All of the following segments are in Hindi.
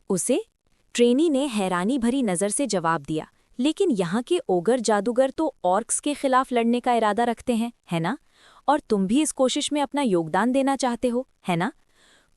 उसे? ट्रेनी ने हैरानी भरी नज़र से जवाब दिया। लेकिन यहाँ के ओगर जादूगर तो ऑर्क्स के खिलाफ लड़ने का इरादा रखते हैं, है ना? और तुम भी इस कोशिश में अपना योगदान देना चाहते हो, है ना?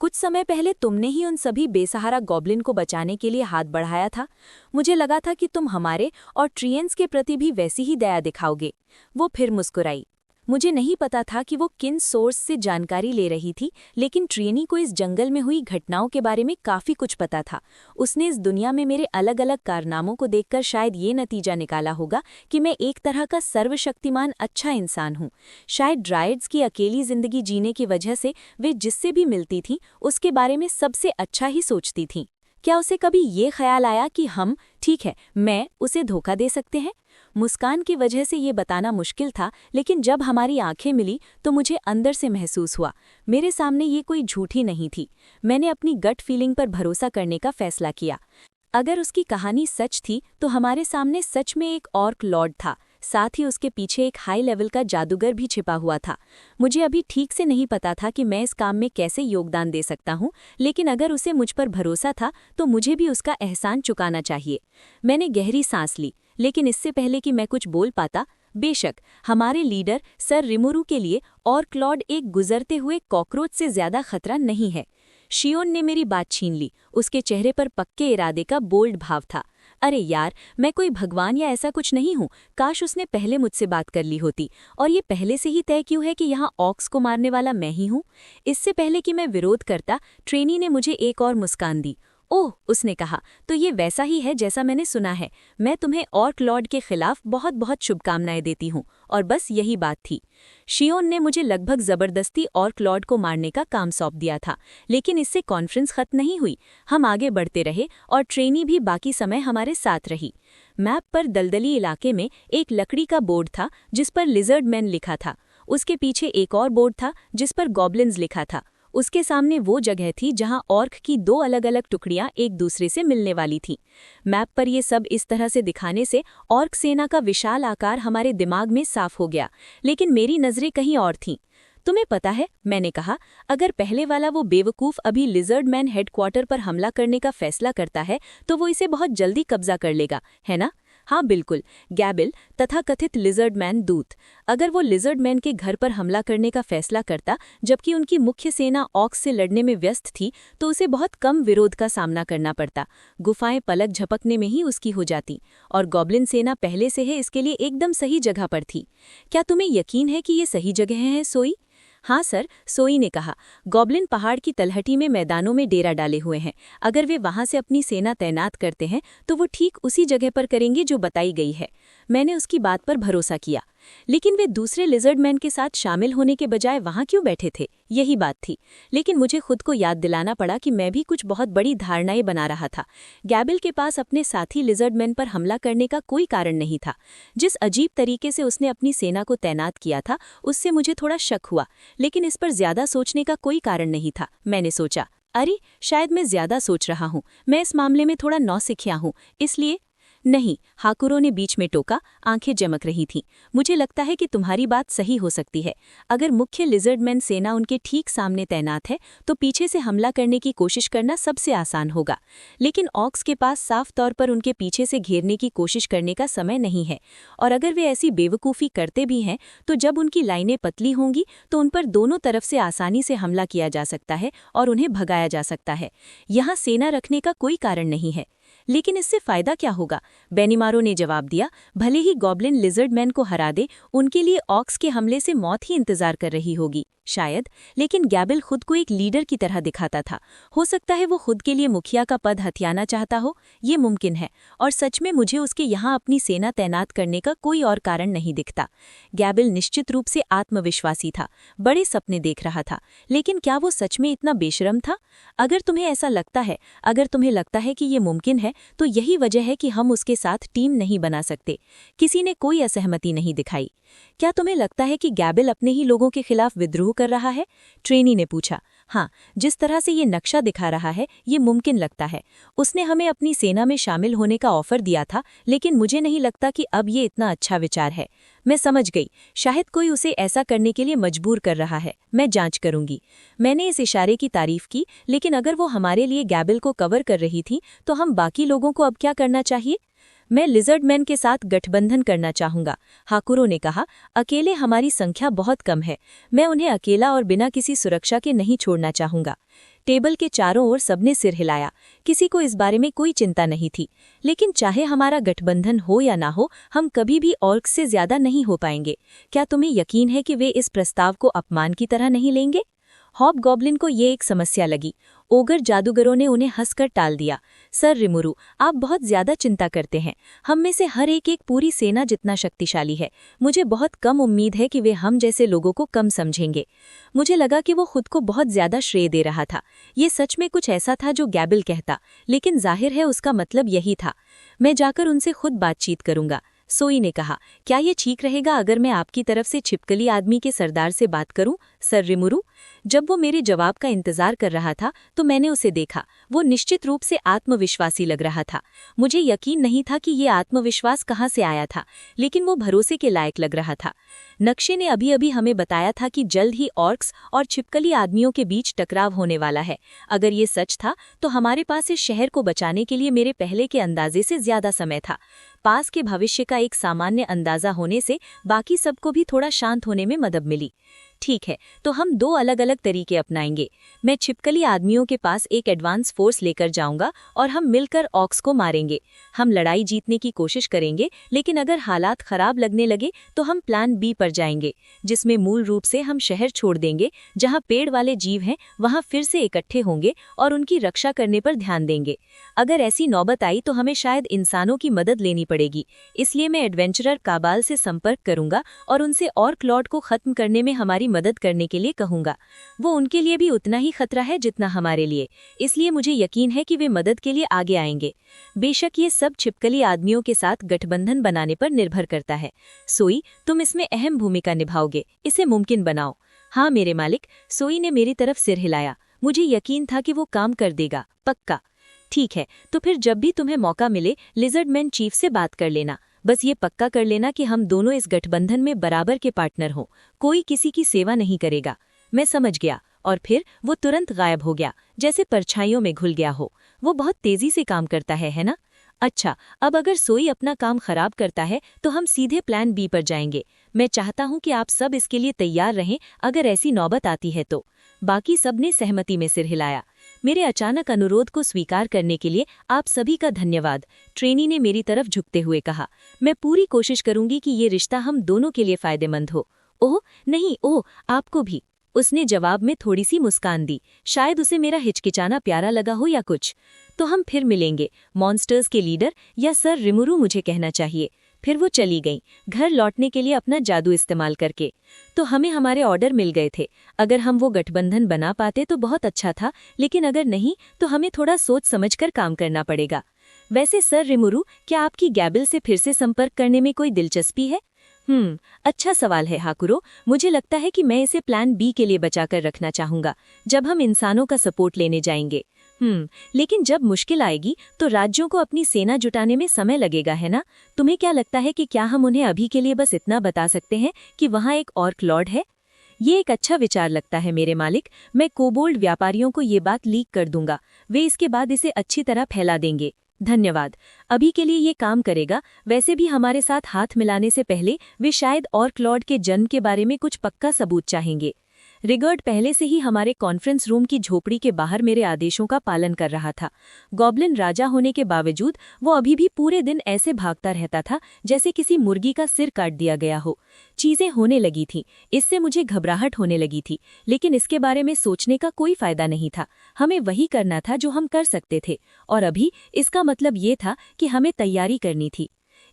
कुछ समय पहले तुमने ही उन सभी बेसहारा गॉब्लिन को बचाने के लिए हाथ बढ़ाया था। मुझे लगा था कि तुम हमारे और ट्रियंस के प्रति भी वैसी ही दया दिखाओगे। वो फिर मुस्कुराई। मुझे नहीं पता था कि वो किन सोर्स से जानकारी ले रही थी, लेकिन ट्रेनी को इस जंगल में हुई घटनाओं के बारे में काफ़ी कुछ पता था। उसने इस दुनिया में मेरे अलग अलग कारनामों को देखकर शायद ये नतीजा निकाला होगा कि मैं एक तरह का सर्वशक्तिमान अच्छा इंसान हूँ। शायद ड्राइड्स की अकेली जिंदगी जीने की वजह से वे जिससे भी मिलती थीं उसके बारे में सबसे अच्छा ही सोचती थीं। क्या उसे कभी ये ख्याल आया कि हम, ठीक है, मैं उसे धोखा दे सकते हैं? मुस्कान की वजह से ये बताना मुश्किल था, लेकिन जब हमारी आंखें मिली तो मुझे अंदर से महसूस हुआ मेरे सामने ये कोई झूठी नहीं थी। मैंने अपनी गट फीलिंग पर भरोसा करने का फैसला किया। अगर उसकी कहानी सच थी तो हमारे सामने सच में एक ऑर्क लॉर्ड था, साथ ही उसके पीछे एक हाई लेवल का जादूगर भी छिपा हुआ था। मुझे अभी ठीक से नहीं पता था कि मैं इस काम में कैसे योगदान दे सकता हूँ, लेकिन अगर उसे मुझ पर भरोसा था तो मुझे भी उसका एहसान चुकाना चाहिए। मैंने गहरी सांस ली, लेकिन इससे पहले कि मैं कुछ बोल पाता, बेशक हमारे लीडर सर रिमुरु के लिए ऑर्क लॉर्ड एक गुजरते हुए कॉकरोच से ज्यादा खतरा नहीं है। शियोन ने मेरी बात छीन ली। उसके चेहरे पर पक्के इरादे का बोल्ड भाव था। अरे यार, मैं कोई भगवान या ऐसा कुछ नहीं हूँ। काश उसने पहले मुझसे बात कर ली होती। और ये पहले से ही तय क्यों है कि यहाँ ऑक्स को मारने वाला मैं ही हूँ? इससे पहले कि मैं विरोध करता, ट्रेनी ने मुझे एक और मुस्कान दी। ओह, उसने कहा, तो ये वैसा ही है जैसा मैंने सुना है। मैं तुम्हें ऑर्क लॉर्ड के खिलाफ बहुत बहुत शुभकामनाएं देती हूँ। और बस यही बात थी। शियोन ने मुझे लगभग जबरदस्ती ऑर्क लॉर्ड को मारने का काम सौंप दिया था, लेकिन इससे कॉन्फ्रेंस खत्म नहीं हुई। हम आगे बढ़ते रहे और ट्रेनी भी बाकी समय हमारे साथ रही। मैप पर दलदली इलाके में एक लकड़ी का बोर्ड था जिस पर लिजर्ड मैन लिखा था। उसके पीछे एक और बोर्ड था जिस पर गॉब्लिन्स लिखा था। उसके सामने वो जगह थी जहां ऑर्क की दो अलग अलग टुकड़ियां एक दूसरे से मिलने वाली थीं। मैप पर ये सब इस तरह से दिखाने से ऑर्क सेना का विशाल आकार हमारे दिमाग में साफ हो गया, लेकिन मेरी नजरें कहीं और थीं। तुम्हें पता है, मैंने कहा, अगर पहले वाला वो बेवकूफ़ अभी लिजर्ड मैन हेडक्वार्टर पर हमला करने का फैसला करता है तो वो इसे बहुत जल्दी कब्जा कर लेगा, है ना? हाँ बिल्कुल, गैबिल, तथाकथित लिजर्ड मैन दूत। अगर वो लिजर्ड मैन के घर पर हमला करने का फैसला करता जबकि उनकी मुख्य सेना ऑक्स से लड़ने में व्यस्त थी तो उसे बहुत कम विरोध का सामना करना पड़ता। गुफाएं पलक झपकने में ही उसकी हो जाती। और गॉब्लिन सेना पहले से ही इसके लिए एकदम सही जगह पर थी। क्या तुम्हें यकीन है कि ये सही जगह है, सोई? हाँ सर, सोई ने कहा। गॉब्लिन पहाड़ की तलहटी में मैदानों में डेरा डाले हुए हैं। अगर वे वहां से अपनी सेना तैनात करते हैं तो वो ठीक उसी जगह पर करेंगे जो बताई गई है। मैंने उसकी बात पर भरोसा किया। लेकिन वे दूसरे लिजर्ड मैन के साथ शामिल होने के बजाय वहां क्यों बैठे थे? यही बात थी। लेकिन मुझे खुद को याद दिलाना पड़ा कि मैं भी कुछ बहुत बड़ी धारणाएं बना रहा था। गैबिल के पास अपने साथी लिजर्ड मैन पर हमला करने का कोई कारण नहीं था। जिस अजीब तरीके से उसने अपनी सेना को तैनात किया था उससे मुझे थोड़ा शक हुआ, लेकिन इस पर ज्यादा सोचने का कोई कारण नहीं था। मैंने सोचा, अरे शायद मैं ज्यादा सोच रहा हूँ, मैं इस मामले में थोड़ा नौसिखिया हूँ, इसलिए। नहीं, हाकुरो ने बीच में टोका, आंखें चमक रही थीं। मुझे लगता है कि तुम्हारी बात सही हो सकती है। अगर मुख्य लिजर्डमैन सेना उनके ठीक सामने तैनात है तो पीछे से हमला करने की कोशिश करना सबसे आसान होगा। लेकिन ऑक्स के पास साफ तौर पर उनके पीछे से घेरने की कोशिश करने का समय नहीं है। और अगर वे ऐसी बेवकूफ़ी करते भी हैं तो जब उनकी लाइनें पतली होंगी तो उन पर दोनों तरफ से आसानी से हमला किया जा सकता है और उन्हें भगाया जा सकता है। यहाँ सेना रखने का कोई कारण नहीं है। लेकिन इससे फायदा क्या होगा? बेनीमारो ने जवाब दिया, भले ही गॉब्लिन लिजर्ड मैन को हरा दे, उनके लिए ऑक्स के हमले से मौत ही इंतजार कर रही होगी शायद। लेकिन गैबिल खुद को एक लीडर की तरह दिखाता था। हो सकता है वो खुद के लिए मुखिया का पद हथियाना चाहता हो, ये मुमकिन है। और सच में मुझे उसके यहाँ अपनी सेना तैनात करने का कोई और कारण नहीं दिखता। गैबिल निश्चित रूप से आत्मविश्वासी था, बड़े सपने देख रहा था। लेकिन क्या वो सच में इतना बेशरम था? अगर तुम्हें ऐसा लगता है, अगर तुम्हें लगता है कि ये मुमकिन है, तो यही वजह है कि हम उसके साथ टीम नहीं बना सकते। किसी ने कोई असहमति नहीं दिखाई। क्या तुम्हें लगता है कि गैबिल अपने ही लोगों के खिलाफ विद्रोह कर रहा है? ट्रेनी ने पूछा। हाँ, जिस तरह से ये नक्शा दिखा रहा है ये मुमकिन लगता है। उसने हमें अपनी सेना में शामिल होने का ऑफर दिया था, लेकिन मुझे नहीं लगता कि अब ये इतना अच्छा विचार है। मैं समझ गई, शायद कोई उसे ऐसा करने के लिए मजबूर कर रहा है। मैं जांच करूंगी। मैंने इस इशारे की तारीफ की, लेकिन अगर वो हमारे लिए गैबिल को कवर कर रही थी तो हम बाकी लोगों को अब क्या करना चाहिए? मैं लिजर्ड मैन के साथ गठबंधन करना चाहूंगा, हाकुरो ने कहा। अकेले हमारी संख्या बहुत कम है। मैं उन्हें अकेला और बिना किसी सुरक्षा के नहीं छोड़ना चाहूंगा। टेबल के चारों ओर सबने सिर हिलाया। किसी को इस बारे में कोई चिंता नहीं थी। लेकिन चाहे हमारा गठबंधन हो या ना हो, हम कभी भी ऑर्क्स से ज्यादा नहीं हो पाएंगे। क्या तुम्हें यकीन है कि वे इस प्रस्ताव को अपमान की तरह नहीं लेंगे? हॉबगॉब्लिन को ये एक समस्या लगी। ओगर जादूगरों ने उन्हें हंसकर टाल दिया। सर रिमुरु, आप बहुत ज्यादा चिंता करते हैं। हम में से हर एक पूरी सेना जितना शक्तिशाली है। मुझे बहुत कम उम्मीद है कि वे हम जैसे लोगों को कम समझेंगे। मुझे लगा कि वो खुद को बहुत ज्यादा श्रेय दे रहा था। ये सच में कुछ ऐसा था जो गैबिल कहता, लेकिन जाहिर है उसका मतलब यही था। मैं जाकर उनसे खुद बातचीत करूंगा, सोई ने कहा। क्या ये ठीक रहेगा अगर मैं आपकी तरफ से छिपकली आदमी के सरदार से बात करूं, सर रिमुरु? जब वो मेरे जवाब का इंतजार कर रहा था तो मैंने उसे देखा। वो निश्चित रूप से आत्मविश्वासी लग रहा था। मुझे यकीन नहीं था कि ये आत्मविश्वास कहाँ से आया था, लेकिन वो भरोसे के लायक लग रहा था। नक्शे ने अभी अभी हमें बताया था कि जल्द ही ऑर्क्स और छिपकली आदमियों के बीच टकराव होने वाला है। अगर ये सच था तो हमारे पास इस शहर को बचाने के लिए मेरे पहले के अंदाजे से ज्यादा समय था। पास के भविष्य का एक सामान्य अंदाजा होने से बाकी सबको भी थोड़ा शांत होने में मदद मिली। ठीक है, तो हम दो अलग अलग तरीके अपनाएंगे। मैं छिपकली आदमियों के पास एक एडवांस फोर्स लेकर जाऊंगा और हम मिलकर ऑक्स को मारेंगे। हम लड़ाई जीतने की कोशिश करेंगे, लेकिन अगर हालात खराब लगने लगे तो हम प्लान बी पर जाएंगे, जिसमें मूल रूप से हम शहर छोड़ देंगे। जहां पेड़ वाले जीव हैं वहां फिर से इकट्ठे होंगे और उनकी रक्षा करने पर ध्यान देंगे। अगर ऐसी नौबत आई तो हमें शायद इंसानों की मदद लेनी पड़ेगी। इसलिए मैं एडवेंचरर काबाल से संपर्क करूंगा और उनसे ऑर्क लॉर्ड को खत्म करने में हमारी मदद करने के लिए कहूंगा। वो उनके लिए भी उतना ही खतरा है जितना हमारे लिए, इसलिए मुझे यकीन है कि वे मदद के लिए आगे आएंगे। बेशक ये सब छिपकली आदमियों के साथ गठबंधन बनाने पर निर्भर करता है। सोई, तुम इसमें अहम भूमिका निभाओगे। इसे मुमकिन बनाओ। हाँ मेरे मालिक, सोई ने मेरी तरफ सिर हिलाया। मुझे यकीन था कि वो काम कर देगा, पक्का। ठीक है, तो फिर जब भी तुम्हें मौका मिले लिजर्ड मैन चीफ से बात कर लेना। बस ये पक्का कर लेना कि हम दोनों इस गठबंधन में बराबर के पार्टनर हों। कोई किसी की सेवा नहीं करेगा। मैं समझ गया। और फिर वो तुरंत गायब हो गया, जैसे परछाइयों में घुल गया हो। वो बहुत तेजी से काम करता है ना? अच्छा, अब अगर सोई अपना काम खराब करता है तो हम सीधे प्लान बी पर जाएंगे। मैं चाहता हूं कि आप सब इसके लिए तैयार रहें अगर ऐसी नौबत आती है तो। बाकी सबने सहमति में सिर हिलाया। मेरे अचानक अनुरोध को स्वीकार करने के लिए आप सभी का धन्यवाद, ट्रेनी ने मेरी तरफ झुकते हुए कहा। मैं पूरी कोशिश करूंगी कि ये रिश्ता हम दोनों के लिए फायदेमंद हो। ओह नहीं, ओह आपको भी, उसने जवाब में थोड़ी सी मुस्कान दी। शायद उसे मेरा हिचकिचाना प्यारा लगा हो या कुछ। तो हम फिर मिलेंगे, मॉन्स्टर्स के लीडर, या सर रिमुरु मुझे कहना चाहिए। फिर वो चली गईं, घर लौटने के लिए अपना जादू इस्तेमाल करके। तो हमें हमारे ऑर्डर मिल गए थे। अगर हम वो गठबंधन बना पाते तो बहुत अच्छा था, लेकिन अगर नहीं तो हमें थोड़ा सोच समझकर काम करना पड़ेगा। वैसे सर रिमुरु, क्या आपकी गैबिल से फिर से संपर्क करने में कोई दिलचस्पी है? अच्छा सवाल है हाकुरो। मुझे लगता है कि मैं इसे प्लान बी के लिए बचाकर रखना चाहूंगा, जब हम इंसानों का सपोर्ट लेने जाएंगे। लेकिन जब मुश्किल आएगी तो राज्यों को अपनी सेना जुटाने में समय लगेगा, है ना? तुम्हें क्या लगता है कि क्या हम उन्हें अभी के लिए बस इतना बता सकते हैं कि वहाँ एक ऑर्क लॉर्ड है? ये एक अच्छा विचार लगता है मेरे मालिक। मैं कोबोल्ड व्यापारियों को ये बात लीक कर दूंगा। वे इसके बाद इसे अच्छी तरह फैला देंगे। धन्यवाद। अभी के लिए ये काम करेगा। वैसे भी हमारे साथ हाथ मिलाने से पहले वे शायद ऑर्क लॉर्ड के जन्म के बारे में कुछ पक्का सबूत चाहेंगे। रिगर्ड पहले से ही हमारे कॉन्फ्रेंस रूम की झोपड़ी के बाहर मेरे आदेशों का पालन कर रहा था। गॉब्लिन राजा होने के बावजूद वो अभी भी पूरे दिन ऐसे भागता रहता था जैसे किसी मुर्गी का सिर काट दिया गया हो। चीजें होने लगी थीं, इससे मुझे घबराहट होने लगी थी, लेकिन इसके बारे में सोचने का कोई फायदा नहीं था। हमें वही करना था जो हम कर सकते थे, और अभी इसका मतलब ये था कि हमें तैयारी करनी थी।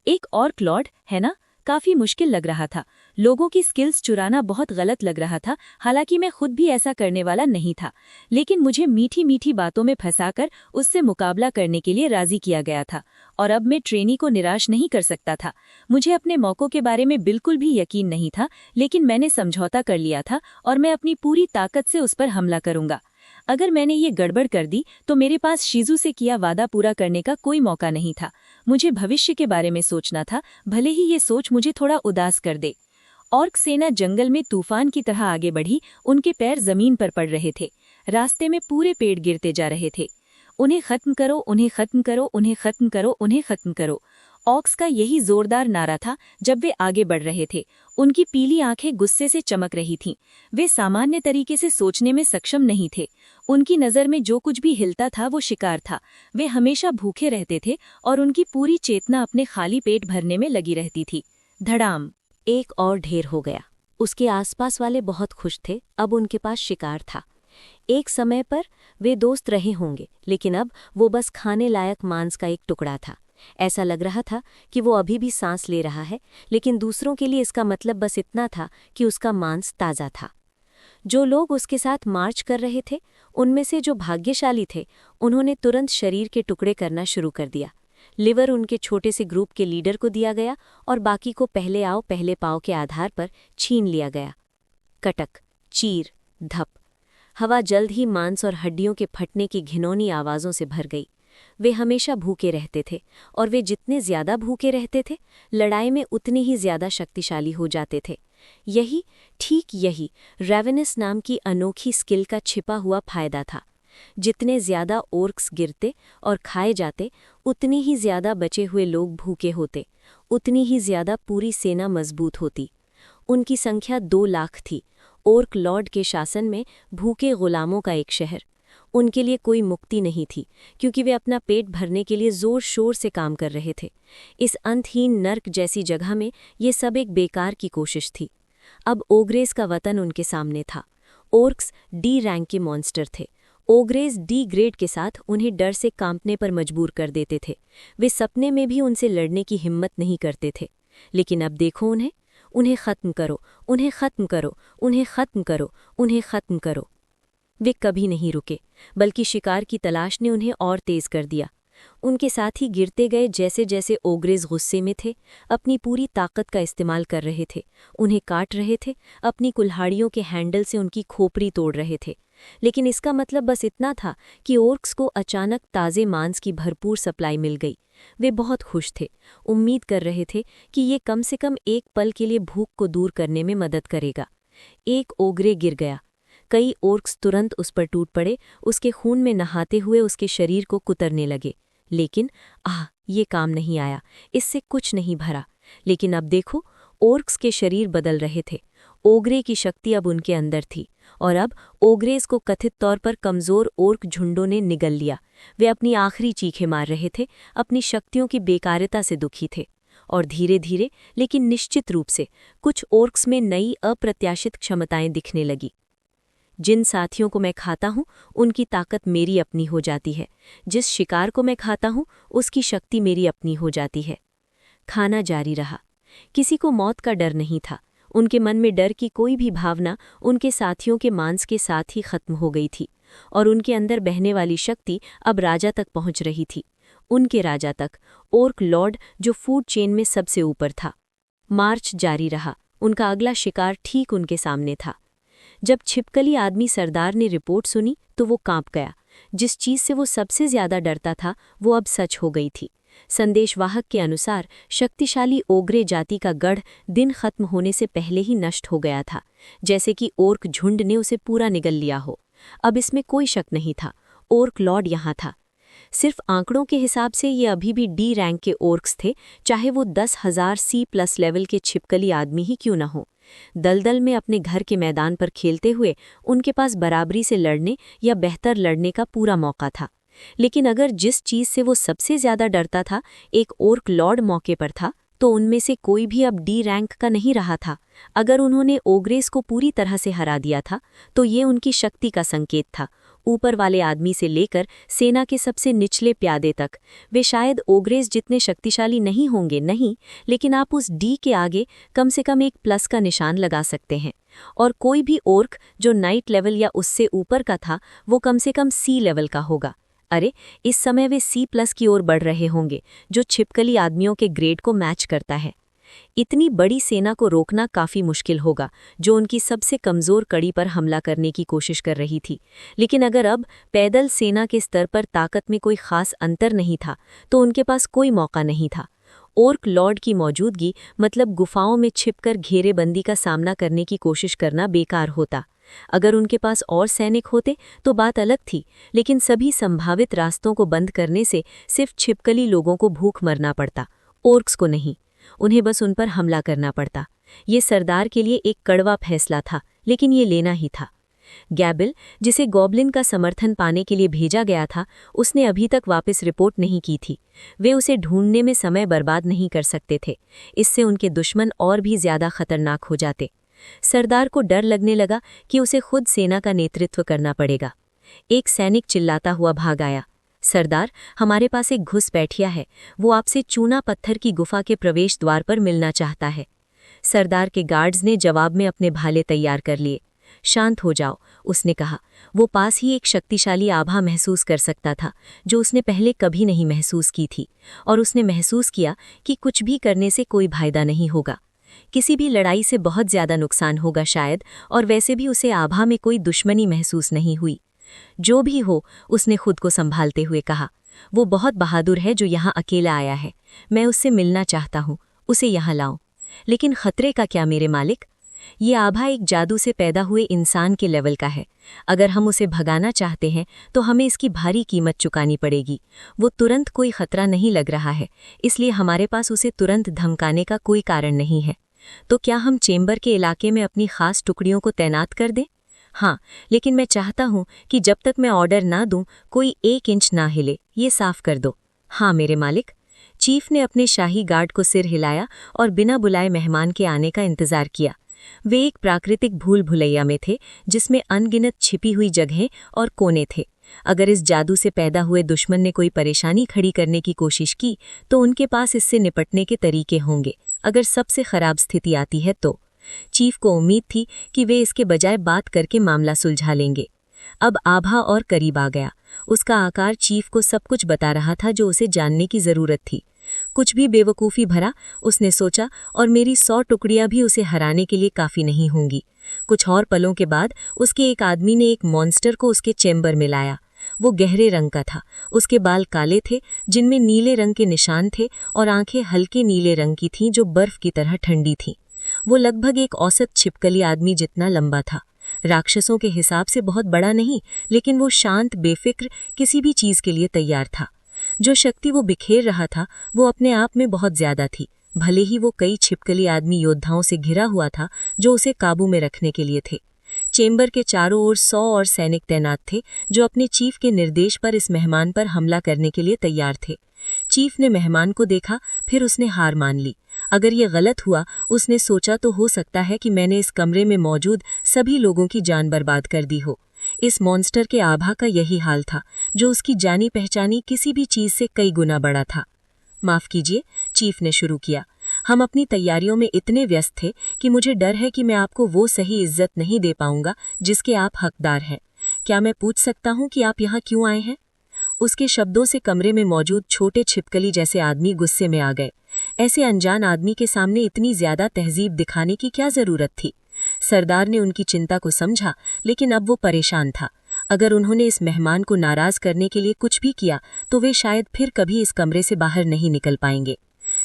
एक ऑर्क लॉर्ड, है ना? काफी मुश्किल लग रहा था। लोगों की स्किल्स चुराना बहुत गलत लग रहा था, हालांकि मैं खुद भी ऐसा करने वाला नहीं था। लेकिन मुझे मीठी मीठी बातों में फंसाकर उससे मुकाबला करने के लिए राजी किया गया था, और अब मैं ट्रेनी को निराश नहीं कर सकता था। मुझे अपने मौकों के बारे में बिल्कुल भी यकीन नहीं था, लेकिन मैंने समझौता कर लिया था और मैं अपनी पूरी ताकत से उस पर हमला करूंगा। अगर मैंने ये गड़बड़ कर दी तो मेरे पास शीजू से किया वादा पूरा करने का कोई मौका नहीं था। मुझे भविष्य के बारे में सोचना था, भले ही ये सोच मुझे थोड़ा उदास कर दे। ऑर्क सेना जंगल में तूफान की तरह आगे बढ़ी, उनके पैर जमीन पर पड़ रहे थे। रास्ते में पूरे पेड़ गिरते जा रहे थे। उन्हें खत्म करो, उन्हें खत्म करो, उन्हें खत्म करो, उन्हें खत्म करो। ऑक्स का यही जोरदार नारा था जब वे आगे बढ़ रहे थे। उनकी पीली आंखें गुस्से से चमक रही थीं। वे सामान्य तरीके से सोचने में सक्षम नहीं थे। उनकी नज़र में जो कुछ भी हिलता था वो शिकार था। वे हमेशा भूखे रहते थे और उनकी पूरी चेतना अपने खाली पेट भरने में लगी रहती थी। धड़ाम! एक और ढेर हो गया। उसके आसपास वाले बहुत खुश थे, अब उनके पास शिकार था। एक समय पर वे दोस्त रहे होंगे, लेकिन अब वो बस खाने लायक मांस का एक टुकड़ा था। ऐसा लग रहा था कि वो अभी भी सांस ले रहा है, लेकिन दूसरों के लिए इसका मतलब बस इतना था कि उसका मांस ताज़ा था। जो लोग उसके साथ मार्च कर रहे थे, उनमें से जो भाग्यशाली थे, उन्होंने तुरंत शरीर के टुकड़े करना शुरू कर दिया। लिवर उनके छोटे से ग्रुप के लीडर को दिया गया और बाकी को पहले आओ पहले पाओ के आधार पर छीन लिया गया। कटक, चीर, धप। हवा जल्द ही मांस और हड्डियों के फटने की घिनौनी आवाज़ों से भर गई। वे हमेशा भूखे रहते थे, और वे जितने ज्यादा भूखे रहते थे, लड़ाई में उतने ही ज्यादा शक्तिशाली हो जाते थे। ठीक यही रेवेनस नाम की अनोखी स्किल का छिपा हुआ फायदा था। जितने ज्यादा ओर्क्स गिरते और खाए जाते, उतनी ही ज्यादा बचे हुए लोग भूखे होते, उतनी ही ज्यादा पूरी सेना मजबूत होती। उनकी संख्या 2 लाख थी। ओर्क लॉर्ड के शासन में भूखे गुलामों का एक शहर। उनके लिए कोई मुक्ति नहीं थी, क्योंकि वे अपना पेट भरने के लिए जोर शोर से काम कर रहे थे। इस अंतहीन नर्क जैसी जगह में ये सब एक बेकार की कोशिश थी। अब ओग्रेस का वतन उनके सामने था। ओर्क्स डी रैंक के मॉन्स्टर थे। ओग्रेस डी ग्रेड के साथ उन्हें डर से कांपने पर मजबूर कर देते थे। वे सपने में भी उनसे लड़ने की हिम्मत नहीं करते थे। लेकिन अब देखो उन्हें खत्म करो, उन्हें खत्म करो, उन्हें खत्म करो, उन्हें खत्म करो। वे कभी नहीं रुके, बल्कि शिकार की तलाश ने उन्हें और तेज कर दिया। उनके साथ ही गिरते गए जैसे जैसे ओग्रेस गुस्से में थे, अपनी पूरी ताकत का इस्तेमाल कर रहे थे, उन्हें काट रहे थे, अपनी कुल्हाड़ियों के हैंडल से उनकी खोपड़ी तोड़ रहे थे। लेकिन इसका मतलब बस इतना था कि ओर्क्स को अचानक ताज़े मांस की भरपूर सप्लाई मिल गई। वे बहुत खुश थे, उम्मीद कर रहे थे कि ये कम से कम एक पल के लिए भूख को दूर करने में मदद करेगा। एक ओग्रे गिर गया। कई ओर्क्स तुरंत उस पर टूट पड़े, उसके खून में नहाते हुए उसके शरीर को कुतरने लगे। लेकिन ये काम नहीं आया, इससे कुछ नहीं भरा। लेकिन अब देखो, ओर्क्स के शरीर बदल रहे थे। ओग्रे की शक्ति अब उनके अंदर थी, और अब ओग्रेस को कथित तौर पर कमज़ोर ओर्क झुंडों ने निगल लिया। वे अपनी आखिरी चीखें मार रहे थे, अपनी शक्तियों की बेकारिता से दुखी थे। और धीरे धीरे, लेकिन निश्चित रूप से, कुछ ओर्क्स में नई अप्रत्याशित क्षमताएं दिखने लगी। जिन साथियों को मैं खाता हूँ, उनकी ताकत मेरी अपनी हो जाती है। जिस शिकार को मैं खाता हूँ, उसकी शक्ति मेरी अपनी हो जाती है। खाना जारी रहा। किसी को मौत का डर नहीं था। उनके मन में डर की कोई भी भावना उनके साथियों के मांस के साथ ही खत्म हो गई थी, और उनके अंदर बहने वाली शक्ति अब राजा तक पहुंच रही थी। उनके राजा तक, ओर्क लॉर्ड, जो फूड चेन में सबसे ऊपर था। मार्च जारी रहा। उनका अगला शिकार ठीक उनके सामने था। जब छिपकली आदमी सरदार ने रिपोर्ट सुनी तो वो कांप गया। जिस चीज से वो सबसे ज्यादा डरता था, वो अब सच हो गई थी। संदेशवाहक के अनुसार शक्तिशाली ओग्रे जाति का गढ़ दिन खत्म होने से पहले ही नष्ट हो गया था, जैसे कि ओर्क झुंड ने उसे पूरा निगल लिया हो। अब इसमें कोई शक नहीं था, ओर्क लॉर्ड यहाँ था। सिर्फ आंकड़ों के हिसाब से ये अभी भी डी रैंक के ओर्क्स थे, चाहे वो 10,000 C+ लेवल के छिपकली आदमी ही क्यों न हो। दलदल में अपने घर के मैदान पर खेलते हुए उनके पास बराबरी से लड़ने या बेहतर लड़ने का पूरा मौका था। लेकिन अगर जिस चीज से वो सबसे ज्यादा डरता था एक ओर्क लॉर्ड मौके पर था, तो उनमें से कोई भी अब डी रैंक का नहीं रहा था। अगर उन्होंने ओग्रेस को पूरी तरह से हरा दिया था, तो ये उनकी शक्ति का संकेत था। ऊपर वाले आदमी से लेकर सेना के सबसे निचले प्यादे तक, वे शायद ओग्रेस जितने शक्तिशाली नहीं होंगे, नहीं, लेकिन आप उस डी के आगे कम से कम एक प्लस का निशान लगा सकते हैं। और कोई भी ओर्क जो नाइट लेवल या उससे ऊपर का था, वो कम से कम C लेवल का होगा। अरे, इस समय वे C+ की ओर बढ़ रहे होंगे, जो छिपकली आदमियों के ग्रेड को मैच करता है। इतनी बड़ी सेना को रोकना काफी मुश्किल होगा, जो उनकी सबसे कमजोर कड़ी पर हमला करने की कोशिश कर रही थी। लेकिन अगर अब पैदल सेना के स्तर पर ताकत में कोई खास अंतर नहीं था, तो उनके पास कोई मौका नहीं था। ओर्क लॉर्ड की मौजूदगी मतलब गुफाओं में छिपकर घेरेबंदी का सामना करने की कोशिश करना बेकार होता। अगर उनके पास और सैनिक होते तो बात अलग थी, लेकिन सभी संभावित रास्तों को बंद करने से सिर्फ छिपकली लोगों को भूख मरना पड़ता, ओर्क्स को नहीं। उन्हें बस उन पर हमला करना पड़ता। ये सरदार के लिए एक कड़वा फैसला था, लेकिन ये लेना ही था। गैबिल, जिसे गॉब्लिन का समर्थन पाने के लिए भेजा गया था, उसने अभी तक वापस रिपोर्ट नहीं की थी। वे उसे ढूंढने में समय बर्बाद नहीं कर सकते थे, इससे उनके दुश्मन और भी ज्यादा खतरनाक हो जाते। सरदार को डर लगने लगा कि उसे खुद सेना का नेतृत्व करना पड़ेगा। एक सैनिक चिल्लाता हुआ भाग आया, सरदार, हमारे पास एक घुसपैठिया है, वो आपसे चूना पत्थर की गुफा के प्रवेश द्वार पर मिलना चाहता है। सरदार के गार्ड्स ने जवाब में अपने भाले तैयार कर लिए। शांत हो जाओ, उसने कहा। वो पास ही एक शक्तिशाली आभा महसूस कर सकता था, जो उसने पहले कभी नहीं महसूस की थी, और उसने महसूस किया कि कुछ भी करने से कोई फायदा नहीं होगा। किसी भी लड़ाई से बहुत ज्यादा नुकसान होगा शायद, और वैसे भी उसे आभा में कोई दुश्मनी महसूस नहीं हुई। जो भी हो, उसने खुद को संभालते हुए कहा, वो बहुत बहादुर है जो यहाँ अकेला आया है। मैं उससे मिलना चाहता हूँ, उसे यहाँ लाऊं। लेकिन खतरे का क्या मेरे मालिक? ये आभा एक जादू से पैदा हुए इंसान के लेवल का है। अगर हम उसे भगाना चाहते हैं तो हमें इसकी भारी कीमत चुकानी पड़ेगी। वो तुरंत कोई खतरा नहीं लग रहा है, इसलिए हमारे पास उसे तुरंत धमकाने का कोई कारण नहीं है। तो क्या हम चेंबर के इलाके में अपनी खास टुकड़ियों को तैनात कर दें? हाँ, लेकिन मैं चाहता हूँ कि जब तक मैं ऑर्डर ना दूं, कोई 1 इंच ना हिले। ये साफ कर दो। हाँ मेरे मालिक। चीफ ने अपने शाही गार्ड को सिर हिलाया और बिना बुलाए मेहमान के आने का इंतजार किया। वे एक प्राकृतिक भूल भुलैया में थे, जिसमें अनगिनत छिपी हुई जगहें और कोने थे। अगर इस जादू से पैदा हुए दुश्मन ने कोई परेशानी खड़ी करने की कोशिश की, तो उनके पास इससे निपटने के तरीके होंगे। अगर सबसे खराब स्थिति आती है तो चीफ को उम्मीद थी कि वे इसके बजाय बात करके मामला सुलझा लेंगे। अब आभा और करीब आ गया। उसका आकार चीफ को सब कुछ बता रहा था जो उसे जानने की जरूरत थी। कुछ भी बेवकूफ़ी भरा, उसने सोचा, और मेरी 100 टुकड़ियां भी उसे हराने के लिए काफ़ी नहीं होंगी। कुछ और पलों के बाद उसके एक आदमी ने एक मॉन्स्टर को उसके चेंबर में लाया। वो गहरे रंग का था, उसके बाल काले थे जिनमें नीले रंग के निशान थे, और आंखें हल्के नीले रंग की थीं जो बर्फ की तरह ठंडी थीं। वो लगभग एक औसत छिपकली आदमी जितना लंबा था। राक्षसों के हिसाब से बहुत बड़ा नहीं, लेकिन वो शांत, बेफिक्र, किसी भी चीज़ के लिए तैयार था। जो शक्ति वो बिखेर रहा था वो अपने आप में बहुत ज्यादा थी, भले ही वो कई छिपकली आदमी योद्धाओं से घिरा हुआ था जो उसे काबू में रखने के लिए थे। चेंबर के चारों ओर 100 और सैनिक तैनात थे जो अपने चीफ के निर्देश पर इस मेहमान पर हमला करने के लिए तैयार थे। चीफ ने मेहमान को देखा, फिर उसने हार मान ली। अगर ये गलत हुआ, उसने सोचा, तो हो सकता है कि मैंने इस कमरे में मौजूद सभी लोगों की जान बर्बाद कर दी हो। इस मॉन्स्टर के आभा का यही हाल था, जो उसकी जानी पहचानी किसी भी चीज से कई गुना बड़ा था। माफ कीजिए, चीफ ने शुरू किया। हम अपनी तैयारियों में इतने व्यस्त थे कि मुझे डर है कि मैं आपको वो सही इज्जत नहीं दे पाऊंगा जिसके आप हकदार हैं। क्या मैं पूछ सकता हूं कि आप यहाँ क्यों आए हैं? उसके शब्दों से कमरे में मौजूद छोटे छिपकली जैसे आदमी गुस्से में आ गए। ऐसे अनजान आदमी के सामने इतनी ज्यादा तहजीब दिखाने की क्या जरूरत थी? सरदार ने उनकी चिंता को समझा, लेकिन अब वो परेशान था। अगर उन्होंने इस मेहमान को नाराज करने के लिए कुछ भी किया, तो वे शायद फिर कभी इस कमरे से बाहर नहीं निकल पाएंगे।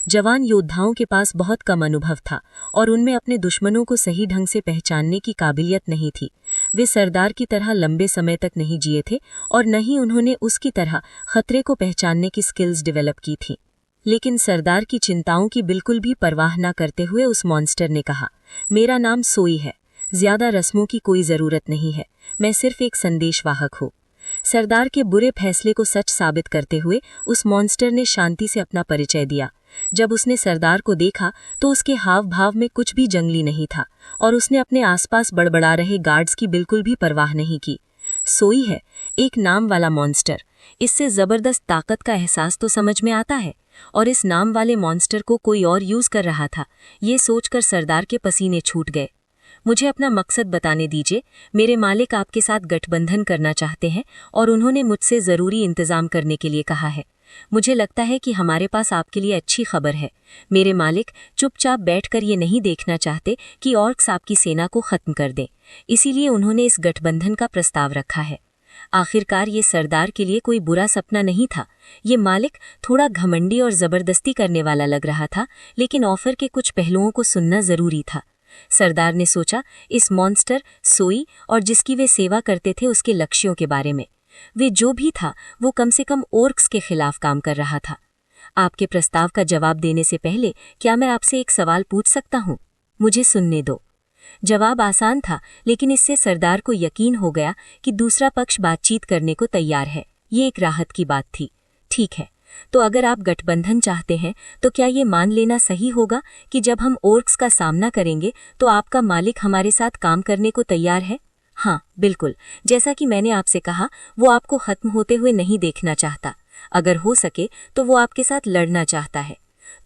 जवान योद्धाओं के पास बहुत कम अनुभव था, और उनमें अपने दुश्मनों को सही ढंग से पहचानने की काबिलियत नहीं थी। वे सरदार की तरह लंबे समय तक नहीं जिए थे, और न ही उन्होंने उसकी तरह खतरे को पहचानने की स्किल्स डेवलप की थी। लेकिन सरदार की चिंताओं की बिल्कुल भी परवाह न करते हुए उस मॉन्स्टर ने कहा, मेरा नाम सोई है। ज्यादा रस्मों की कोई जरूरत नहीं है, मैं सिर्फ एक संदेशवाहक हूँ। सरदार के बुरे फैसले को सच साबित करते हुए उस मॉन्स्टर ने शांति से अपना परिचय दिया। जब उसने सरदार को देखा तो उसके हाव भाव में कुछ भी जंगली नहीं था, और उसने अपने आसपास बड़बड़ा रहे गार्ड्स की बिल्कुल भी परवाह नहीं की। सोई है, एक नाम वाला मॉन्स्टर। इससे जबरदस्त ताकत का एहसास तो समझ में आता है, और इस नाम वाले मॉन्स्टर को कोई और यूज कर रहा था। ये सोचकर सरदार के पसीने छूट गए। मुझे अपना मकसद बताने दीजिए। मेरे मालिक आपके साथ गठबंधन करना चाहते हैं, और उन्होंने मुझसे जरूरी इंतजाम करने के लिए कहा है। मुझे लगता है कि हमारे पास आपके लिए अच्छी खबर है। मेरे मालिक चुपचाप बैठकर ये नहीं देखना चाहते कि ऑर्क्स आपकी सेना को खत्म कर दें, इसीलिए उन्होंने इस गठबंधन का प्रस्ताव रखा है। आखिरकार ये सरदार के लिए कोई बुरा सपना नहीं था। ये मालिक थोड़ा घमंडी और जबरदस्ती करने वाला लग रहा था, लेकिन ऑफर के कुछ पहलुओं को सुनना जरूरी था। सरदार ने सोचा इस मॉन्स्टर सोई और जिसकी वे सेवा करते थे उसके लक्ष्यों के बारे में। वे जो भी था वो कम से कम ओर्क्स के खिलाफ काम कर रहा था। आपके प्रस्ताव का जवाब देने से पहले क्या मैं आपसे एक सवाल पूछ सकता हूँ? मुझे सुनने दो। जवाब आसान था, लेकिन इससे सरदार को यकीन हो गया कि दूसरा पक्ष बातचीत करने को तैयार है। ये एक राहत की बात थी। ठीक है, तो अगर आप गठबंधन चाहते हैं तो क्या ये मान लेना सही होगा कि जब हम ओर्क्स का सामना करेंगे तो आपका मालिक हमारे साथ काम करने को तैयार है? हाँ, बिल्कुल। जैसा कि मैंने आपसे कहा, वो आपको खत्म होते हुए नहीं देखना चाहता। अगर हो सके तो वो आपके साथ लड़ना चाहता है।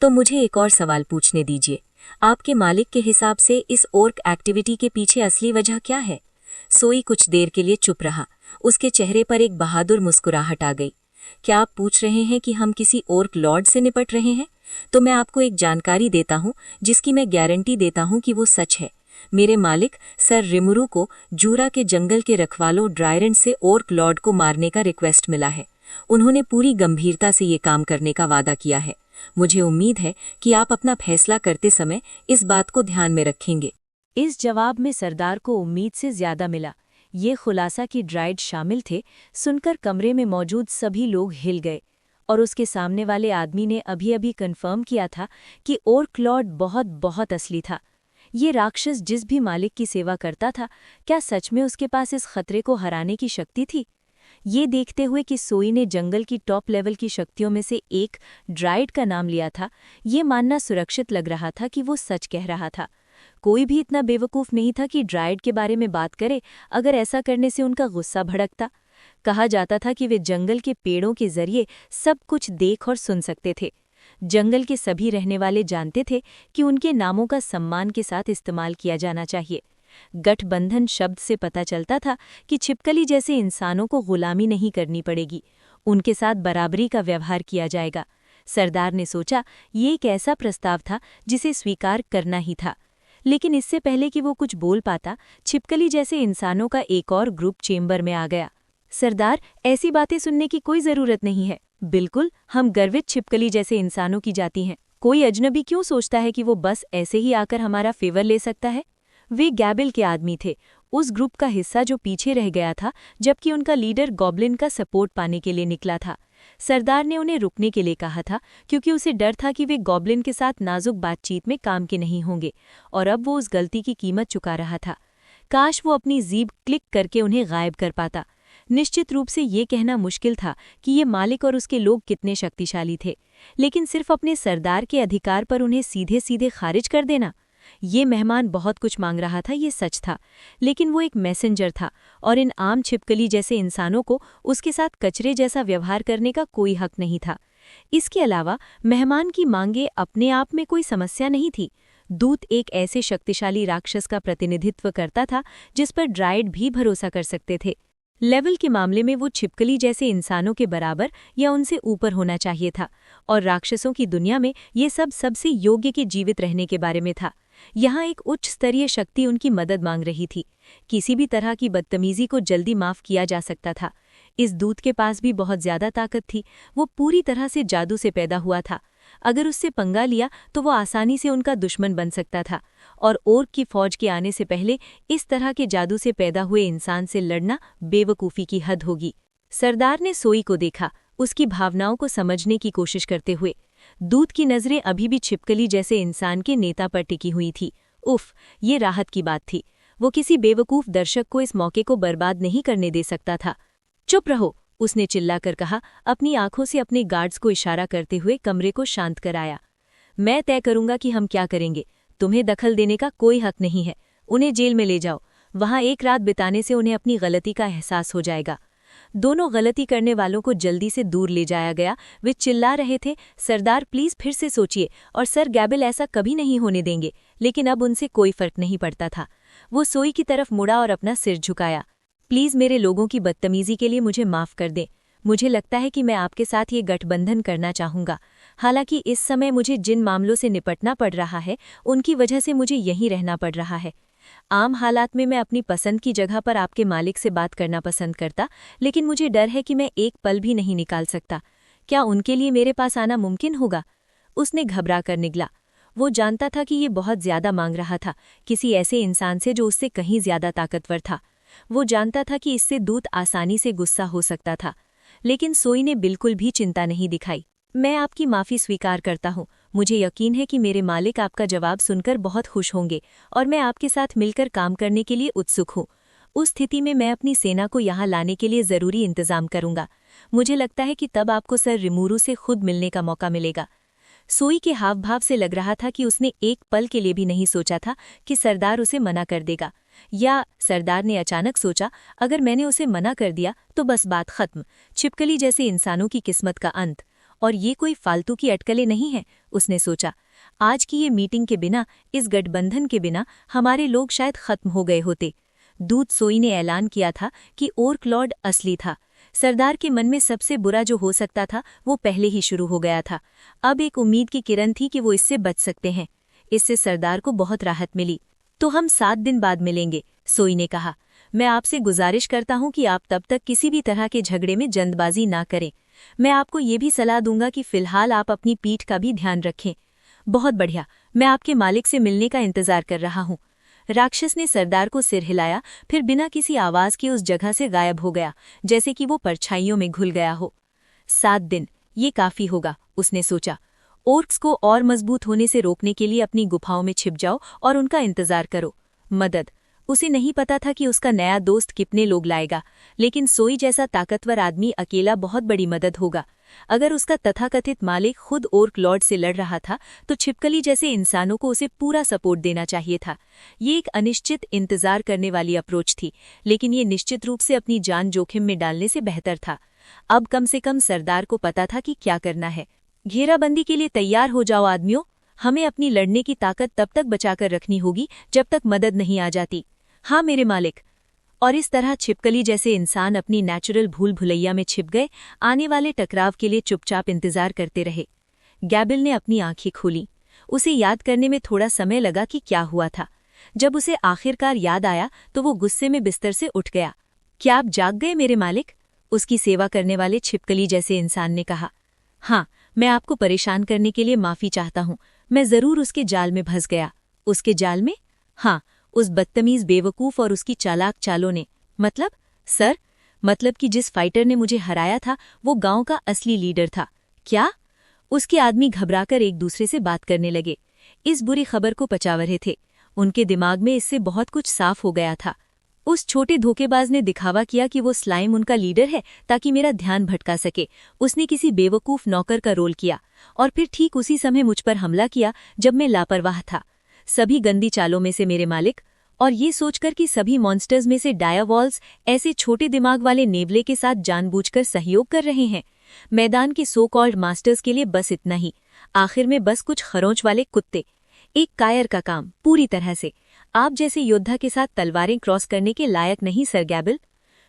तो मुझे एक और सवाल पूछने दीजिए। आपके मालिक के हिसाब से इस ओर्क एक्टिविटी के पीछे असली वजह क्या है? सोई कुछ देर के लिए चुप रहा। उसके चेहरे पर एक बहादुर मुस्कुराहट आ गई। क्या आप पूछ रहे हैं कि हम किसी ओर्क लॉर्ड से निपट रहे हैं? तो मैं आपको एक जानकारी देता हूँ जिसकी मैं गारंटी देता हूँ कि वो सच है। मेरे मालिक सर रिमुरु को जूरा के जंगल के रखवालों ड्रायरेंट से ओर्क लॉर्ड को मारने का रिक्वेस्ट मिला है। उन्होंने पूरी गंभीरता से ये काम करने का वादा किया है। मुझे उम्मीद है कि आप अपना फैसला करते समय इस बात को ध्यान में रखेंगे। इस जवाब में सरदार को उम्मीद से ज्यादा मिला। ये खुलासा कि ड्राइड शामिल थे सुनकर कमरे में मौजूद सभी लोग हिल गए, और उसके सामने वाले आदमी ने अभी अभी कन्फर्म किया था कि ओर्क लॉर्ड बहुत बहुत असली था। ये राक्षस जिस भी मालिक की सेवा करता था, क्या सच में उसके पास इस खतरे को हराने की शक्ति थी? ये देखते हुए कि सोई ने जंगल की टॉप लेवल की शक्तियों में से एक ड्राइड का नाम लिया था, ये मानना सुरक्षित लग रहा था कि वो सच कह रहा था। कोई भी इतना बेवकूफ़ नहीं था कि ड्राइड के बारे में बात करे अगर ऐसा करने से उनका गुस्सा भड़कता। कहा जाता था कि वे जंगल के पेड़ों के जरिए सब कुछ देख और सुन सकते थे। जंगल के सभी रहने वाले जानते थे कि उनके नामों का सम्मान के साथ इस्तेमाल किया जाना चाहिए। गठबंधन शब्द से पता चलता था कि छिपकली जैसे इंसानों को गुलामी नहीं करनी पड़ेगी, उनके साथ बराबरी का व्यवहार किया जाएगा। सरदार ने सोचा ये एक ऐसा प्रस्ताव था जिसे स्वीकार करना ही था। लेकिन इससे पहले कि वो कुछ बोल पाता, छिपकली जैसे इंसानों का एक और ग्रुप चेंबर में आ गया। सरदार, ऐसी बातें सुनने की कोई जरूरत नहीं है। बिल्कुल, हम गर्वित छिपकली जैसे इंसानों की जाति हैं। कोई अजनबी क्यों सोचता है कि वो बस ऐसे ही आकर हमारा फेवर ले सकता है? वे गैबिल के आदमी थे, उस ग्रुप का हिस्सा जो पीछे रह गया था जबकि उनका लीडर गॉब्लिन का सपोर्ट पाने के लिए निकला था। सरदार ने उन्हें रुकने के लिए कहा था क्योंकि उसे डर था कि वे गॉब्लिन के साथ नाजुक बातचीत में काम के नहीं होंगे, और अब वो उस गलती की कीमत चुका रहा था। काश वो अपनी जीभ क्लिक करके उन्हें गायब कर पाता। निश्चित रूप से ये कहना मुश्किल था कि ये मालिक और उसके लोग कितने शक्तिशाली थे, लेकिन सिर्फ अपने सरदार के अधिकार पर उन्हें सीधे सीधे खारिज कर देना, ये मेहमान बहुत कुछ मांग रहा था, ये सच था। लेकिन वो एक मैसेंजर था और इन आम छिपकली जैसे इंसानों को उसके साथ कचरे जैसा व्यवहार करने का कोई हक नहीं था। इसके अलावा मेहमान की मांगे अपने आप में कोई समस्या नहीं थी। दूत एक ऐसे शक्तिशाली राक्षस का प्रतिनिधित्व करता था जिस पर ड्राइड भी भरोसा कर सकते थे। लेवल के मामले में वो छिपकली जैसे इंसानों के बराबर या उनसे ऊपर होना चाहिए था, और राक्षसों की दुनिया में ये सब सबसे योग्य के जीवित रहने के बारे में था। यहाँ एक उच्च स्तरीय शक्ति उनकी मदद मांग रही थी। किसी भी तरह की बदतमीजी को जल्दी माफ किया जा सकता था। इस दूत के पास भी बहुत ज्यादा ताकत थी। वो पूरी तरह से जादू से पैदा हुआ था। अगर उससे पंगा लिया तो वो आसानी से उनका दुश्मन बन सकता था, और ओर्क की फौज के आने से पहले इस तरह के जादू से पैदा हुए इंसान से लड़ना बेवकूफ़ी की हद होगी। सरदार ने सोई को देखा, उसकी भावनाओं को समझने की कोशिश करते हुए। दूत की नज़रें अभी भी छिपकली जैसे इंसान के नेता पर टिकी हुई थी। उफ, ये राहत की बात थी। वो किसी बेवकूफ़ दर्शक को इस मौके को बर्बाद नहीं करने दे सकता था। चुप रहो, उसने चिल्लाकर कहा, अपनी आंखों से अपने गार्ड्स को इशारा करते हुए कमरे को शांत कराया। मैं तय करूंगा कि हम क्या करेंगे। तुम्हें दखल देने का कोई हक नहीं है। उन्हें जेल में ले जाओ। वहां एक रात बिताने से उन्हें अपनी गलती का एहसास हो जाएगा। दोनों गलती करने वालों को जल्दी से दूर ले जाया गया। वे चिल्ला रहे थे, सरदार प्लीज फिर से सोचिए, और सर गैबिल ऐसा कभी नहीं होने देंगे। लेकिन अब उनसे कोई फर्क नहीं पड़ता था। वो सोई की तरफ मुड़ा और अपना सिर झुकाया। प्लीज मेरे लोगों की बदतमीजी के लिए मुझे माफ कर दें। मुझे लगता है कि मैं आपके साथ ये गठबंधन करना चाहूँगा। हालांकि इस समय मुझे जिन मामलों से निपटना पड़ रहा है उनकी वजह से मुझे यहीं रहना पड़ रहा है। आम हालात में मैं अपनी पसंद की जगह पर आपके मालिक से बात करना पसंद करता, लेकिन मुझे डर है कि मैं एक पल भी नहीं निकाल सकता। क्या उनके लिए मेरे पास आना मुमकिन होगा? उसने घबरा कर निगला। वो जानता था कि ये बहुत ज्यादा मांग रहा था, किसी ऐसे इंसान से जो उससे कहीं ज्यादा ताकतवर था। वो जानता था कि इससे दूत आसानी से गुस्सा हो सकता था, लेकिन सोई ने बिल्कुल भी चिंता नहीं दिखाई। मैं आपकी माफ़ी स्वीकार करता हूँ। मुझे यकीन है कि मेरे मालिक आपका जवाब सुनकर बहुत खुश होंगे और मैं आपके साथ मिलकर काम करने के लिए उत्सुक हूँ। उस स्थिति में मैं अपनी सेना को यहाँ लाने के लिए ज़रूरी इंतज़ाम करूँगा। मुझे लगता है कि तब आपको सर रिमूरू से खुद मिलने का मौका मिलेगा। सोई के हाव भाव से लग रहा था कि उसने एक पल के लिए भी नहीं सोचा था कि सरदार उसे मना कर देगा, या सरदार ने अचानक सोचा अगर मैंने उसे मना कर दिया तो बस बात खत्म, छिपकली जैसे इंसानों की किस्मत का अंत। और ये कोई फालतू की अटकलें नहीं हैं, उसने सोचा। आज की ये मीटिंग के बिना, इस गठबंधन के बिना हमारे लोग शायद खत्म हो गए होते। दूत सोई ने ऐलान किया था कि ओर्क लॉर्ड असली था। सरदार के मन में सबसे बुरा जो हो सकता था वो पहले ही शुरू हो गया था। अब एक उम्मीद की किरण थी कि वो इससे बच सकते हैं। इससे सरदार को बहुत राहत मिली। तो हम 7 दिन बाद मिलेंगे, सोई ने कहा। मैं आपसे गुजारिश करता हूं कि आप तब तक किसी भी तरह के झगड़े में जल्दबाजी ना करें। मैं आपको ये भी सलाह दूंगा कि फिलहाल आप अपनी पीठ का भी ध्यान रखें। बहुत बढ़िया, मैं आपके मालिक से मिलने का इंतजार कर रहा हूँ। राक्षस ने सरदार को सिर हिलाया, फिर बिना किसी आवाज के उस जगह से गायब हो गया, जैसे कि वो परछाइयों में घुल गया हो। 7 दिन, ये काफी होगा, उसने सोचा। ओर्क्स को और मजबूत होने से रोकने के लिए अपनी गुफाओं में छिप जाओ और उनका इंतजार करो। मदद। उसे नहीं पता था कि उसका नया दोस्त कितने लोग लाएगा, लेकिन सोई जैसा ताकतवर आदमी अकेला बहुत बड़ी मदद होगा। अगर उसका तथाकथित मालिक खुद ओर्क लॉर्ड से लड़ रहा था तो छिपकली जैसे इंसानों को उसे पूरा सपोर्ट देना चाहिए था। ये एक अनिश्चित इंतजार करने वाली अप्रोच थी, लेकिन ये निश्चित रूप से अपनी जान जोखिम में डालने से बेहतर था। अब कम से कम सरदार को पता था कि क्या करना है। घेराबंदी के लिए तैयार हो जाओ आदमियों। हमें अपनी लड़ने की ताकत तब तक बचाकर रखनी होगी जब तक मदद नहीं आ जाती। हाँ मेरे मालिक। और इस तरह छिपकली जैसे इंसान अपनी नेचुरल भूल भुलैया में छिप गए, आने वाले टकराव के लिए चुपचाप इंतजार करते रहे। गैबिल ने अपनी आंखें खोली। उसे याद करने में थोड़ा समय लगा कि क्या हुआ था। जब उसे आखिरकार याद आया तो वो गुस्से में बिस्तर से उठ गया। क्या आप जाग गए मेरे मालिक? उसकी सेवा करने वाले छिपकली जैसे इंसान ने कहा। हाँ, मैं आपको परेशान करने के लिए माफी चाहता हूँ। मैं जरूर उसके जाल में फंस गया। उसके जाल में? हाँ, उस बदतमीज बेवकूफ और उसकी चालाक चालों ने। मतलब? सर, मतलब कि जिस फाइटर ने मुझे हराया था वो गांव का असली लीडर था। क्या? उसके आदमी घबराकर एक दूसरे से बात करने लगे। इस बुरी खबर को पचा रहे थे। उनके दिमाग में इससे बहुत कुछ साफ हो गया था। उस छोटे धोखेबाज ने दिखावा किया कि वो स्लाइम उनका लीडर है ताकि मेरा ध्यान भटका सके। उसने किसी बेवकूफ नौकर का रोल किया और फिर ठीक उसी समय मुझ पर हमला किया जब मैं लापरवाह था। सभी गंदी चालों में से मेरे मालिक, और ये सोचकर कि सभी मॉन्स्टर्स में से डायावॉल्स ऐसे छोटे दिमाग वाले नेवले के साथ जानबूझकर सहयोग कर रहे हैं। मैदान के सो कॉल्ड मास्टर्स के लिए बस इतना ही। आखिर में बस कुछ खरोंच वाले कुत्ते। एक कायर का काम, पूरी तरह से। आप जैसे योद्धा के साथ तलवारें क्रॉस करने के लायक नहीं सर गैबिल।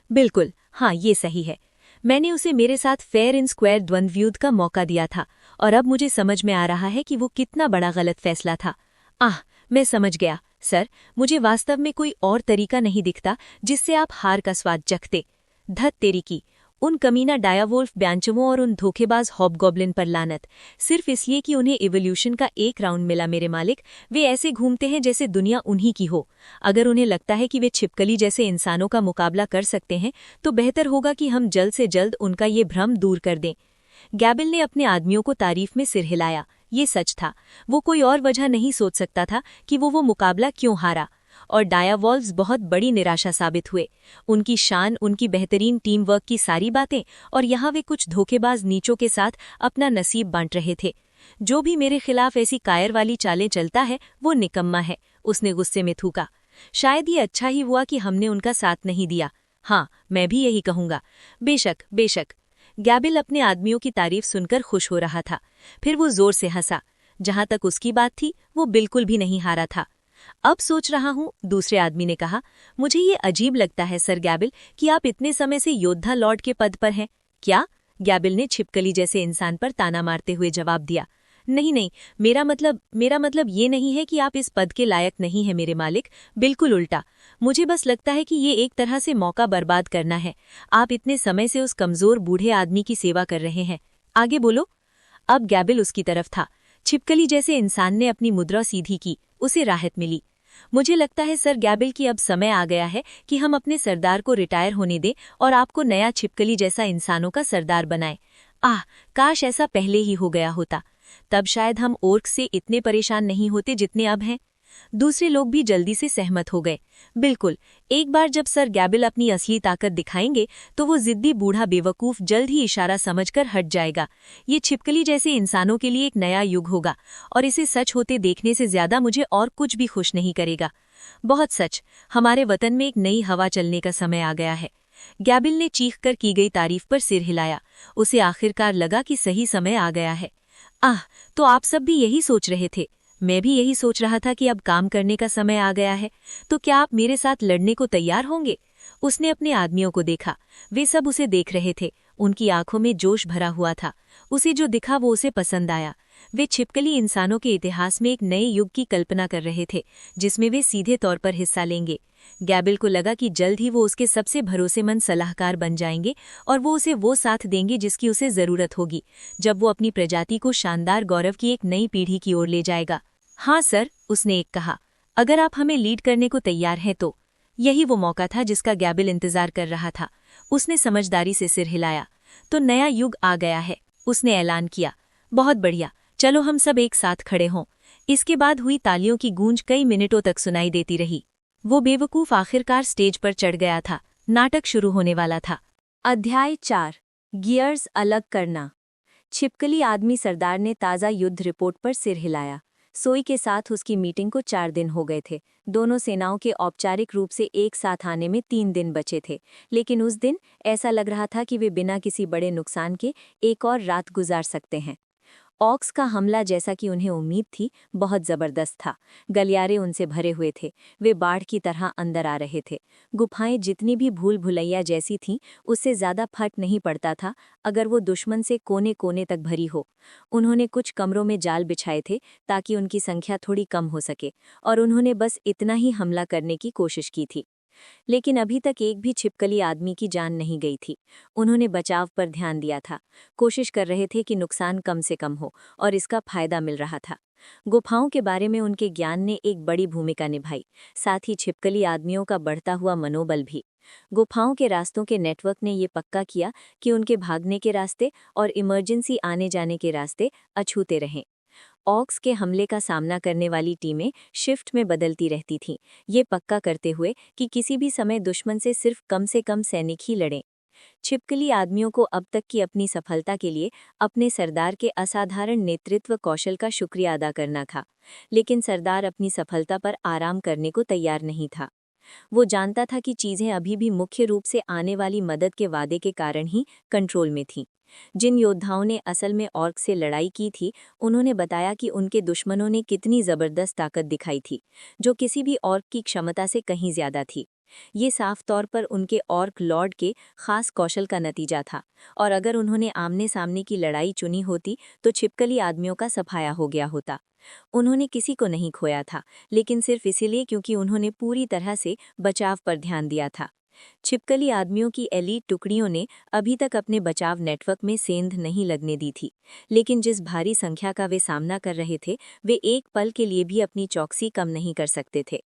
बिल्कुल, हाँ ये सही है। मैंने उसे मेरे साथ फेयर एंड स्क्वायर द्वंद्व युद्ध का मौका दिया था और अब मुझे समझ में आ रहा है कि वो कितना बड़ा गलत फैसला था। मैं समझ गया सर। मुझे वास्तव में कोई और तरीका नहीं दिखता जिससे आप हार का स्वाद चखते। धत तेरी की, उन कमीना डायावोल्फ ब्यांचवों और उन धोखेबाज हॉबगॉब्लिन पर लानत, सिर्फ इसलिए कि उन्हें इवोल्यूशन का एक राउंड मिला मेरे मालिक। वे ऐसे घूमते हैं जैसे दुनिया उन्हीं की हो। अगर उन्हें लगता है कि वे छिपकली जैसे इंसानों का मुकाबला कर सकते हैं तो बेहतर होगा कि हम जल्द से जल्द उनका ये भ्रम दूर कर दें। गैबिल ने अपने आदमियों को तारीफ में सिर हिलाया। ये सच था। वो कोई और वजह नहीं सोच सकता था कि वो मुकाबला क्यों हारा। और डायावॉल्व्स बहुत बड़ी निराशा साबित हुए। उनकी शान, उनकी बेहतरीन टीम वर्क की सारी बातें, और यहाँ वे कुछ धोखेबाज नीचों के साथ अपना नसीब बांट रहे थे। जो भी मेरे खिलाफ ऐसी कायर वाली चालें चलता है वो निकम्मा है, उसने गुस्से में थूका। शायद ये अच्छा ही हुआ कि हमने उनका साथ नहीं दिया। हाँ, मैं भी यही कहूँगा। बेशक बेशक। गैबिल अपने आदमियों की तारीफ सुनकर खुश हो रहा था। फिर वो जोर से हंसा। जहां तक उसकी बात थी वो बिल्कुल भी नहीं हारा था। अब सोच रहा हूँ, दूसरे आदमी ने कहा, मुझे ये अजीब लगता है सर गैबिल कि आप इतने समय से योद्धा लॉर्ड के पद पर हैं। क्या? गैबिल ने छिपकली जैसे इंसान पर ताना मारते हुए जवाब दिया। नहीं नहीं, मेरा मतलब ये नहीं है कि आप इस पद के लायक नहीं है मेरे मालिक, बिल्कुल उल्टा। मुझे बस लगता है कि ये एक तरह से मौका बर्बाद करना है। आप इतने समय से उस कमजोर बूढ़े आदमी की सेवा कर रहे हैं, आगे बोलो। अब गैबिल उसकी तरफ था। छिपकली जैसे इंसान ने अपनी मुद्रा सीधी की, उसे राहत मिली। मुझे लगता है सर गैबिल कि अब समय आ गया है कि हम अपने सरदार को रिटायर होने दें और आपको नया छिपकली जैसा इंसानों का सरदार बनाएं। आह, काश ऐसा पहले ही हो गया होता, तब शायद हम ओर्क से इतने परेशान नहीं होते जितने अब हैं। दूसरे लोग भी जल्दी से सहमत हो गए। बिल्कुल, एक बार जब सर गैबिल अपनी असली ताकत दिखाएंगे तो वो जिद्दी बूढ़ा बेवकूफ जल्द ही इशारा समझकर हट जाएगा। ये छिपकली जैसे इंसानों के लिए एक नया युग होगा और इसे सच होते देखने से ज्यादा मुझे और कुछ भी खुश नहीं करेगा। बहुत सच, हमारे वतन में एक नई हवा चलने का समय आ गया है। गैबिल ने चीख कर की गई तारीफ पर सिर हिलाया। उसे आखिरकार लगा कि सही समय आ गया है। आह, तो आप सब भी यही सोच रहे थे? मैं भी यही सोच रहा था कि अब काम करने का समय आ गया है। तो क्या आप मेरे साथ लड़ने को तैयार होंगे? उसने अपने आदमियों को देखा। वे सब उसे देख रहे थे। उनकी आंखों में जोश भरा हुआ था। उसे जो दिखा वो उसे पसंद आया। वे छिपकली इंसानों के इतिहास में एक नए युग की कल्पना कर रहे थे, जिसमें वे सीधे तौर पर हिस्सा लेंगे। गैबिल को लगा कि जल्द ही वो उसके सबसे भरोसेमंद सलाहकार बन जाएंगे और वो उसे वो साथ देंगे जिसकी उसे जरूरत होगी, जब वो अपनी प्रजाति को शानदार गौरव की एक नई पीढ़ी की ओर ले जाएगा। हाँ सर, उसने एक कहा, अगर आप हमें लीड करने को तैयार हैं तो। यही वो मौका था जिसका गैबिल इंतजार कर रहा था। उसने समझदारी से सिर हिलाया। तो नया युग आ गया है, उसने ऐलान किया। बहुत बढ़िया, चलो हम सब एक साथ खड़े हों। इसके बाद हुई तालियों की गूंज कई मिनटों तक सुनाई देती रही। वो बेवकूफ आखिरकार स्टेज पर चढ़ गया था। नाटक शुरू होने वाला था। अध्याय 4, गियर्स अलग करना। छिपकली आदमी सरदार ने ताज़ा युद्ध रिपोर्ट पर सिर हिलाया। सोई के साथ उसकी मीटिंग को 4 दिन हो गए थे। दोनों सेनाओं के औपचारिक रूप से एक साथ आने में 3 दिन बचे थे, लेकिन उस दिन ऐसा लग रहा था कि वे बिना किसी बड़े नुकसान के एक और रात गुजार सकते हैं। ऑक्स का हमला, जैसा कि उन्हें उम्मीद थी, बहुत जबरदस्त था। गलियारे उनसे भरे हुए थे। वे बाढ़ की तरह अंदर आ रहे थे। गुफाएं जितनी भी भूल भुलैया जैसी थीं, उससे ज्यादा फर्क नहीं पड़ता था अगर वो दुश्मन से कोने कोने तक भरी हो। उन्होंने कुछ कमरों में जाल बिछाए थे ताकि उनकी संख्या थोड़ी कम हो सके, और उन्होंने बस इतना ही हमला करने की कोशिश की थी। लेकिन अभी तक एक भी छिपकली आदमी की जान नहीं गई थी। उन्होंने बचाव पर ध्यान दिया था, कोशिश कर रहे थे कि नुकसान कम से कम हो, और इसका फायदा मिल रहा था। गुफाओं के बारे में उनके ज्ञान ने एक बड़ी भूमिका निभाई, साथ ही छिपकली आदमियों का बढ़ता हुआ मनोबल भी। गुफाओं के रास्तों के नेटवर्क ने ये पक्का किया कि उनके भागने के रास्ते और इमरजेंसी आने जाने के रास्ते अछूते रहें। ऑक्स के हमले का सामना करने वाली टीमें शिफ्ट में बदलती रहती थीं, ये पक्का करते हुए कि किसी भी समय दुश्मन से कम सैनिक ही लड़ें। छिपकली आदमियों को अब तक की अपनी सफलता के लिए अपने सरदार के असाधारण नेतृत्व कौशल का शुक्रिया अदा करना था, लेकिन सरदार अपनी सफलता पर आराम करने को तैयार नहीं था। वो जानता था कि चीजें अभी भी मुख्य रूप से आने वाली मदद के वादे के कारण ही कंट्रोल में थीं। जिन योद्धाओं ने असल में ऑर्क से लड़ाई की थी, उन्होंने बताया कि उनके दुश्मनों ने कितनी जबरदस्त ताकत दिखाई थी, जो किसी भी ऑर्क की क्षमता से कहीं ज्यादा थी। ये साफ तौर पर उनके ऑर्क लॉर्ड के खास कौशल का नतीजा था, और अगर उन्होंने आमने सामने की लड़ाई चुनी होती तो छिपकली आदमियों का सफाया हो गया होता। उन्होंने किसी को नहीं खोया था, लेकिन सिर्फ इसीलिए क्योंकि उन्होंने पूरी तरह से बचाव पर ध्यान दिया था। छिपकली आदमियों की एलीट टुकड़ियों ने अभी तक अपने बचाव नेटवर्क में सेंध नहीं लगने दी थी, लेकिन जिस भारी संख्या का वे सामना कर रहे थे, वे एक पल के लिए भी अपनी चौकसी कम नहीं कर सकते थे।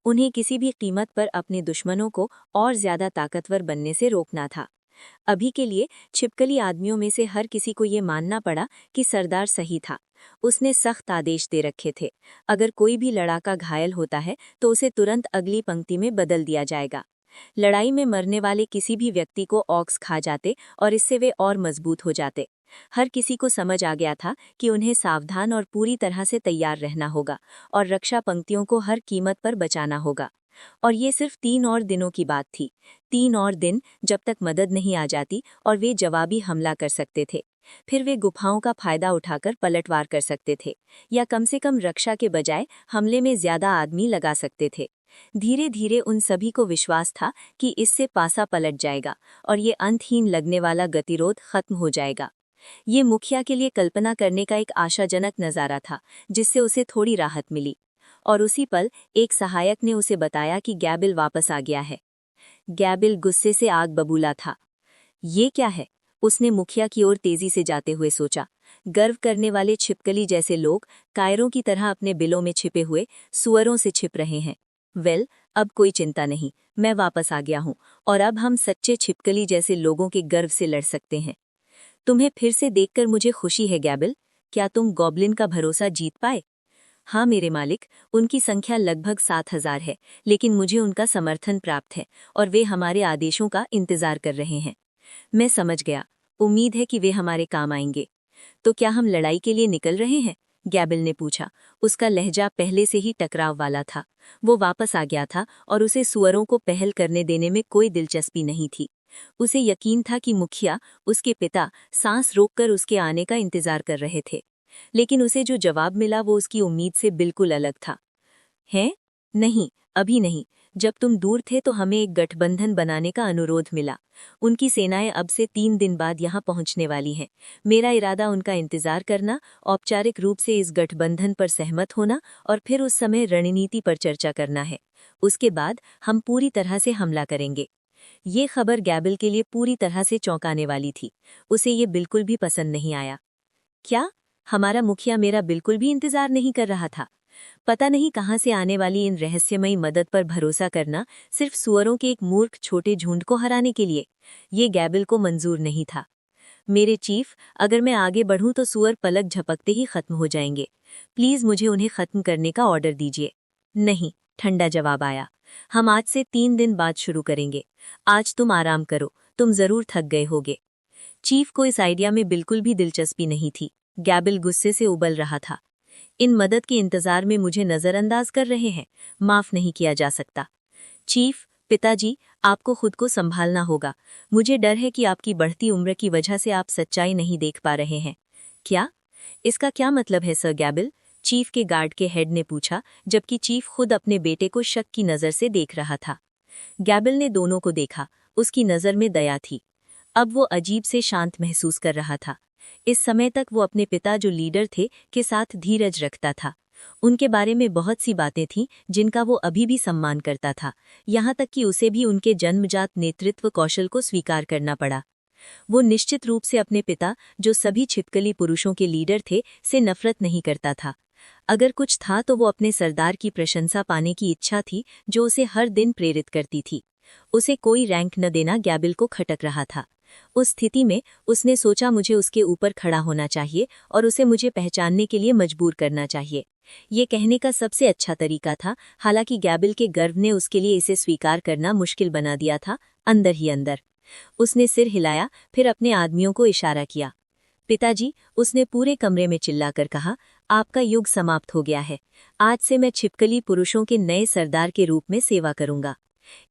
उन्हें किसी भी कीमत पर अपने दुश्मनों को और ज्यादा ताकतवर बनने से रोकना था। अभी के लिए छिपकली आदमियों में से हर किसी को ये मानना पड़ा कि सरदार सही था। उसने सख्त आदेश दे रखे थे, अगर कोई भी लड़ाका घायल होता है तो उसे तुरंत अगली पंक्ति में बदल दिया जाएगा। लड़ाई में मरने वाले किसी भी व्यक्ति को ऑक्स खा जाते और इससे वे और मजबूत हो जाते। हर किसी को समझ आ गया था कि उन्हें सावधान और पूरी तरह से तैयार रहना होगा और रक्षा पंक्तियों को हर कीमत पर बचाना होगा। और ये सिर्फ 3 और दिनों की बात थी। 3 और दिन जब तक मदद नहीं आ जाती और वे जवाबी हमला कर सकते थे। फिर वे गुफाओं का फायदा उठाकर पलटवार कर सकते थे, या कम से कम रक्षा के बजाय हमले में ज्यादा आदमी लगा सकते थे। धीरे धीरे उन सभी को विश्वास था कि इससे पासा पलट जाएगा और ये अंतहीन लगने वाला गतिरोध खत्म हो जाएगा। ये मुखिया के लिए कल्पना करने का एक आशाजनक नज़ारा था, जिससे उसे थोड़ी राहत मिली। और उसी पल एक सहायक ने उसे बताया कि गैबिल वापस आ गया है। गैबिल गुस्से से आग बबूला था। ये क्या है? उसने मुखिया की ओर तेजी से जाते हुए सोचा। गर्व करने वाले छिपकली जैसे लोग कायरों की तरह अपने बिलों में छिपे हुए सुअरों से छिप रहे हैं। वेल, अब कोई चिंता नहीं, मैं वापस आ गया हूं और अब हम सच्चे छिपकली जैसे लोगों के गर्व से लड़ सकते हैं। तुम्हें फिर से देखकर मुझे खुशी है गैबिल। क्या तुम गॉब्लिन का भरोसा जीत पाए? हाँ मेरे मालिक, उनकी संख्या लगभग 7,000 है, लेकिन मुझे उनका समर्थन प्राप्त है और वे हमारे आदेशों का इंतजार कर रहे हैं। मैं समझ गया, उम्मीद है कि वे हमारे काम आएंगे। तो क्या हम लड़ाई के लिए निकल रहे हैं? गैबिल ने पूछा। उसका लहजा पहले से ही टकराव वाला था। वो वापस आ गया था और उसे सुअरों को पहल करने देने में कोई दिलचस्पी नहीं थी। उसे यकीन था कि मुखिया, उसके पिता, सांस रोककर उसके आने का इंतजार कर रहे थे। लेकिन उसे जो जवाब मिला वो उसकी उम्मीद से बिल्कुल अलग था। हैं? नहीं, अभी नहीं। जब तुम दूर थे तो हमें एक गठबंधन बनाने का अनुरोध मिला। उनकी सेनाएं अब से 3 दिन बाद यहाँ पहुँचने वाली हैं। मेरा इरादा उनका इंतजार करना, औपचारिक रूप से इस गठबंधन पर सहमत होना और फिर उस समय रणनीति पर चर्चा करना है। उसके बाद हम पूरी तरह से हमला करेंगे। ये खबर गैबिल के लिए पूरी तरह से चौंकाने वाली थी। उसे ये बिल्कुल भी पसंद नहीं आया। क्या? हमारा मुखिया मेरा बिल्कुल भी इंतजार नहीं कर रहा था? पता नहीं कहां से आने वाली इन रहस्यमयी मदद पर भरोसा करना सिर्फ सुअरों के एक मूर्ख छोटे झुंड को हराने के लिए, ये गैबिल को मंजूर नहीं था। मेरे चीफ, अगर मैं आगे बढ़ूं तो सुअर पलक झपकते ही खत्म हो जाएंगे। प्लीज मुझे उन्हें खत्म करने का ऑर्डर दीजिए। नहीं, ठंडा जवाब आया। हम आज से 3 दिन बाद शुरू करेंगे। आज तुम आराम करो, तुम जरूर थक गए होगे। चीफ को इस आइडिया में बिल्कुल भी दिलचस्पी नहीं थी। गैबिल गुस्से से उबल रहा था। इन मदद के इंतजार में मुझे नजरअंदाज कर रहे हैं, माफ नहीं किया जा सकता। चीफ, पिताजी, आपको खुद को संभालना होगा। मुझे डर है कि आपकी बढ़ती उम्र की वजह से आप सच्चाई नहीं देख पा रहे हैं। क्या? इसका क्या मतलब है सर गैबिल? चीफ के गार्ड के हेड ने पूछा, जबकि चीफ खुद अपने बेटे को शक की नजर से देख रहा था। गैबिल ने दोनों को देखा। उसकी नजर में दया थी। अब वो अजीब से शांत महसूस कर रहा था। इस समय तक वो अपने पिता, जो लीडर थे, के साथ धीरज रखता था। उनके बारे में बहुत सी बातें थीं जिनका वो अभी भी सम्मान करता था, यहाँ तक कि उसे भी उनके जन्मजात नेतृत्व कौशल को स्वीकार करना पड़ा। वो निश्चित रूप से अपने पिता, जो सभी छिपकली पुरुषों के लीडर थे, से नफरत नहीं करता था। अगर कुछ था तो वो अपने सरदार की प्रशंसा पाने की इच्छा थी, जो उसे हर दिन प्रेरित करती थी। उसे कोई रैंक न देना गैबिल को खटक रहा था। उस स्थिति में उसने सोचा, मुझे उसके ऊपर खड़ा होना चाहिए और उसे मुझे पहचानने के लिए मजबूर करना चाहिए। ये कहने का सबसे अच्छा तरीका था, हालांकि गैबिल के गर्व ने उसके लिए इसे स्वीकार करना मुश्किल बना दिया था। अंदर ही अंदर उसने सिर हिलाया, फिर अपने आदमियों को इशारा किया। पिताजी, उसने पूरे कमरे में चिल्लाकर कहा, आपका युग समाप्त हो गया है। आज से मैं छिपकली पुरुषों के नए सरदार के रूप में सेवा करूंगा।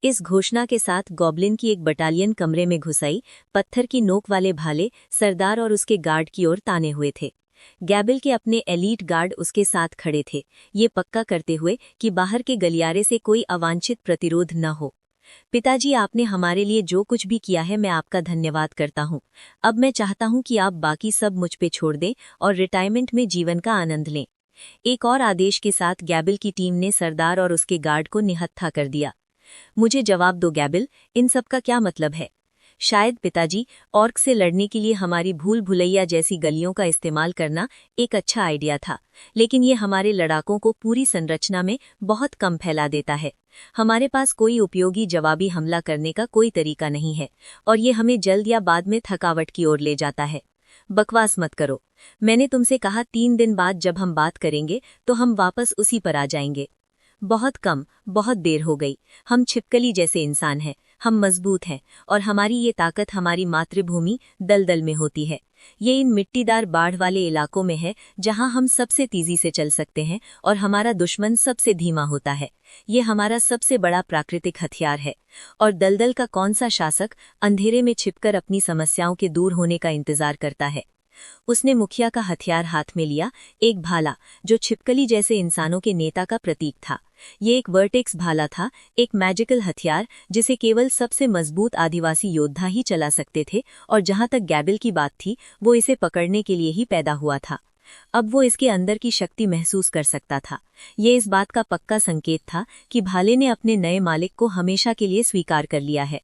इस घोषणा के साथ गॉब्लिन की एक बटालियन कमरे में घुस आई। पत्थर की नोक वाले भाले सरदार और उसके गार्ड की ओर ताने हुए थे। गैबिल के अपने एलीट गार्ड उसके साथ खड़े थे, ये पक्का करते हुए कि बाहर के गलियारे से कोई अवांछित प्रतिरोध न हो। पिताजी, आपने हमारे लिए जो कुछ भी किया है, मैं आपका धन्यवाद करता हूँ। अब मैं चाहता हूँ कि आप बाकी सब मुझ पे छोड़ दें और रिटायरमेंट में जीवन का आनंद लें। एक और आदेश के साथ गैबिल की टीम ने सरदार और उसके गार्ड को निहत्था कर दिया। मुझे जवाब दो गैबिल, इन सब का क्या मतलब है? शायद पिताजी, ऑर्क से लड़ने के लिए हमारी भूल भुलैया जैसी गलियों का इस्तेमाल करना एक अच्छा आइडिया था, लेकिन ये हमारे लड़ाकों को पूरी संरचना में बहुत कम फैला देता है। हमारे पास कोई उपयोगी जवाबी हमला करने का कोई तरीका नहीं है और ये हमें जल्द या बाद में थकावट की ओर ले जाता है। बकवास मत करो। मैंने तुमसे कहा 3 दिन बाद जब हम बात करेंगे तो हम वापस उसी पर आ जाएंगे। बहुत कम, बहुत देर हो गई। हम छिपकली जैसे इंसान हैं, हम मजबूत हैं और हमारी ये ताकत हमारी मातृभूमि दलदल में होती है। ये इन मिट्टीदार बाढ़ वाले इलाकों में है जहां हम सबसे तेजी से चल सकते हैं और हमारा दुश्मन सबसे धीमा होता है। ये हमारा सबसे बड़ा प्राकृतिक हथियार है। और दलदल का कौन सा शासक अंधेरे में छिपकर अपनी समस्याओं के दूर होने का इंतजार करता है? उसने मुखिया का हथियार हाथ में लिया, एक भाला जो छिपकली जैसे इंसानों के नेता का प्रतीक था। ये एक वर्टेक्स भाला था, एक मैजिकल हथियार जिसे केवल सबसे मजबूत आदिवासी योद्धा ही चला सकते थे, और जहां तक गैबिल की बात थी, वो इसे पकड़ने के लिए ही पैदा हुआ था। अब वो इसके अंदर की शक्ति महसूस कर सकता था। ये इस बात का पक्का संकेत था कि भाले ने अपने नए मालिक को हमेशा के लिए स्वीकार कर लिया है।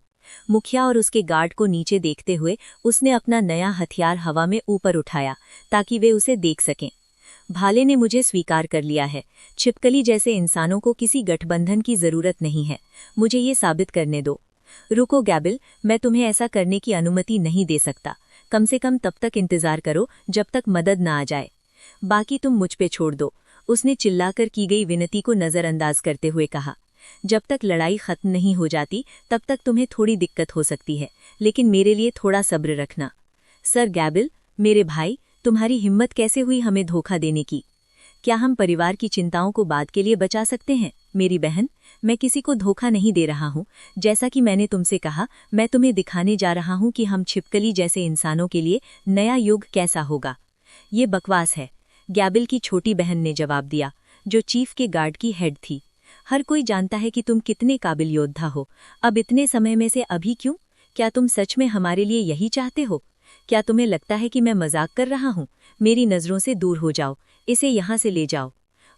मुखिया और उसके गार्ड को नीचे देखते हुए उसने अपना नया हथियार हवा में ऊपर उठाया ताकि वे उसे देख सकें। भाले ने मुझे स्वीकार कर लिया है। छिपकली जैसे इंसानों को किसी गठबंधन की जरूरत नहीं है। मुझे ये साबित करने दो। रुको गैबिल, मैं तुम्हें ऐसा करने की अनुमति नहीं दे सकता। कम से कम तब तक इंतजार करो जब तक मदद न आ जाए। बाकी तुम मुझ पे छोड़ दो, उसने चिल्लाकर की गई विनती को नजरअंदाज करते हुए कहा। जब तक लड़ाई खत्म नहीं हो जाती तब तक तुम्हें थोड़ी दिक्कत हो सकती है, लेकिन मेरे लिए थोड़ा सब्र रखना। सर गैबिल, मेरे भाई, तुम्हारी हिम्मत कैसे हुई हमें धोखा देने की? क्या हम परिवार की चिंताओं को बाद के लिए बचा सकते हैं? मेरी बहन, मैं किसी को धोखा नहीं दे रहा हूँ। जैसा कि मैंने तुमसे कहा, मैं तुम्हें दिखाने जा रहा हूँ कि हम छिपकली जैसे इंसानों के लिए नया युग कैसा होगा। ये बकवास है, गैबिल की छोटी बहन ने जवाब दिया, जो चीफ के गार्ड की हेड थी। हर कोई जानता है कि तुम कितने काबिल योद्धा हो। अब इतने समय में से अभी क्यों? क्या तुम सच में हमारे लिए यही चाहते हो? क्या तुम्हें लगता है कि मैं मजाक कर रहा हूँ? मेरी नजरों से दूर हो जाओ, इसे यहाँ से ले जाओ।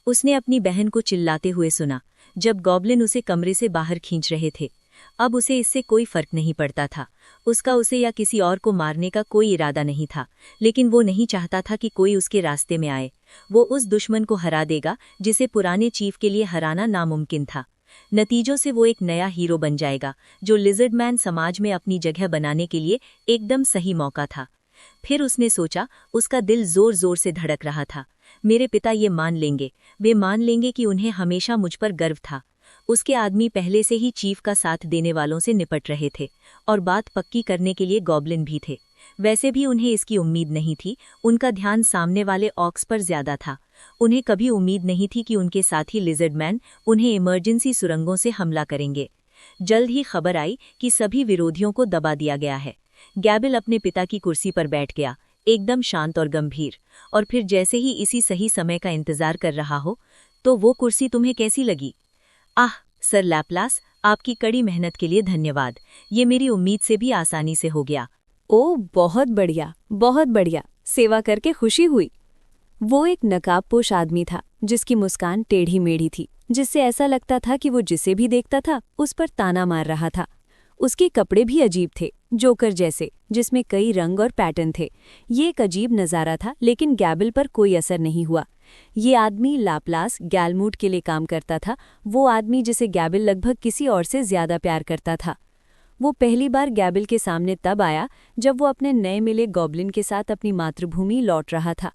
उसने अपनी बहन को चिल्लाते हुए सुना जब गॉब्लिन उसे कमरे से बाहर खींच रहे थे। अब उसे इससे कोई फर्क नहीं पड़ता था। उसका उसे या किसी और को मारने का कोई इरादा नहीं था, लेकिन वो नहीं चाहता था कि कोई उसके रास्ते में आए। वो उस दुश्मन को हरा देगा जिसे पुराने चीफ के लिए हराना नामुमकिन था। नतीजों से वो एक नया हीरो बन जाएगा, जो लिजर्डमैन समाज में अपनी जगह बनाने के लिए एकदम सही मौका था। फिर उसने सोचा, उसका दिल जोर जोर से धड़क रहा था। मेरे पिता ये मान लेंगे, वे मान लेंगे कि उन्हें हमेशा मुझ पर गर्व था। उसके आदमी पहले से ही चीफ का साथ देने वालों से निपट रहे थे, और बात पक्की करने के लिए गॉब्लिन भी थे। वैसे भी उन्हें इसकी उम्मीद नहीं थी, उनका ध्यान सामने वाले ऑक्स पर ज्यादा था। उन्हें कभी उम्मीद नहीं थी कि उनके साथी लिजर्डमैन उन्हें इमरजेंसी सुरंगों से हमला करेंगे। जल्द ही खबर आई कि सभी विरोधियों को दबा दिया गया है। गैबिल अपने पिता की कुर्सी पर बैठ गया, एकदम शांत और गंभीर। और फिर जैसे ही इसी सही समय का इंतजार कर रहा हो, तो वो कुर्सी तुम्हें कैसी लगी? आह सर लैपलास, आपकी कड़ी मेहनत के लिए धन्यवाद। ये मेरी उम्मीद से भी आसानी से हो गया। ओ बहुत बढ़िया, बहुत बढ़िया, सेवा करके खुशी हुई। वो एक नकाबपोश आदमी था जिसकी मुस्कान टेढ़ी मेढ़ी थी, जिससे ऐसा लगता था कि वो जिसे भी देखता था उस पर ताना मार रहा था। उसके कपड़े भी अजीब थे, जोकर जैसे, जिसमें कई रंग और पैटर्न थे। ये एक अजीब नज़ारा था, लेकिन गैबिल पर कोई असर नहीं हुआ। ये आदमी लाप्लास गैलमूट के लिए काम करता था, वो आदमी जिसे गैबिल लगभग किसी और से ज्यादा प्यार करता था। वो पहली बार गैबिल के सामने तब आया जब वो अपने नए मिले गॉब्लिन के साथ अपनी मातृभूमि लौट रहा था।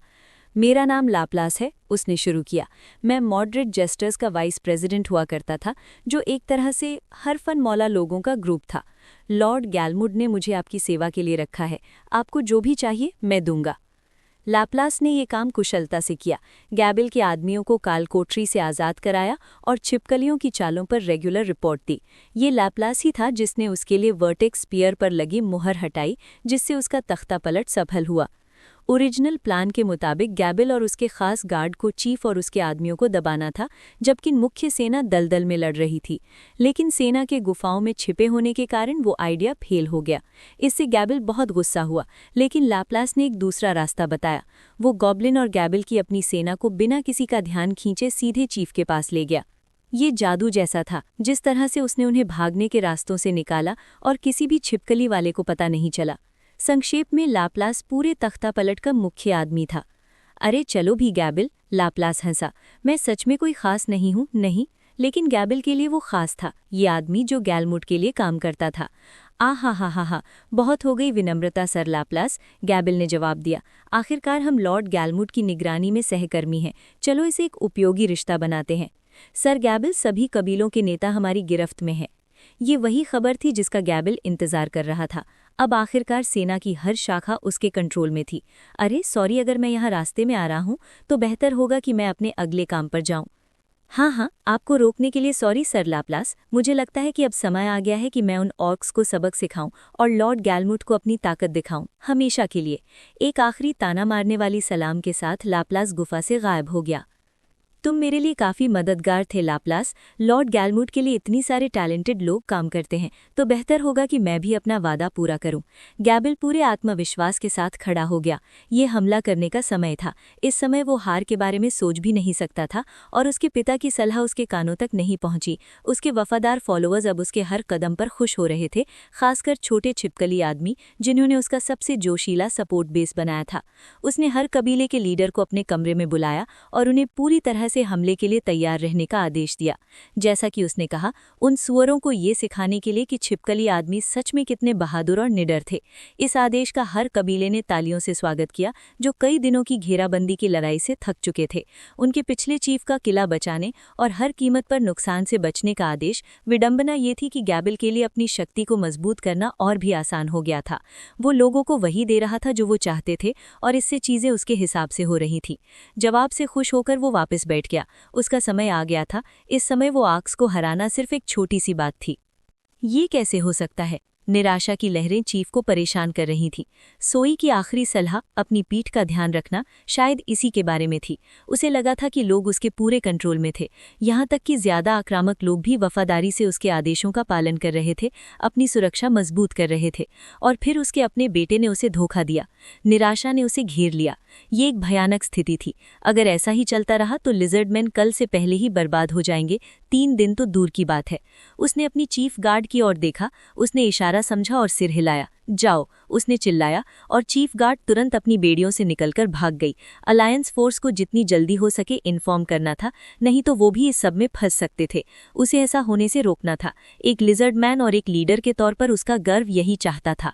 मेरा नाम लाप्लास है, उसने शुरू किया। मैं मॉडरेट जेस्टर्स का वाइस प्रेसिडेंट हुआ करता था, जो एक तरह से हर फन मौला लोगों का ग्रुप था। लॉर्ड गैलमुड ने मुझे आपकी सेवा के लिए रखा है। आपको जो भी चाहिए मैं दूंगा। लाप्लास ने ये काम कुशलता से किया। गैबिल के आदमियों को कालकोठरी से आज़ाद कराया और छिपकलियों की चालों पर रेगुलर रिपोर्ट दी। ये लाप्लास ही था जिसने उसके लिए वर्टेक्स स्पीयर पर लगी मुहर हटाई, जिससे उसका तख्ता पलट सफल हुआ। ओरिजिनल प्लान के मुताबिक गैबिल और उसके खास गार्ड को चीफ और उसके आदमियों को दबाना था, जबकि मुख्य सेना दलदल में लड़ रही थी। लेकिन सेना के गुफाओं में छिपे होने के कारण वो आइडिया फेल हो गया। इससे गैबिल बहुत गुस्सा हुआ, लेकिन लाप्लास ने एक दूसरा रास्ता बताया। वो गॉब्लिन और गैबिल की अपनी सेना को बिना किसी का ध्यान खींचे सीधे चीफ के पास ले गया। ये जादू जैसा था। जिस तरह से उसने उन्हें भागने के रास्तों से निकाला और किसी भी छिपकली वाले को पता नहीं चला। संक्षेप में लाप्लास पूरे तख्ता पलट का मुख्य आदमी था। अरे चलो भी गैबिल, लाप्लास हंसा। मैं सच में कोई खास नहीं हूँ, नहीं, लेकिन गैबिल के लिए वो खास था, ये आदमी जो गैलमुड के लिए काम करता था। हा, बहुत हो गई विनम्रता सर लाप्लास, गैबिल ने जवाब दिया। आखिरकार हम लॉर्ड गैलमुड की निगरानी में सहकर्मी हैं, चलो इसे एक उपयोगी रिश्ता बनाते हैं। सर गैबिल, सभी कबीलों के नेता हमारी गिरफ्त में हैं। ये वही खबर थी जिसका गैबिल इंतजार कर रहा था। अब आखिरकार सेना की हर शाखा उसके कंट्रोल में थी। अरे सॉरी, अगर मैं यहाँ रास्ते में आ रहा हूँ तो बेहतर होगा कि मैं अपने अगले काम पर जाऊँ। हाँ हाँ, आपको रोकने के लिए सॉरी सर लाप्लास। मुझे लगता है कि अब समय आ गया है कि मैं उन ऑर्क्स को सबक सिखाऊं और लॉर्ड गैलमूट को अपनी ताकत दिखाऊं, हमेशा के लिए। एक आखिरी ताना मारने वाली सलाम के साथ लाप्लास गुफा से गायब हो गया। तुम मेरे लिए काफ़ी मददगार थे लाप्लास। लॉर्ड गैलमूट के लिए इतनी सारे टैलेंटेड लोग काम करते हैं, तो बेहतर होगा कि मैं भी अपना वादा पूरा करूं। गैबल पूरे आत्मविश्वास के साथ खड़ा हो गया। ये हमला करने का समय था। इस समय वो हार के बारे में सोच भी नहीं सकता था और उसके पिता की सलाह उसके कानों तक नहीं पहुंची। उसके वफादार फॉलोअर्स अब उसके हर कदम पर खुश हो रहे थे, खासकर छोटे छिपकली आदमी जिन्होंने उसका सबसे जोशीला सपोर्ट बेस बनाया था। उसने हर कबीले के लीडर को अपने कमरे में बुलाया और उन्हें पूरी तरह से हमले के लिए तैयार रहने का आदेश दिया। जैसा कि उसने कहा, उन सुअरों को ये सिखाने के लिए कि छिपकली आदमी सच में कितने बहादुर और निडर थे। इस आदेश का हर कबीले ने तालियों से स्वागत किया, जो कई दिनों की घेराबंदी की लड़ाई से थक चुके थे। उनके पिछले चीफ का किला बचाने और हर कीमत पर नुकसान से बचने का आदेश। विडंबना ये थी कि गैबल के लिए अपनी शक्ति को मजबूत करना और भी आसान हो गया था। वो लोगों को वही दे रहा था जो वो चाहते थे और इससे चीजें उसके हिसाब से हो रही थी। जवाब से खुश होकर वो वापस बैठ गया। उसका समय आ गया था। इस समय वो आर्क्स को हराना सिर्फ एक छोटी सी बात थी। ये कैसे हो सकता है? निराशा की लहरें चीफ को परेशान कर रही थी। सोई की आखिरी सलाह, अपनी पीठ का ध्यान रखना, शायद इसी के बारे में थी। उसे लगा था कि लोग उसके पूरे कंट्रोल में थे, यहाँ तक कि ज्यादा आक्रामक लोग भी वफादारी से उसके आदेशों का पालन कर रहे थे, अपनी सुरक्षा मजबूत कर रहे थे। और फिर उसके अपने बेटे ने उसे धोखा दिया। निराशा ने उसे घेर लिया। ये एक भयानक स्थिति थी। अगर ऐसा ही चलता रहा तो लिजर्डमैन कल से पहले ही बर्बाद हो जाएंगे। 3 दिन तो दूर की बात है। उसने अपनी चीफ गार्ड की ओर देखा। उसने इशारा समझा और सिर हिलाया। जाओ, उसने चिल्लाया और चीफ गार्ड तुरंत अपनी बेड़ियों से निकलकर भाग गई। अलायंस फोर्स को जितनी जल्दी हो सके इन्फॉर्म करना था, नहीं तो वो भी इस सब में फंस सकते थे। उसे ऐसा होने से रोकना था। एक लिजर्डमैन और एक लीडर के तौर पर उसका गर्व यही चाहता था।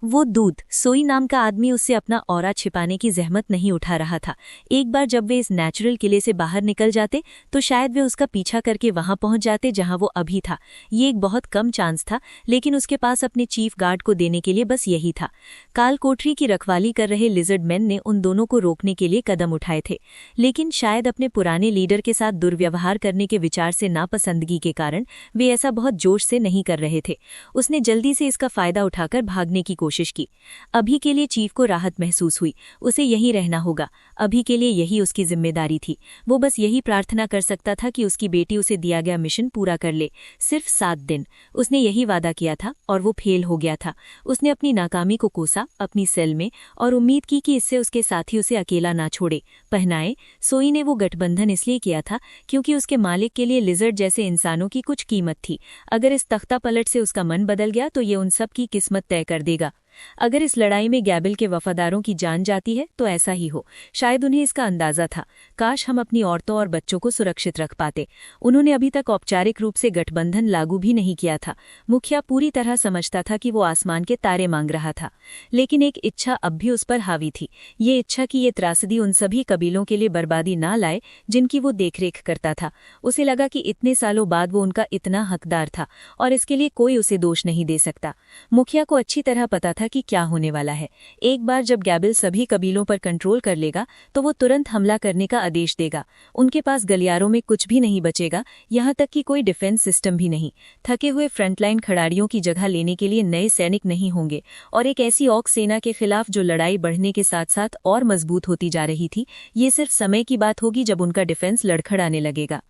वो दूत सोई नाम का आदमी उससे अपना ऑरा छिपाने की जहमत नहीं उठा रहा था। एक बार जब वे इस नेचुरल किले से बाहर निकल जाते तो शायद वे उसका पीछा करके वहां पहुंच जाते जहां वो अभी था। ये एक बहुत कम चांस था, लेकिन उसके पास अपने चीफ गार्ड को देने के लिए बस यही था। काल कोठरी की रखवाली कर रहे लिजर्डमैन ने उन दोनों को रोकने के लिए कदम उठाए थे, लेकिन शायद अपने पुराने लीडर के साथ दुर्व्यवहार करने के विचार से नापसंदगी के कारण वे ऐसा बहुत जोश से नहीं कर रहे थे। उसने जल्दी से इसका फायदा उठाकर भागने की कोशिश की। अभी के लिए चीफ को राहत महसूस हुई। उसे यहीं रहना होगा। अभी के लिए यही उसकी जिम्मेदारी थी। वो बस यही प्रार्थना कर सकता था कि उसकी बेटी उसे दिया गया मिशन पूरा कर ले। सिर्फ 7 दिन। उसने यही वादा किया था और वो फेल हो गया था। उसने अपनी नाकामी को कोसा अपनी सेल में और उम्मीद की कि इससे उसके साथी उसे अकेला ना छोड़े। पहनाए सोई ने वो गठबंधन इसलिए किया था क्योंकि उसके मालिक के लिए लिजर्ड जैसे इंसानों की कुछ कीमत थी। अगर इस तख्ता पलट से उसका मन बदल गया तो ये उन सब की किस्मत तय कर देगा। अगर इस लड़ाई में गैबल के वफादारों की जान जाती है तो ऐसा ही हो। शायद उन्हें इसका अंदाजा था। काश हम अपनी औरतों और बच्चों को सुरक्षित रख पाते। उन्होंने अभी तक औपचारिक रूप से गठबंधन लागू भी नहीं किया था। मुखिया पूरी तरह समझता था कि वो आसमान के तारे मांग रहा था, लेकिन एक इच्छा अब भी उस पर हावी थी। ये इच्छा कि ये त्रासदी उन सभी कबीलों के लिए बर्बादी ना लाए जिनकी वो देखरेख करता था। उसे लगा कि इतने सालों बाद वो उनका इतना हकदार था और इसके लिए कोई उसे दोष नहीं दे सकता। मुखिया को अच्छी तरह पता था कि क्या होने वाला है। एक बार जब गैबल सभी कबीलों पर कंट्रोल कर लेगा तो वो तुरंत हमला करने का आदेश देगा। उनके पास गलियारों में कुछ भी नहीं बचेगा, यहाँ तक कि कोई डिफेंस सिस्टम भी नहीं। थके हुए फ्रंटलाइन खिलाड़ियों की जगह लेने के लिए नए सैनिक नहीं होंगे और एक ऐसी ऑक सेना के खिलाफ जो लड़ाई बढ़ने के साथ साथ और मजबूत होती जा रही थी। ये सिर्फ समय की बात होगी जब उनका डिफेंस लड़खड़ाने लगेगा।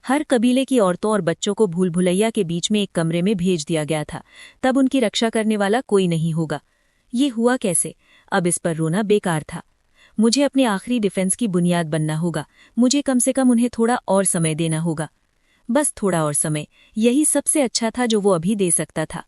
हर कबीले की औरतों और बच्चों को भूल भुलैया के बीच में एक कमरे में भेज दिया गया था। तब उनकी रक्षा करने वाला कोई नहीं होगा। ये हुआ कैसे? अब इस पर रोना बेकार था। मुझे अपने आखिरी डिफेंस की बुनियाद बनना होगा। मुझे कम से कम उन्हें थोड़ा और समय देना होगा। बस थोड़ा और समय, यही सबसे अच्छा था जो वो अभी दे सकता था।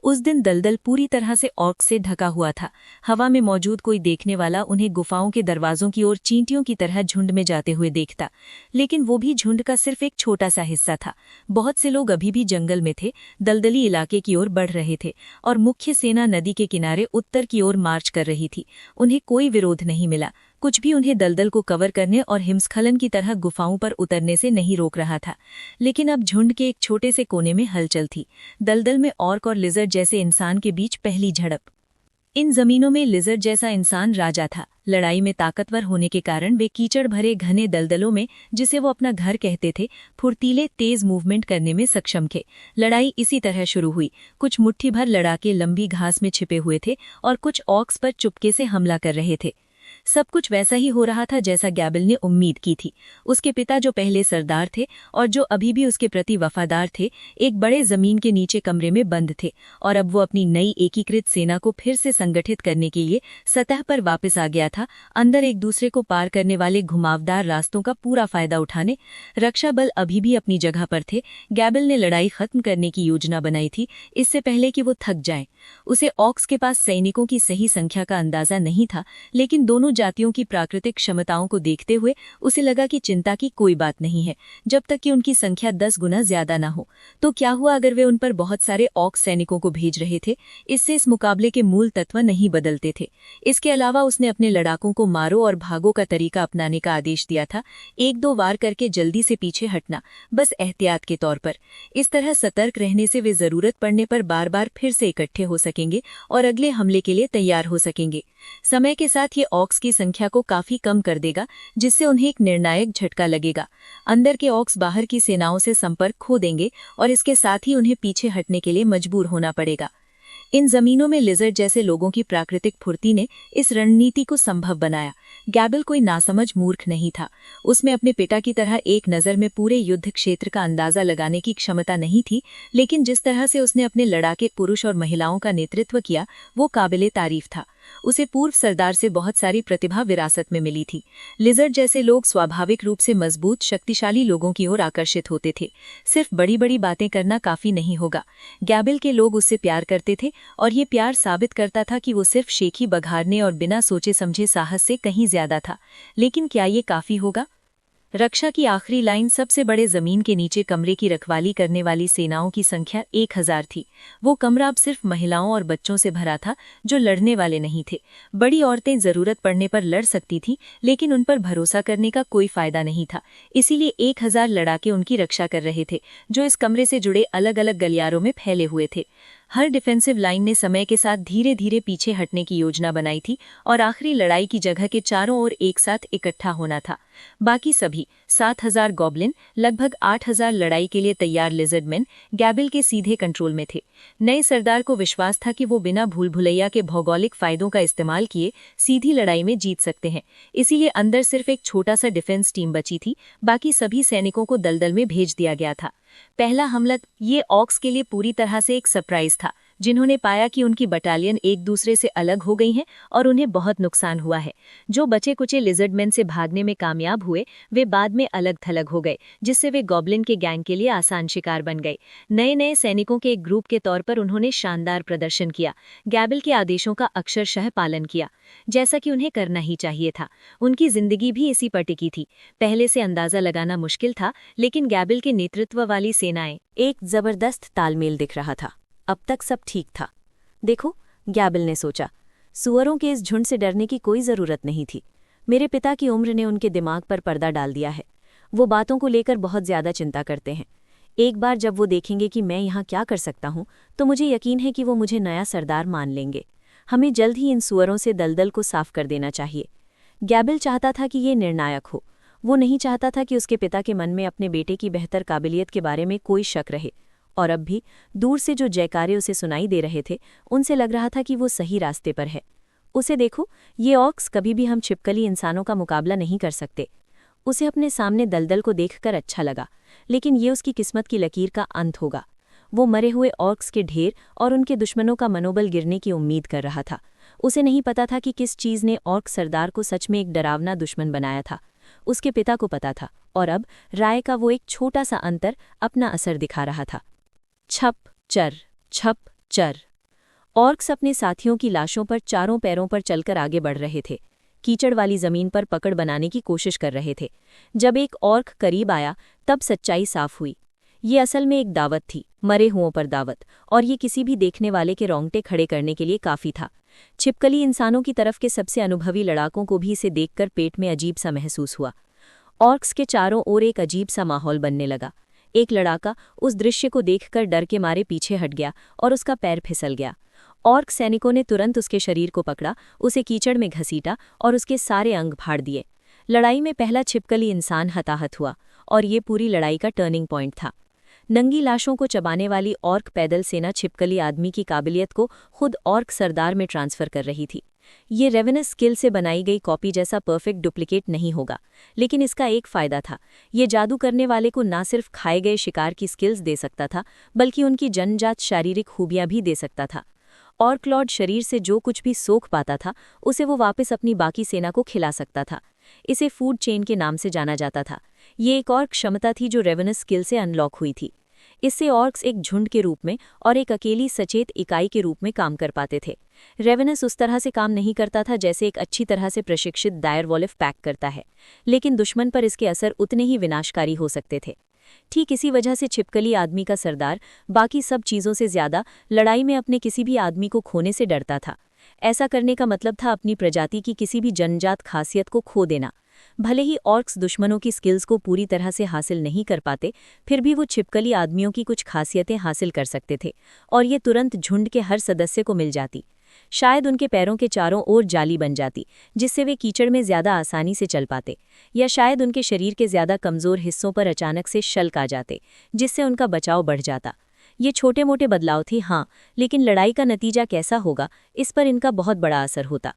उस दिन दलदल पूरी तरह से ऑर्क से ढका हुआ था। हवा में मौजूद कोई देखने वाला उन्हें गुफाओं के दरवाजों की ओर चींटियों की तरह झुंड में जाते हुए देखता, लेकिन वो भी झुंड का सिर्फ एक छोटा सा हिस्सा था। बहुत से लोग अभी भी जंगल में थे, दलदली इलाके की ओर बढ़ रहे थे और मुख्य सेना नदी के किनारे उत्तर की ओर मार्च कर रही थी। उन्हें कोई विरोध नहीं मिला। कुछ भी उन्हें दलदल को कवर करने और हिमस्खलन की तरह गुफाओं पर उतरने से नहीं रोक रहा था। लेकिन अब झुंड के एक छोटे से कोने में हलचल थी। दलदल में ऑर्क और लिजर्ड जैसे इंसान के बीच पहली झड़प। इन जमीनों में लिजर्ड जैसा इंसान राजा था। लड़ाई में ताकतवर होने के कारण वे कीचड़ भरे घने दलदलों में, जिसे वो अपना घर कहते थे, फुर्तीले तेज मूवमेंट करने में सक्षम थे। लड़ाई इसी तरह शुरू हुई। कुछ मुट्ठी भर लड़ाके लंबी घास में छिपे हुए थे और कुछ ऑक्स पर चुपके से हमला कर रहे थे। सब कुछ वैसा ही हो रहा था जैसा गैबल ने उम्मीद की थी। उसके पिता, जो पहले सरदार थे और जो अभी भी उसके प्रति वफादार थे, एक बड़े जमीन के नीचे कमरे में बंद थे और अब वो अपनी नई एकीकृत सेना को फिर से संगठित करने के लिए सतह पर वापस आ गया था, अंदर एक दूसरे को पार करने वाले घुमावदार रास्तों का पूरा फायदा उठाने। रक्षा बल अभी भी अपनी जगह पर थे। गैबल ने लड़ाई खत्म करने की योजना बनाई थी, इससे पहले कि वो थक जाएं। उसे ऑक्स के पास सैनिकों की सही संख्या का अंदाजा नहीं था, लेकिन दोनों जातियों की प्राकृतिक क्षमताओं को देखते हुए उसे लगा कि चिंता की कोई बात नहीं है, जब तक कि उनकी संख्या 10 गुना ज्यादा न हो। तो क्या हुआ अगर वे उन पर बहुत सारे ऑक्स सैनिकों को भेज रहे थे? इससे इस मुकाबले के मूल तत्व नहीं बदलते थे। इसके अलावा उसने अपने लड़ाकों को मारो और भागो का तरीका अपनाने का आदेश दिया था। 1-2 वार करके जल्दी से पीछे हटना, बस एहतियात के तौर पर। इस तरह सतर्क रहने से वे जरूरत पड़ने पर बार बार फिर से इकट्ठे हो सकेंगे और अगले हमले के लिए तैयार हो सकेंगे। समय के साथ ये ऑक्स की संख्या को काफी कम कर देगा, जिससे उन्हें एक निर्णायक झटका लगेगा। अंदर के ऑक्स बाहर की सेनाओं से संपर्क खो देंगे और इसके साथ ही उन्हें पीछे हटने के लिए मजबूर होना पड़ेगा। इन जमीनों में लिजर्ड जैसे लोगों की प्राकृतिक फुर्ती ने इस रणनीति को संभव बनाया। गैबल कोई नासमझ मूर्ख नहीं था। उसमें अपने पिता की तरह एक नज़र में पूरे युद्ध क्षेत्र का अंदाजा लगाने की क्षमता नहीं थी, लेकिन जिस तरह से उसने अपने लड़ाके पुरुष और महिलाओं का नेतृत्व किया, वो काबिले तारीफ था। उसे पूर्व सरदार से बहुत सारी प्रतिभा विरासत में मिली थी। लिजर्ड जैसे लोग स्वाभाविक रूप से मजबूत, शक्तिशाली लोगों की ओर आकर्षित होते थे। सिर्फ बड़ी बड़ी बातें करना काफी नहीं होगा। गैबल के लोग उससे प्यार करते थे और ये प्यार साबित करता था कि वो सिर्फ शेखी बघारने और बिना सोचे समझे साहस से कहीं ज्यादा था। लेकिन क्या ये काफी होगा? रक्षा की आखिरी लाइन सबसे बड़े जमीन के नीचे कमरे की रखवाली करने वाली सेनाओं की संख्या 1000 थी। वो कमरा अब सिर्फ महिलाओं और बच्चों से भरा था, जो लड़ने वाले नहीं थे। बड़ी औरतें जरूरत पड़ने पर लड़ सकती थीं, लेकिन उन पर भरोसा करने का कोई फायदा नहीं था। इसीलिए 1000 लड़ाके उनकी रक्षा कर रहे थे, जो इस कमरे से जुड़े अलग अलग गलियारों में फैले हुए थे। हर डिफेंसिव लाइन ने समय के साथ धीरे धीरे पीछे हटने की योजना बनाई थी और आखिरी लड़ाई की जगह के चारों ओर एक साथ इकट्ठा होना था। बाकी सभी 7000 गॉब्लिन, लगभग 8000 लड़ाई के लिए तैयार लिजर्डमैन गैबल के सीधे कंट्रोल में थे। नए सरदार को विश्वास था कि वो बिना भूल भुलैया के भौगोलिक फायदों का इस्तेमाल किए सीधी लड़ाई में जीत सकते हैं। इसीलिए अंदर सिर्फ एक छोटा सा डिफेंस टीम बची थी, बाकी सभी सैनिकों को दलदल में भेज दिया गया था। पहला हमला ये ऑक्स के लिए पूरी तरह से एक सरप्राइज था, जिन्होंने पाया कि उनकी बटालियन एक दूसरे से अलग हो गई हैं और उन्हें बहुत नुकसान हुआ है। जो बचे कुचे लिजर्डमैन से भागने में कामयाब हुए, वे बाद में अलग थलग हो गए, जिससे वे गॉब्लिन के गैंग के लिए आसान शिकार बन गए। नए नए सैनिकों के एक ग्रुप के तौर पर उन्होंने शानदार प्रदर्शन किया। गैबल के आदेशों का अक्षरशः पालन किया, जैसा कि उन्हें करना ही चाहिए था। उनकी जिंदगी भी इसी पर टिकी थी। पहले से अंदाजा लगाना मुश्किल था, लेकिन गैबल के नेतृत्व वाली सेनाएं एक जबरदस्त तालमेल दिख रहा था। अब तक सब ठीक था। देखो, गैबल ने सोचा, सुअरों के इस झुंड से डरने की कोई जरूरत नहीं थी। मेरे पिता की उम्र ने उनके दिमाग पर पर्दा डाल दिया है। वो बातों को लेकर बहुत ज्यादा चिंता करते हैं। एक बार जब वो देखेंगे कि मैं यहाँ क्या कर सकता हूँ, तो मुझे यकीन है कि वो मुझे नया सरदार मान लेंगे। हमें जल्द ही इन सुअरों से दलदल को साफ कर देना चाहिए। गैबल चाहता था कि ये निर्णायक हो। वो नहीं चाहता था कि उसके पिता के मन में अपने बेटे की बेहतर काबिलियत के बारे में कोई शक रहे। और अब भी दूर से जो जयकारे उसे सुनाई दे रहे थे, उनसे लग रहा था कि वो सही रास्ते पर है। उसे देखो, ये ऑक्स कभी भी हम छिपकली इंसानों का मुकाबला नहीं कर सकते। उसे अपने सामने दलदल को देखकर अच्छा लगा, लेकिन ये उसकी किस्मत की लकीर का अंत होगा। वो मरे हुए ऑक्स के ढेर और उनके दुश्मनों का मनोबल गिरने की उम्मीद कर रहा था। उसे नहीं पता था कि किस चीज़ ने ऑर्क सरदार को सच में एक डरावना दुश्मन बनाया था। उसके पिता को पता था, और अब राय का वो एक छोटा सा अंतर अपना असर दिखा रहा था। छप चर, छप चर। ऑर्क्स अपने साथियों की लाशों पर चारों पैरों पर चलकर आगे बढ़ रहे थे। कीचड़ वाली जमीन पर पकड़ बनाने की कोशिश कर रहे थे। जब एक ऑर्क करीब आया, तब सच्चाई साफ हुई। ये असल में एक दावत थी, मरे हुओं पर दावत, और ये किसी भी देखने वाले के रोंगटे खड़े करने के लिए काफी था। छिपकली इंसानों की तरफ के सबसे अनुभवी लड़ाकों को भी इसे देखकर पेट में अजीब सा महसूस हुआ। ऑर्क्स के चारों ओर एक अजीब सा माहौल बनने लगा। एक लड़ाका उस दृश्य को देखकर डर के मारे पीछे हट गया और उसका पैर फिसल गया। ऑर्क सैनिकों ने तुरंत उसके शरीर को पकड़ा, उसे कीचड़ में घसीटा और उसके सारे अंग फाड़ दिए। लड़ाई में पहला छिपकली इंसान हताहत हुआ और ये पूरी लड़ाई का टर्निंग पॉइंट था। नंगी लाशों को चबाने वाली ऑर्क पैदल सेना छिपकली आदमी की काबिलियत को खुद ऑर्क सरदार में ट्रांसफर कर रही थी। ये रेवेनस स्किल से बनाई गई कॉपी जैसा परफेक्ट डुप्लीकेट नहीं होगा, लेकिन इसका एक फ़ायदा था। ये जादू करने वाले को ना सिर्फ खाए गए शिकार की स्किल्स दे सकता था, बल्कि उनकी जन्मजात शारीरिक खूबियां भी दे सकता था। ऑर्क लॉर्ड शरीर से जो कुछ भी सोख पाता था, उसे वो वापस अपनी बाकी सेना को खिला सकता था। इसे फूड चेन के नाम से जाना जाता था। ये एक और क्षमता थी जो रेवेनस स्किल से अनलॉक हुई थी। इससे ऑर्क्स एक झुंड के रूप में और एक अकेली सचेत इकाई के रूप में काम कर पाते थे। रेवेनस उस तरह से काम नहीं करता था जैसे एक अच्छी तरह से प्रशिक्षित डायरवॉल्फ पैक करता है, लेकिन दुश्मन पर इसके असर उतने ही विनाशकारी हो सकते थे। ठीक इसी वजह से छिपकली आदमी का सरदार बाकी सब चीज़ों से ज्यादा लड़ाई में अपने किसी भी आदमी को खोने से डरता था। ऐसा करने का मतलब था अपनी प्रजाति की किसी भी जन्मजात खासियत को खो देना। भले ही ऑर्क्स दुश्मनों की स्किल्स को पूरी तरह से हासिल नहीं कर पाते, फिर भी वो छिपकली आदमियों की कुछ खासियतें हासिल कर सकते थे और ये तुरंत झुंड के हर सदस्य को मिल जाती। शायद उनके पैरों के चारों ओर जाली बन जाती, जिससे वे कीचड़ में ज्यादा आसानी से चल पाते, या शायद उनके शरीर के ज्यादा कमजोर हिस्सों पर अचानक से शल्क आ जाते, जिससे उनका बचाव बढ़ जाता। ये छोटे मोटे बदलाव थे, हाँ, लेकिन लड़ाई का नतीजा कैसा होगा इस पर इनका बहुत बड़ा असर होता।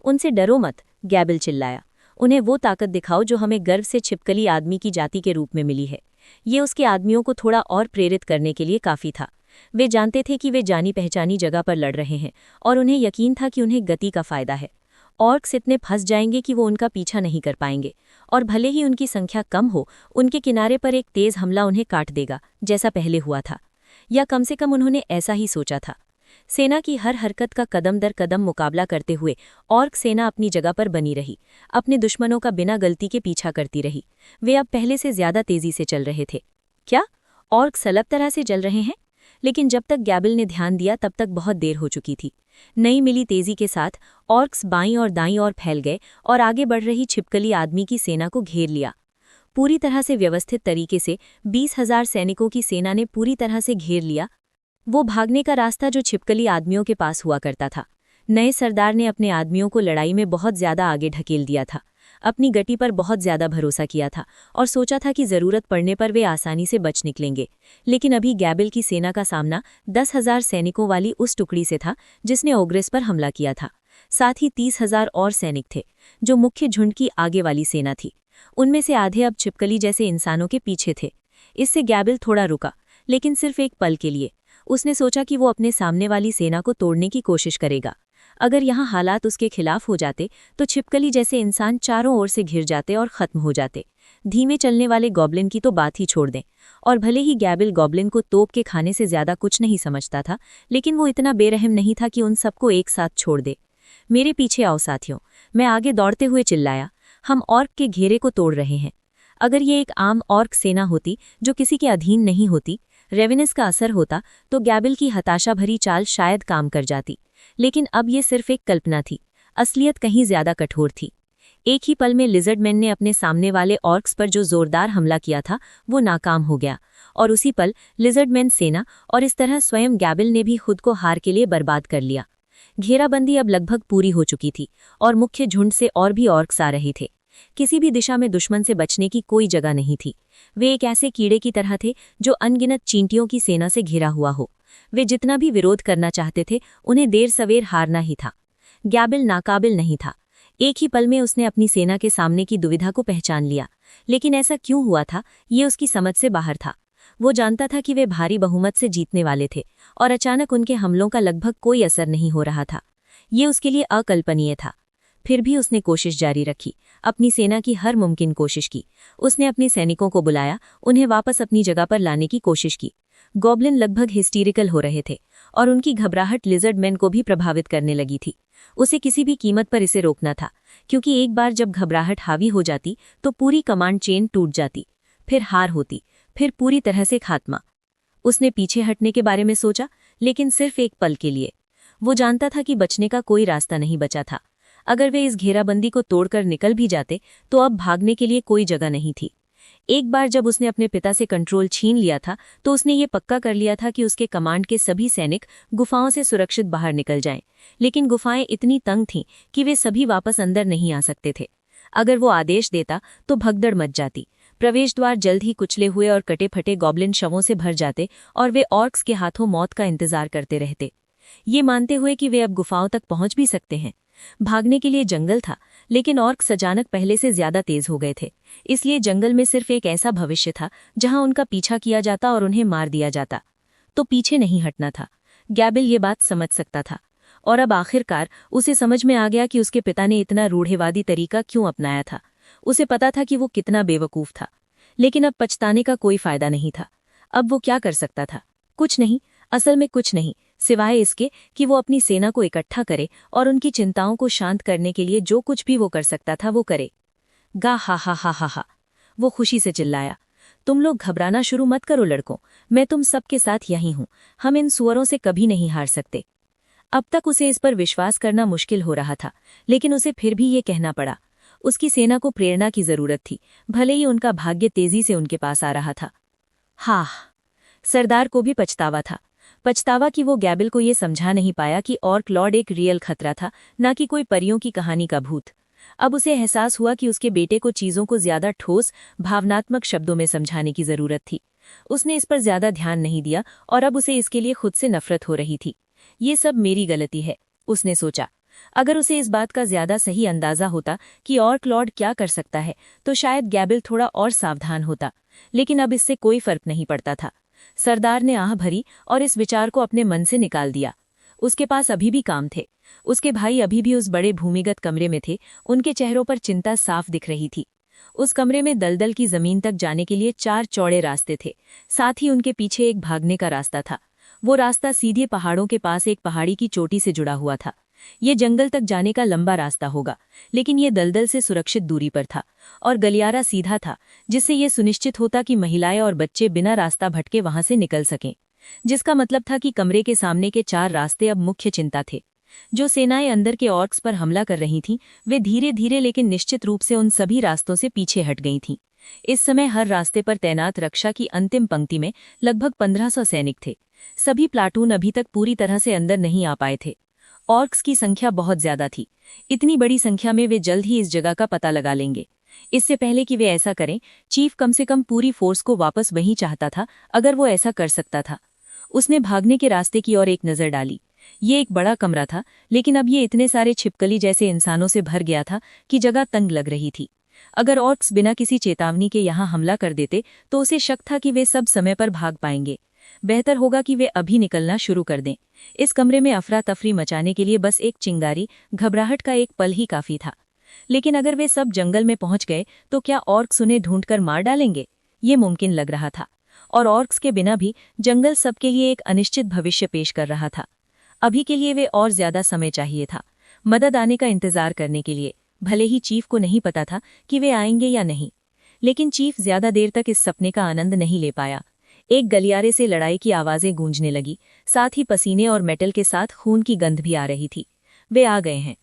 उनसे डरो मत, गैबिल चिल्लाया। उन्हें वो ताकत दिखाओ जो हमें गर्व से छिपकली आदमी की जाति के रूप में मिली है। ये उसके आदमियों को थोड़ा और प्रेरित करने के लिए काफ़ी था। वे जानते थे कि वे जानी पहचानी जगह पर लड़ रहे हैं और उन्हें यकीन था कि उन्हें गति का फ़ायदा है। ऑर्क्स इतने फंस जाएंगे कि वो उनका पीछा नहीं कर पाएंगे, और भले ही उनकी संख्या कम हो, उनके किनारे पर एक तेज़ हमला उन्हें काट देगा, जैसा पहले हुआ था, या कम से कम उन्होंने ऐसा ही सोचा था। सेना की हर हरकत का कदम दर कदम मुकाबला करते हुए ऑर्क सेना अपनी जगह पर बनी रही, अपने दुश्मनों का बिना गलती के पीछा करती रही। वे अब पहले से ज्यादा तेजी से चल रहे थे। क्या ऑर्क्स अलग तरह से चल रहे हैं? लेकिन जब तक गैबिल ने ध्यान दिया तब तक बहुत देर हो चुकी थी। नई मिली तेजी के साथ ऑर्क्स बाईं और दाईं ओर फैल गए और आगे बढ़ रही छिपकली आदमी की सेना को घेर लिया। पूरी तरह से व्यवस्थित तरीके से 20,000 सैनिकों की सेना ने पूरी तरह से घेर लिया वो भागने का रास्ता जो छिपकली आदमियों के पास हुआ करता था। नए सरदार ने अपने आदमियों को लड़ाई में बहुत ज्यादा आगे ढकेल दिया था, अपनी गति पर बहुत ज्यादा भरोसा किया था और सोचा था कि जरूरत पड़ने पर वे आसानी से बच निकलेंगे। लेकिन अभी गैबिल की सेना का सामना 10,000 सैनिकों वाली उस टुकड़ी से था जिसने ओग्रेस पर हमला किया था। साथ ही 30,000 और सैनिक थे जो मुख्य झुंड की आगे वाली सेना थी। उनमें से आधे अब छिपकली जैसे इंसानों के पीछे थे। इससे गैबिल थोड़ा रुका, लेकिन सिर्फ एक पल के लिए। उसने सोचा कि वो अपने सामने वाली सेना को तोड़ने की कोशिश करेगा। अगर यहाँ हालात उसके खिलाफ हो जाते तो छिपकली जैसे इंसान चारों ओर से घिर जाते और खत्म हो जाते। धीमे चलने वाले गॉब्लिन की तो बात ही छोड़ दें। और भले ही गैबिल गॉब्लिन को तोप के खाने से ज्यादा कुछ नहीं समझता था, लेकिन वो इतना बेरहम नहीं था कि उन सबको एक साथ छोड़ दे। मेरे पीछे आओ साथियों, मैं आगे दौड़ते हुए चिल्लाया। हम ऑर्क के घेरे को तोड़ रहे हैं। अगर ये एक आम ऑर्क सेना होती जो किसी के अधीन नहीं होती, रेवेनस का असर होता, तो गैबिल की हताशा भरी चाल शायद काम कर जाती। लेकिन अब ये सिर्फ एक कल्पना थी, असलियत कहीं ज्यादा कठोर थी। एक ही पल में लिजर्डमैन ने अपने सामने वाले ऑर्क्स पर जो जोरदार हमला किया था वो नाकाम हो गया, और उसी पल लिजर्डमैन सेना और इस तरह स्वयं गैबिल ने भी खुद को हार के लिए बर्बाद कर लिया। घेराबंदी अब लगभग पूरी हो चुकी थी और मुख्य झुंड से और भी ऑर्क्स आ रहे थे। किसी भी दिशा में दुश्मन से बचने की कोई जगह नहीं थी। वे एक ऐसे कीड़े की तरह थे जो अनगिनत चींटियों की सेना से घिरा हुआ हो। वे जितना भी विरोध करना चाहते थे, उन्हें देर सवेर हारना ही था। गैबिल नाकाबिल नहीं था। एक ही पल में उसने अपनी सेना के सामने की दुविधा को पहचान लिया। लेकिन ऐसा क्यों हुआ था, ये उसकी समझ से बाहर था। वो जानता था कि वे भारी बहुमत से जीतने वाले थे और अचानक उनके हमलों का लगभग कोई असर नहीं हो रहा था। ये उसके लिए अकल्पनीय था। फिर भी उसने कोशिश जारी रखी, अपनी सेना की हर मुमकिन कोशिश की। उसने अपने सैनिकों को बुलाया, उन्हें वापस अपनी जगह पर लाने की कोशिश की। गॉब्लिन लगभग हिस्टीरिकल हो रहे थे और उनकी घबराहट लिजर्डमैन को भी प्रभावित करने लगी थी। उसे किसी भी कीमत पर इसे रोकना था, क्योंकि एक बार जब घबराहट हावी हो जाती तो पूरी कमांड चेन टूट जाती, फिर हार होती, फिर पूरी तरह से खात्मा। उसने पीछे हटने के बारे में सोचा, लेकिन सिर्फ एक पल के लिए। वो जानता था कि बचने का कोई रास्ता नहीं बचा था। अगर वे इस घेराबंदी को तोड़कर निकल भी जाते तो अब भागने के लिए कोई जगह नहीं थी। एक बार जब उसने अपने पिता से कंट्रोल छीन लिया था तो उसने ये पक्का कर लिया था कि उसके कमांड के सभी सैनिक गुफाओं से सुरक्षित बाहर निकल जाएं। लेकिन गुफाएं इतनी तंग थीं कि वे सभी वापस अंदर नहीं आ सकते थे। अगर वो आदेश देता तो भगदड़ मच जाती। प्रवेश द्वार जल्द ही कुचले हुए और कटे फटे गॉब्लिन शवों से भर जाते और वे ऑर्क्स के हाथों मौत का इंतजार करते रहते, ये मानते हुए कि वे अब गुफाओं तक पहुंच भी सकते हैं। भागने के लिए जंगल था, लेकिन ऑर्क्स अचानक पहले से ज्यादा तेज हो गए थे। इसलिए जंगल में सिर्फ एक ऐसा भविष्य था जहां उनका पीछा किया जाता और उन्हें मार दिया जाता। तो पीछे नहीं हटना था। गैबिल ये बात समझ सकता था, और अब आखिरकार उसे समझ में आ गया कि उसके पिता ने इतना रूढ़िवादी तरीका क्यों अपनाया था। उसे पता था कि वो कितना बेवकूफ था, लेकिन अब पछताने का कोई फायदा नहीं था। अब वो क्या कर सकता था? कुछ नहीं, असल में कुछ नहीं, सिवाय इसके कि वो अपनी सेना को इकट्ठा करे और उनकी चिंताओं को शांत करने के लिए जो कुछ भी वो कर सकता था वो करे। गा हा हा हा हा हा, वो खुशी से चिल्लाया। तुम लोग घबराना शुरू मत करो लड़कों, मैं तुम सबके साथ यहीं हूं। हम इन सुअरों से कभी नहीं हार सकते। अब तक उसे इस पर विश्वास करना मुश्किल हो रहा था, लेकिन उसे फिर भी ये कहना पड़ा। उसकी सेना को प्रेरणा की जरूरत थी, भले ही उनका भाग्य तेजी से उनके पास आ रहा था। हाँ, सरदार को भी पछतावा था। पछतावा कि वो गैबिल को ये समझा नहीं पाया कि ऑर्क लॉर्ड एक रियल खतरा था, न कि कोई परियों की कहानी का भूत। अब उसे एहसास हुआ कि उसके बेटे को चीजों को ज्यादा ठोस, भावनात्मक शब्दों में समझाने की जरूरत थी। उसने इस पर ज्यादा ध्यान नहीं दिया और अब उसे इसके लिए खुद से नफरत हो रही थी। ये सब मेरी गलती है, उसने सोचा। अगर उसे इस बात का ज्यादा सही अंदाजा होता कि ऑर्क लॉर्ड क्या कर सकता है, तो शायद गैबिल थोड़ा और सावधान होता, लेकिन अब इससे कोई फर्क नहीं पड़ता था। सरदार ने आह भरी और इस विचार को अपने मन से निकाल दिया। उसके पास अभी भी काम थे। उसके भाई अभी भी उस बड़े भूमिगत कमरे में थे, उनके चेहरों पर चिंता साफ दिख रही थी। उस कमरे में दलदल की जमीन तक जाने के लिए 4 चौड़े रास्ते थे, साथ ही उनके पीछे एक भागने का रास्ता था। वो रास्ता सीधे पहाड़ों के पास एक पहाड़ी की चोटी से जुड़ा हुआ था। ये जंगल तक जाने का लंबा रास्ता होगा, लेकिन ये दलदल से सुरक्षित दूरी पर था, और गलियारा सीधा था, जिससे ये सुनिश्चित होता कि महिलाएं और बच्चे बिना रास्ता भटके वहां से निकल सकें। जिसका मतलब था कि कमरे के सामने के 4 रास्ते अब मुख्य चिंता थे। जो सेनाएं अंदर के ऑर्क्स पर हमला कर रही थीं, वे धीरे धीरे लेकिन निश्चित रूप से उन सभी रास्तों से पीछे हट गई थीं। इस समय हर रास्ते पर तैनात रक्षा की अंतिम पंक्ति में लगभग 1500 सैनिक थे। सभी प्लाटून अभी तक पूरी तरह से अंदर नहीं आ पाए थे। ऑर्क्स की संख्या बहुत ज्यादा थी। इतनी बड़ी संख्या में वे जल्द ही इस जगह का पता लगा लेंगे। इससे पहले कि वे ऐसा करें, चीफ कम से कम पूरी फोर्स को वापस वहीं चाहता था, अगर वो ऐसा कर सकता था। उसने भागने के रास्ते की ओर एक नजर डाली। ये एक बड़ा कमरा था, लेकिन अब ये इतने सारे छिपकली जैसे इंसानों से भर गया था कि जगह तंग लग रही थी। अगर ऑर्क्स बिना किसी चेतावनी के यहाँ हमला कर देते तो उसे शक था कि वे सब समय पर भाग पाएंगे। बेहतर होगा कि वे अभी निकलना शुरू कर दें। इस कमरे में अफरा तफरी मचाने के लिए बस एक चिंगारी, घबराहट का एक पल ही काफी था। लेकिन अगर वे सब जंगल में पहुंच गए तो क्या ऑर्क्स उन्हें ढूंढकर मार डालेंगे? ये मुमकिन लग रहा था, और ऑर्क्स के बिना भी जंगल सबके लिए एक अनिश्चित भविष्य पेश कर रहा था। अभी के लिए वे और ज्यादा समय चाहिए था, मदद आने का इंतजार करने के लिए। भले ही चीफ को नहीं पता था कि वे आएंगे या नहीं, लेकिन चीफ ज्यादा देर तक इस सपने का आनंद नहीं ले पाया। एक गलियारे से लड़ाई की आवाजें गूंजने लगी, साथ ही पसीने और मेटल के साथ खून की गंध भी आ रही थी। वे आ गए हैं।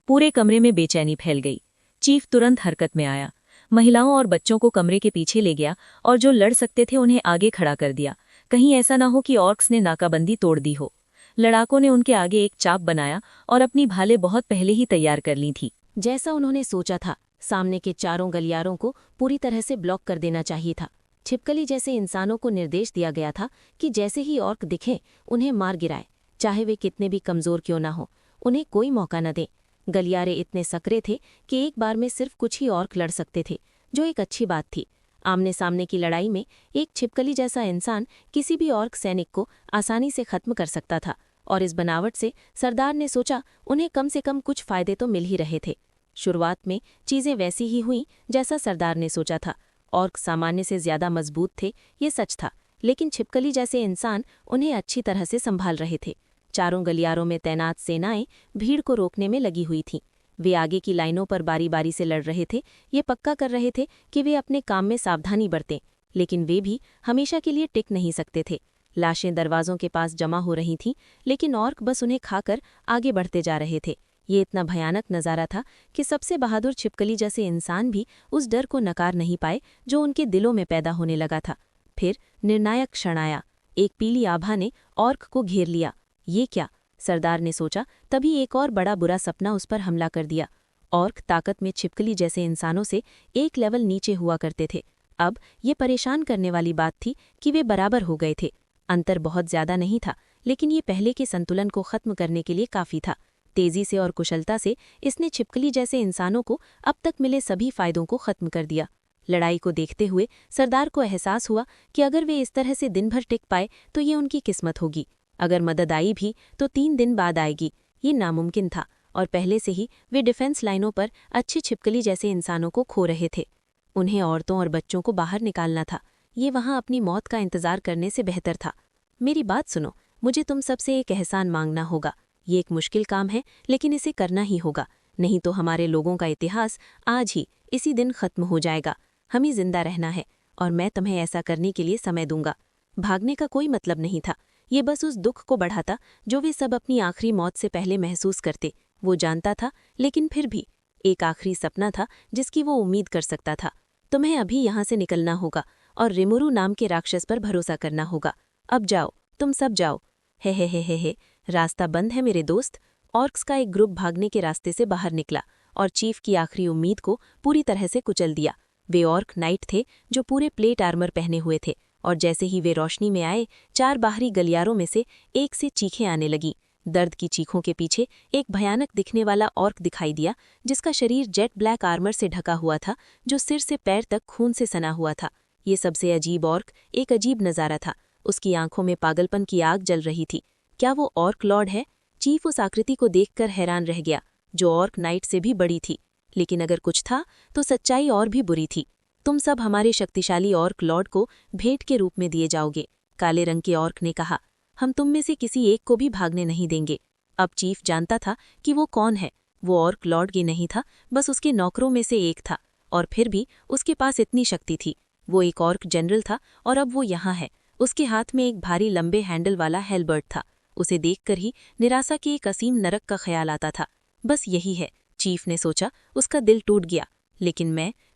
पूरे कमरे में बेचैनी फैल गई। चीफ तुरंत हरकत में आया, महिलाओं और बच्चों को कमरे के पीछे ले गया और जो लड़ सकते थे उन्हें आगे खड़ा कर दिया। कहीं ऐसा ना हो कि ऑर्क्स ने नाकाबंदी तोड़ दी हो। लड़ाकों ने उनके आगे एक चाप बनाया और अपनी भाले बहुत पहले ही तैयार कर ली थी। जैसा उन्होंने सोचा था, सामने के चारों गलियारों को पूरी तरह से ब्लॉक कर देना चाहिए था। छिपकली जैसे इंसानों को निर्देश दिया गया था कि जैसे ही ऑर्क दिखे उन्हें मार गिराए, चाहे वे कितने भी कमजोर क्यों ना हो, उन्हें कोई मौका न दे। गलियारे इतने सकरे थे कि एक बार में सिर्फ कुछ ही ऑर्क लड़ सकते थे, जो एक अच्छी बात थी। आमने सामने की लड़ाई में एक छिपकली जैसा इंसान किसी भी ऑर्क सैनिक को आसानी से खत्म कर सकता था, और इस बनावट से सरदार ने सोचा उन्हें कम से कम कुछ फायदे तो मिल ही रहे थे। शुरुआत में चीजें वैसी ही हुई जैसा सरदार ने सोचा था। ऑर्क सामान्य से ज्यादा मजबूत थे, ये सच था, लेकिन छिपकली जैसे इंसान उन्हें अच्छी तरह से संभाल रहे थे। चारों गलियारों में तैनात सेनाएं भीड़ को रोकने में लगी हुई थीं। वे आगे की लाइनों पर बारी बारी से लड़ रहे थे, ये पक्का कर रहे थे कि वे अपने काम में सावधानी बरतें, लेकिन वे भी हमेशा के लिए टिक नहीं सकते थे। लाशें दरवाजों के पास जमा हो रही थीं, लेकिन ऑर्क बस उन्हें खाकर आगे बढ़ते जा रहे थे। ये इतना भयानक नज़ारा था कि सबसे बहादुर छिपकली जैसे इंसान भी उस डर को नकार नहीं पाए जो उनके दिलों में पैदा होने लगा था। फिर निर्णायक क्षण आया। एक पीली आभा ने ऑर्क को घेर लिया। ये क्या? सरदार ने सोचा। तभी एक और बड़ा बुरा सपना उस पर हमला कर दिया। ऑर्क ताकत में छिपकली जैसे इंसानों से एक लेवल नीचे हुआ करते थे। अब ये परेशान करने वाली बात थी कि वे बराबर हो गए थे। अंतर बहुत ज्यादा नहीं था, लेकिन ये पहले के संतुलन को खत्म करने के लिए काफी था। तेजी से और कुशलता से इसने छिपकली जैसे इंसानों को अब तक मिले सभी फायदों को खत्म कर दिया। लड़ाई को देखते हुए सरदार को एहसास हुआ कि अगर वे इस तरह से दिन भर टिक पाए तो ये उनकी किस्मत होगी। अगर मदद आई भी तो 3 दिन बाद आएगी। ये नामुमकिन था और पहले से ही वे डिफेंस लाइनों पर अच्छी छिपकली जैसे इंसानों को खो रहे थे। उन्हें औरतों और बच्चों को बाहर निकालना था। ये वहां अपनी मौत का इंतजार करने से बेहतर था। मेरी बात सुनो, मुझे तुम सबसे एक एहसान मांगना होगा। ये एक मुश्किल काम है, लेकिन इसे करना ही होगा, नहीं तो हमारे लोगों का इतिहास आज ही इसी दिन खत्म हो जाएगा। हमें जिंदा रहना है और मैं तुम्हें ऐसा करने के लिए समय दूंगा। भागने का कोई मतलब नहीं था, ये बस उस दुख को बढ़ाता जो वे सब अपनी आखिरी मौत से पहले महसूस करते। वो जानता था, लेकिन फिर भी एक आखिरी सपना था जिसकी वो उम्मीद कर सकता था। तुम्हें अभी यहाँ से निकलना होगा और रिमुरु नाम के राक्षस पर भरोसा करना होगा। अब जाओ, तुम सब जाओ। हे, रास्ता बंद है मेरे दोस्त। ऑर्क्स का एक ग्रुप भागने के रास्ते से बाहर निकला और चीफ की आखिरी उम्मीद को पूरी तरह से कुचल दिया। वे ऑर्क नाइट थे जो पूरे प्लेट आर्मर पहने हुए थे, और जैसे ही वे रोशनी में आए 4 बाहरी गलियारों में से एक से चीखें आने लगी। दर्द की चीखों के पीछे एक भयानक दिखने वाला ऑर्क दिखाई दिया, जिसका शरीर जेट ब्लैक आर्मर से ढका हुआ था, जो सिर से पैर तक खून से सना हुआ था। ये सबसे अजीब ऑर्क एक अजीब नज़ारा था। उसकी आंखों में पागलपन की आग जल रही थी। क्या वो ऑर्क लॉर्ड है? चीफ उस आकृति को देखकर हैरान रह गया, जो ऑर्क नाइट से भी बड़ी थी। लेकिन अगर कुछ था तो सच्चाई और भी बुरी थी। तुम सब हमारे शक्तिशाली ऑर्क लॉर्ड को भेंट के रूप में दिए जाओगे, काले रंग के ऑर्क ने कहा। हम तुम में से किसी एक को भी भागने नहीं देंगे। अब चीफ जानता था कि वो कौन है। वो ऑर्क लॉर्ड की नहीं था, बस उसके नौकरों में से एक था, और फिर भी उसके पास इतनी शक्ति थी। वो एक ऑर्क जनरल था और अब वो यहाँ है। उसके हाथ में एक भारी लंबे हैंडल वाला हेलबर्ट था। उसे देखकर ही निराशा के एक असीम नरक का ख्याल आता था। बस यही है, चीफ ने सोचा। उसका दिल टूट गया। लेकिन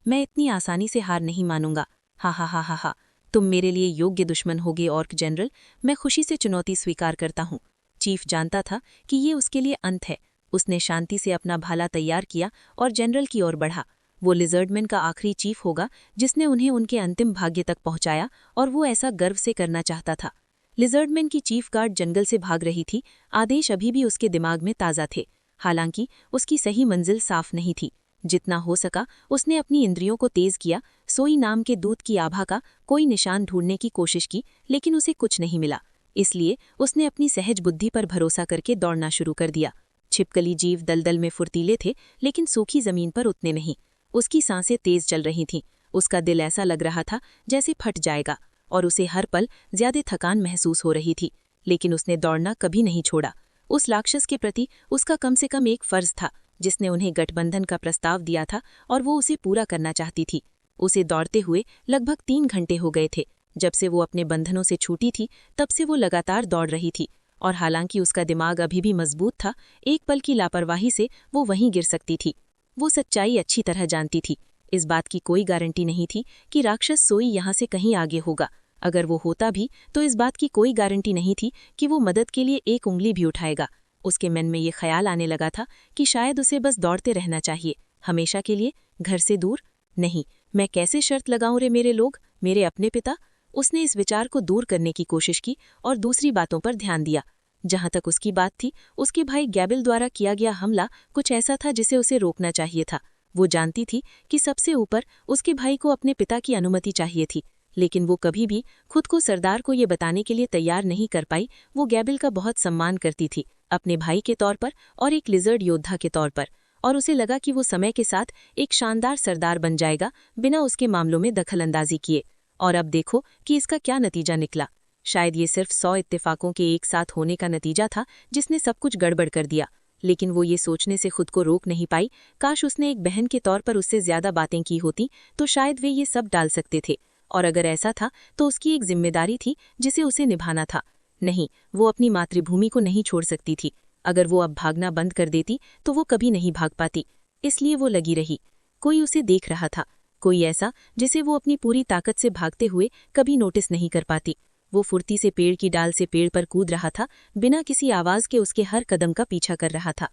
मैं इतनी आसानी से हार नहीं मानूंगा। हा, तुम मेरे लिए योग्य दुश्मन होगे ऑर्क जनरल। मैं खुशी से चुनौती स्वीकार करता हूँ। चीफ जानता था कि ये उसके लिए अंत है। उसने शांति से अपना भाला तैयार किया और जनरल की ओर बढ़ा। वो लिजर्डमैन का आखिरी चीफ होगा जिसने उन्हें उनके अंतिम भाग्य तक पहुंचाया, और वो ऐसा गर्व से करना चाहता था। लिजर्डमैन की चीफ गार्ड जंगल से भाग रही थी। आदेश अभी भी उसके दिमाग में ताज़ा थे, हालांकि उसकी सही मंजिल साफ नहीं थी। जितना हो सका उसने अपनी इंद्रियों को तेज किया। सोई नाम के दूत की आभा का कोई निशान ढूंढने की कोशिश की, लेकिन उसे कुछ नहीं मिला। इसलिए उसने अपनी सहज बुद्धि पर भरोसा करके दौड़ना शुरू कर दिया। छिपकली जीव दलदल में फुर्तीले थे, लेकिन सूखी जमीन पर उतने नहीं। उसकी सांसें तेज चल रही थीं। उसका दिल ऐसा लग रहा था जैसे फट जाएगा, और उसे हर पल ज्यादा थकान महसूस हो रही थी। लेकिन उसने दौड़ना कभी नहीं छोड़ा। उस राक्षस के प्रति उसका कम से कम एक फर्ज था, जिसने उन्हें गठबंधन का प्रस्ताव दिया था, और वो उसे पूरा करना चाहती थी। उसे दौड़ते हुए लगभग 3 घंटे हो गए थे। जब से वो अपने बंधनों से छूटी थी, तब से वो लगातार दौड़ रही थी, और हालांकि उसका दिमाग अभी भी मजबूत था, एक पल की लापरवाही से वो वहीं गिर सकती थी। वो सच्चाई अच्छी तरह जानती थी। इस बात की कोई गारंटी नहीं थी कि राक्षस सोई यहाँ से कहीं आगे होगा। अगर वो होता भी तो इस बात की कोई गारंटी नहीं थी कि वो मदद के लिए एक उंगली भी उठाएगा। उसके मन में ये ख्याल आने लगा था कि शायद उसे बस दौड़ते रहना चाहिए, हमेशा के लिए, घर से दूर। नहीं, मैं कैसे शर्त लगाऊं रे मेरे लोग, मेरे अपने पिता। उसने इस विचार को दूर करने की कोशिश की और दूसरी बातों पर ध्यान दिया। जहां तक उसकी बात थी, उसके भाई गैबिल द्वारा किया गया हमला कुछ ऐसा था जिसे उसे रोकना चाहिए था। वो जानती थी कि सबसे ऊपर उसके भाई को अपने पिता की अनुमति चाहिए थी, लेकिन वो कभी भी खुद को सरदार को ये बताने के लिए तैयार नहीं कर पाई। वो गैबिल का बहुत सम्मान करती थी, अपने भाई के तौर पर और एक लिजर्ड योद्धा के तौर पर, और उसे लगा कि वो समय के साथ एक शानदार सरदार बन जाएगा बिना उसके मामलों में दखलंदाजी किए। और अब देखो कि इसका क्या नतीजा निकला। शायद ये सिर्फ 100 इत्तेफाकों के एक साथ होने का नतीजा था जिसने सब कुछ गड़बड़ कर दिया, लेकिन वो ये सोचने से खुद को रोक नहीं पाई, काश उसने एक बहन के तौर पर उससे ज्यादा बातें की होती तो शायद वे ये सब डाल सकते थे। और अगर ऐसा था तो उसकी एक जिम्मेदारी थी जिसे उसे निभाना था। नहीं, वो अपनी मातृभूमि को नहीं छोड़ सकती थी। अगर वो अब भागना बंद कर देती तो वो कभी नहीं भाग पाती, इसलिए वो लगी रही। कोई उसे देख रहा था, कोई ऐसा जिसे वो अपनी पूरी ताकत से भागते हुए कभी नोटिस नहीं कर पाती। वो फुर्ती से पेड़ की डाल से पेड़ पर कूद रहा था, बिना किसी आवाज के उसके हर कदम का पीछा कर रहा था।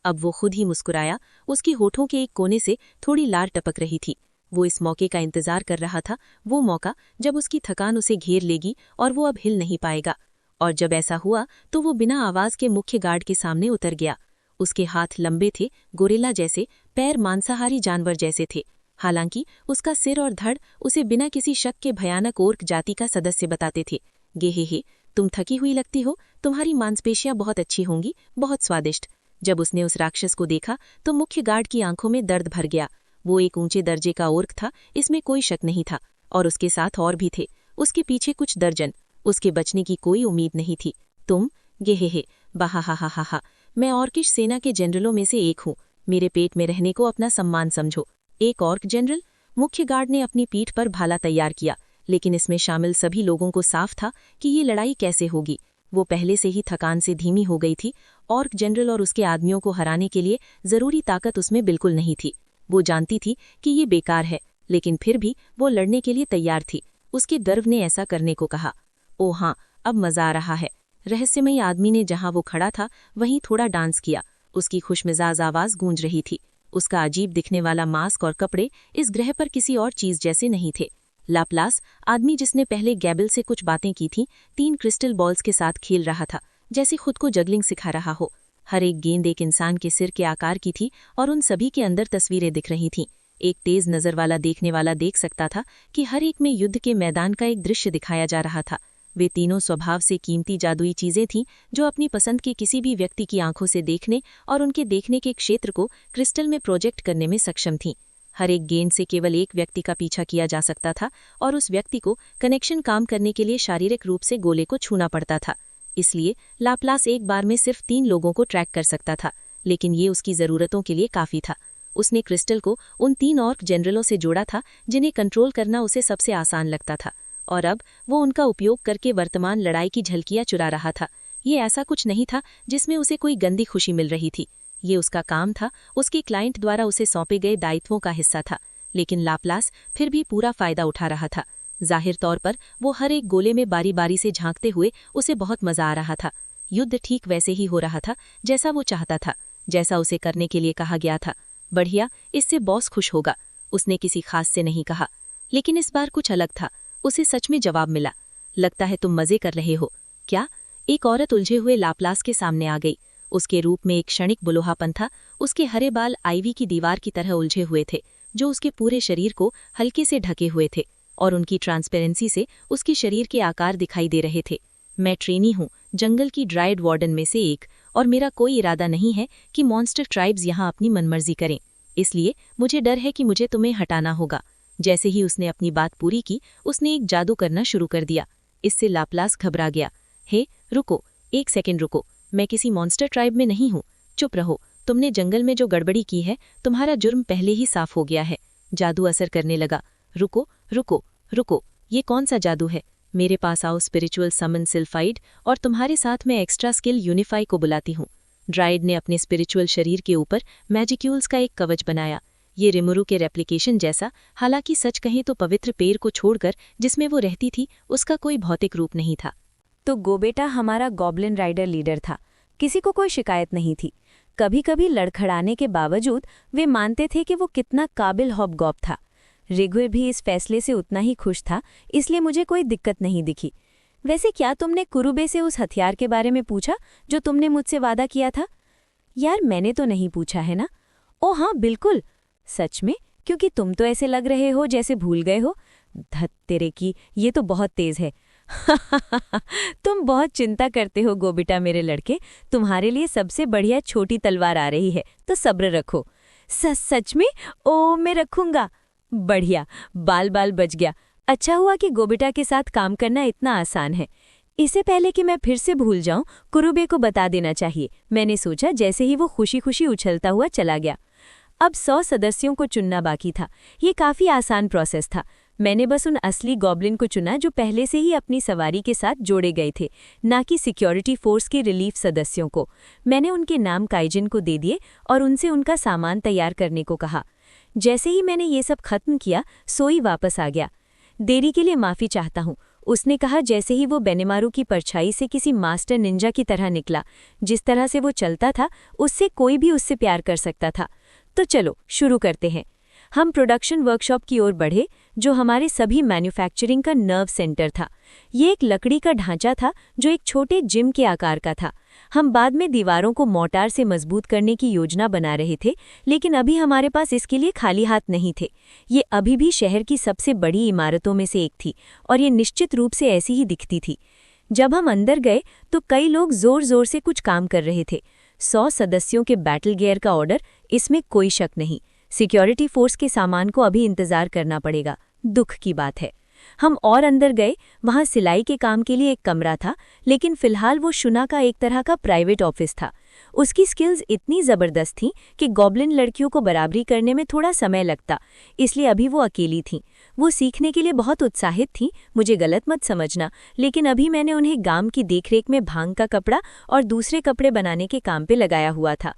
अब वो खुद ही मुस्कुराया, उसके होठों के एक कोने से थोड़ी लार टपक रही थी। वो इस मौके का इंतजार कर रहा था, वो मौका जब उसकी थकान उसे घेर लेगी और वो अब हिल नहीं पाएगा। और जब ऐसा हुआ तो वो बिना आवाज के मुख्य गार्ड के सामने उतर गया। उसके हाथ लंबे थे, गोरिल्ला जैसे, पैर मांसाहारी जानवर जैसे थे। हालांकि उसका सिर और धड़ उसे बिना किसी शक के भयानक ओर्क जाति का सदस्य बताते थे। गेहे, तुम थकी हुई लगती हो, तुम्हारी मांसपेशियां बहुत अच्छी होंगी, बहुत स्वादिष्ट। जब उसने उस राक्षस को देखा तो मुख्य गार्ड की आंखों में दर्द भर गया। वो एक ऊंचे दर्जे का ओर्क था, इसमें कोई शक नहीं था, और उसके साथ और भी थे, उसके पीछे कुछ दर्जन। उसके बचने की कोई उम्मीद नहीं थी। तुम? गेहे, बाहा, मैं ऑर्किश सेना के जनरलों में से एक हूँ। मेरे पेट में रहने को अपना सम्मान समझो। एक ऑर्क जनरल? मुख्य गार्ड ने अपनी पीठ पर भाला तैयार किया, लेकिन इसमें शामिल सभी लोगों को साफ था कि ये लड़ाई कैसे होगी। वो पहले से ही थकान से धीमी हो गई थी। ऑर्क जनरल और उसके आदमियों को हराने के लिए जरूरी ताकत उसमें बिल्कुल नहीं थी। वो जानती थी कि ये बेकार है, लेकिन फिर भी वो लड़ने के लिए तैयार थी। उसके गर्व ने ऐसा करने को कहा। ओ हाँ, अब मजा आ रहा है। रहस्यमयी आदमी ने जहां वो खड़ा था वहीं थोड़ा डांस किया। उसकी खुशमिजाज आवाज गूंज रही थी। उसका अजीब दिखने वाला मास्क और कपड़े इस ग्रह पर किसी और चीज जैसे नहीं थे। लाप्लास, आदमी जिसने पहले गैबल से कुछ बातें की थीं, 3 क्रिस्टल बॉल्स के साथ खेल रहा था, जैसे खुद को जगलिंग सिखा रहा हो। हर एक गेंद एक इंसान के सिर के आकार की थी और उन सभी के अंदर तस्वीरें दिख रही थीं। एक तेज नजर वाला देखने वाला देख सकता था कि हर एक में युद्ध के मैदान का एक दृश्य दिखाया जा रहा था। वे तीनों स्वभाव से कीमती जादुई चीजें थीं जो अपनी पसंद के किसी भी व्यक्ति की आंखों से देखने और उनके देखने के क्षेत्र को क्रिस्टल में प्रोजेक्ट करने में सक्षम थीं। हर एक गेंद से केवल एक व्यक्ति का पीछा किया जा सकता था और उस व्यक्ति को कनेक्शन काम करने के लिए शारीरिक रूप से गोले को छूना पड़ता था। इसलिए लाप्लास एक बार में सिर्फ 3 लोगों को ट्रैक कर सकता था, लेकिन ये उसकी जरूरतों के लिए काफी था। उसने क्रिस्टल को उन 3 ऑर्क जनरलों से जोड़ा था जिन्हें कंट्रोल करना उसे सबसे आसान लगता था, और अब वो उनका उपयोग करके वर्तमान लड़ाई की झलकियां चुरा रहा था। ये ऐसा कुछ नहीं था जिसमें उसे कोई गंदी खुशी मिल रही थी। ये उसका काम था, उसके क्लाइंट द्वारा उसे सौंपे गए दायित्वों का हिस्सा था। लेकिन लाप्लास फिर भी पूरा फायदा उठा रहा था। जाहिर तौर पर वो हर एक गोले में बारी बारी से झांकते हुए उसे बहुत मजा आ रहा था। युद्ध ठीक वैसे ही हो रहा था जैसा वो चाहता था, जैसा उसे करने के लिए कहा गया था। बढ़िया, इससे बॉस खुश होगा, उसने किसी खास से नहीं कहा। लेकिन इस बार कुछ अलग था। उसे सच में जवाब मिला। लगता है तुम मजे कर रहे हो क्या? एक औरत उलझे हुए लाप्लास के सामने आ गई। उसके रूप में एक क्षणिक बुलोहापन था। उसके हरे बाल आईवी की दीवार की तरह उलझे हुए थे, जो उसके पूरे शरीर को हल्के से ढके हुए थे, और उनकी ट्रांसपेरेंसी से उसके शरीर के आकार दिखाई दे रहे थे। मैं ट्रेनी हूँ, जंगल की ड्राइड वार्डन में से एक, और मेरा कोई इरादा नहीं है कि मॉन्स्टर ट्राइब्स यहाँ अपनी मनमर्जी करें। इसलिए मुझे डर है कि मुझे तुम्हें हटाना होगा। जैसे ही उसने अपनी बात पूरी की, उसने एक जादू करना शुरू कर दिया। इससे लाप्लास घबरा गया। हे रुको, 1 सेकंड रुको, मैं किसी मॉन्स्टर ट्राइब में नहीं हूँ। चुप रहो, तुमने जंगल में जो गड़बड़ी की है, तुम्हारा जुर्म पहले ही साफ हो गया है। जादू असर करने लगा। रुको रुको रुको, ये कौन सा जादू है? मेरे पास आओ स्पिरिचुअल समन सिल्फाइड, और तुम्हारे साथ मैं एक्स्ट्रा स्किल यूनिफाई को बुलाती हूँ। ड्राइड ने अपने स्पिरिचुअल शरीर के ऊपर मैजिक्यूल्स का एक कवच बनाया। ये रिमुरु के रेप्लिकेशन जैसा, हालांकि सच कहें तो पवित्र पेड़ को छोड़कर जिसमें वो रहती थी उसका कोई भौतिक रूप नहीं था। तो गोबेटा हमारा गॉब्लिन राइडर लीडर था। किसी को कोई शिकायत नहीं थी। कभी कभी लड़खड़ाने के बावजूद वे मानते थे कि वो कितना काबिल हॉबगॉब था। रिग्वे भी इस फैसले से उतना ही खुश था, इसलिए मुझे कोई दिक्कत नहीं दिखी। वैसे क्या तुमने कुरुबे से उस हथियार के बारे में पूछा जो तुमने मुझसे वादा किया था? यार मैंने तो नहीं पूछा है ना? ओ हाँ बिल्कुल। सच में? क्योंकि तुम तो ऐसे लग रहे हो जैसे भूल गए हो। धत तेरे की, ये तो बहुत तेज है। तुम बहुत चिंता करते हो गोबिटा मेरे लड़के। तुम्हारे लिए सबसे बढ़िया छोटी तलवार आ रही है, तो सब्र रखो। सच में? ओ मैं रखूंगा। बढ़िया, बाल बाल बच गया। अच्छा हुआ कि गोबिटा के साथ काम करना इतना आसान है। इससे पहले कि मैं फिर से भूल जाऊं, कुरुबे को बता देना चाहिए, मैंने सोचा, जैसे ही वो खुशी खुशी उछलता हुआ चला गया। अब 100 सदस्यों को चुनना बाकी था। ये काफी आसान प्रोसेस था। मैंने बस उन असली गॉब्लिन को चुना जो पहले से ही अपनी सवारी के साथ जोड़े गए थे, ना कि सिक्योरिटी फोर्स के रिलीफ सदस्यों को। मैंने उनके नाम काइजिन को दे दिए और उनसे उनका सामान तैयार करने को कहा। जैसे ही मैंने ये सब खत्म किया, सोई वापस आ गया। देरी के लिए माफ़ी चाहता हूँ, उसने कहा जैसे ही वो बेनेमारू की परछाई से किसी मास्टर निंजा की तरह निकला। जिस तरह से वो चलता था, उससे कोई भी उससे प्यार कर सकता था। तो चलो शुरू करते हैं। हम प्रोडक्शन वर्कशॉप की ओर बढ़े, जो हमारे सभी मैन्युफैक्चरिंग का नर्व सेंटर था। ये एक लकड़ी का ढांचा था जो एक छोटे जिम के आकार का था। हम बाद में दीवारों को मोर्टार से मजबूत करने की योजना बना रहे थे, लेकिन अभी हमारे पास इसके लिए खाली हाथ नहीं थे। ये अभी भी शहर की सबसे बड़ी इमारतों में से एक थी और ये निश्चित रूप से ऐसी ही दिखती थी। जब हम अंदर गए तो कई लोग जोर जोर से कुछ काम कर रहे थे। 100 सदस्यों के बैटल गियर का ऑर्डर, इसमें कोई शक नहीं। सिक्योरिटी फोर्स के सामान को अभी इंतजार करना पड़ेगा। दुख की बात है। हम और अंदर गए। वहां सिलाई के काम के लिए एक कमरा था, लेकिन फिलहाल वो शुना का एक तरह का प्राइवेट ऑफिस था। उसकी स्किल्स इतनी ज़बरदस्त थीं कि गॉब्लिन लड़कियों को बराबरी करने में थोड़ा समय लगता, इसलिए अभी वो अकेली थीं। वो सीखने के लिए बहुत उत्साहित थीं, मुझे गलत मत समझना, लेकिन अभी मैंने उन्हें गांव की देखरेख में भांग का कपड़ा और दूसरे कपड़े बनाने के काम पे लगाया हुआ था।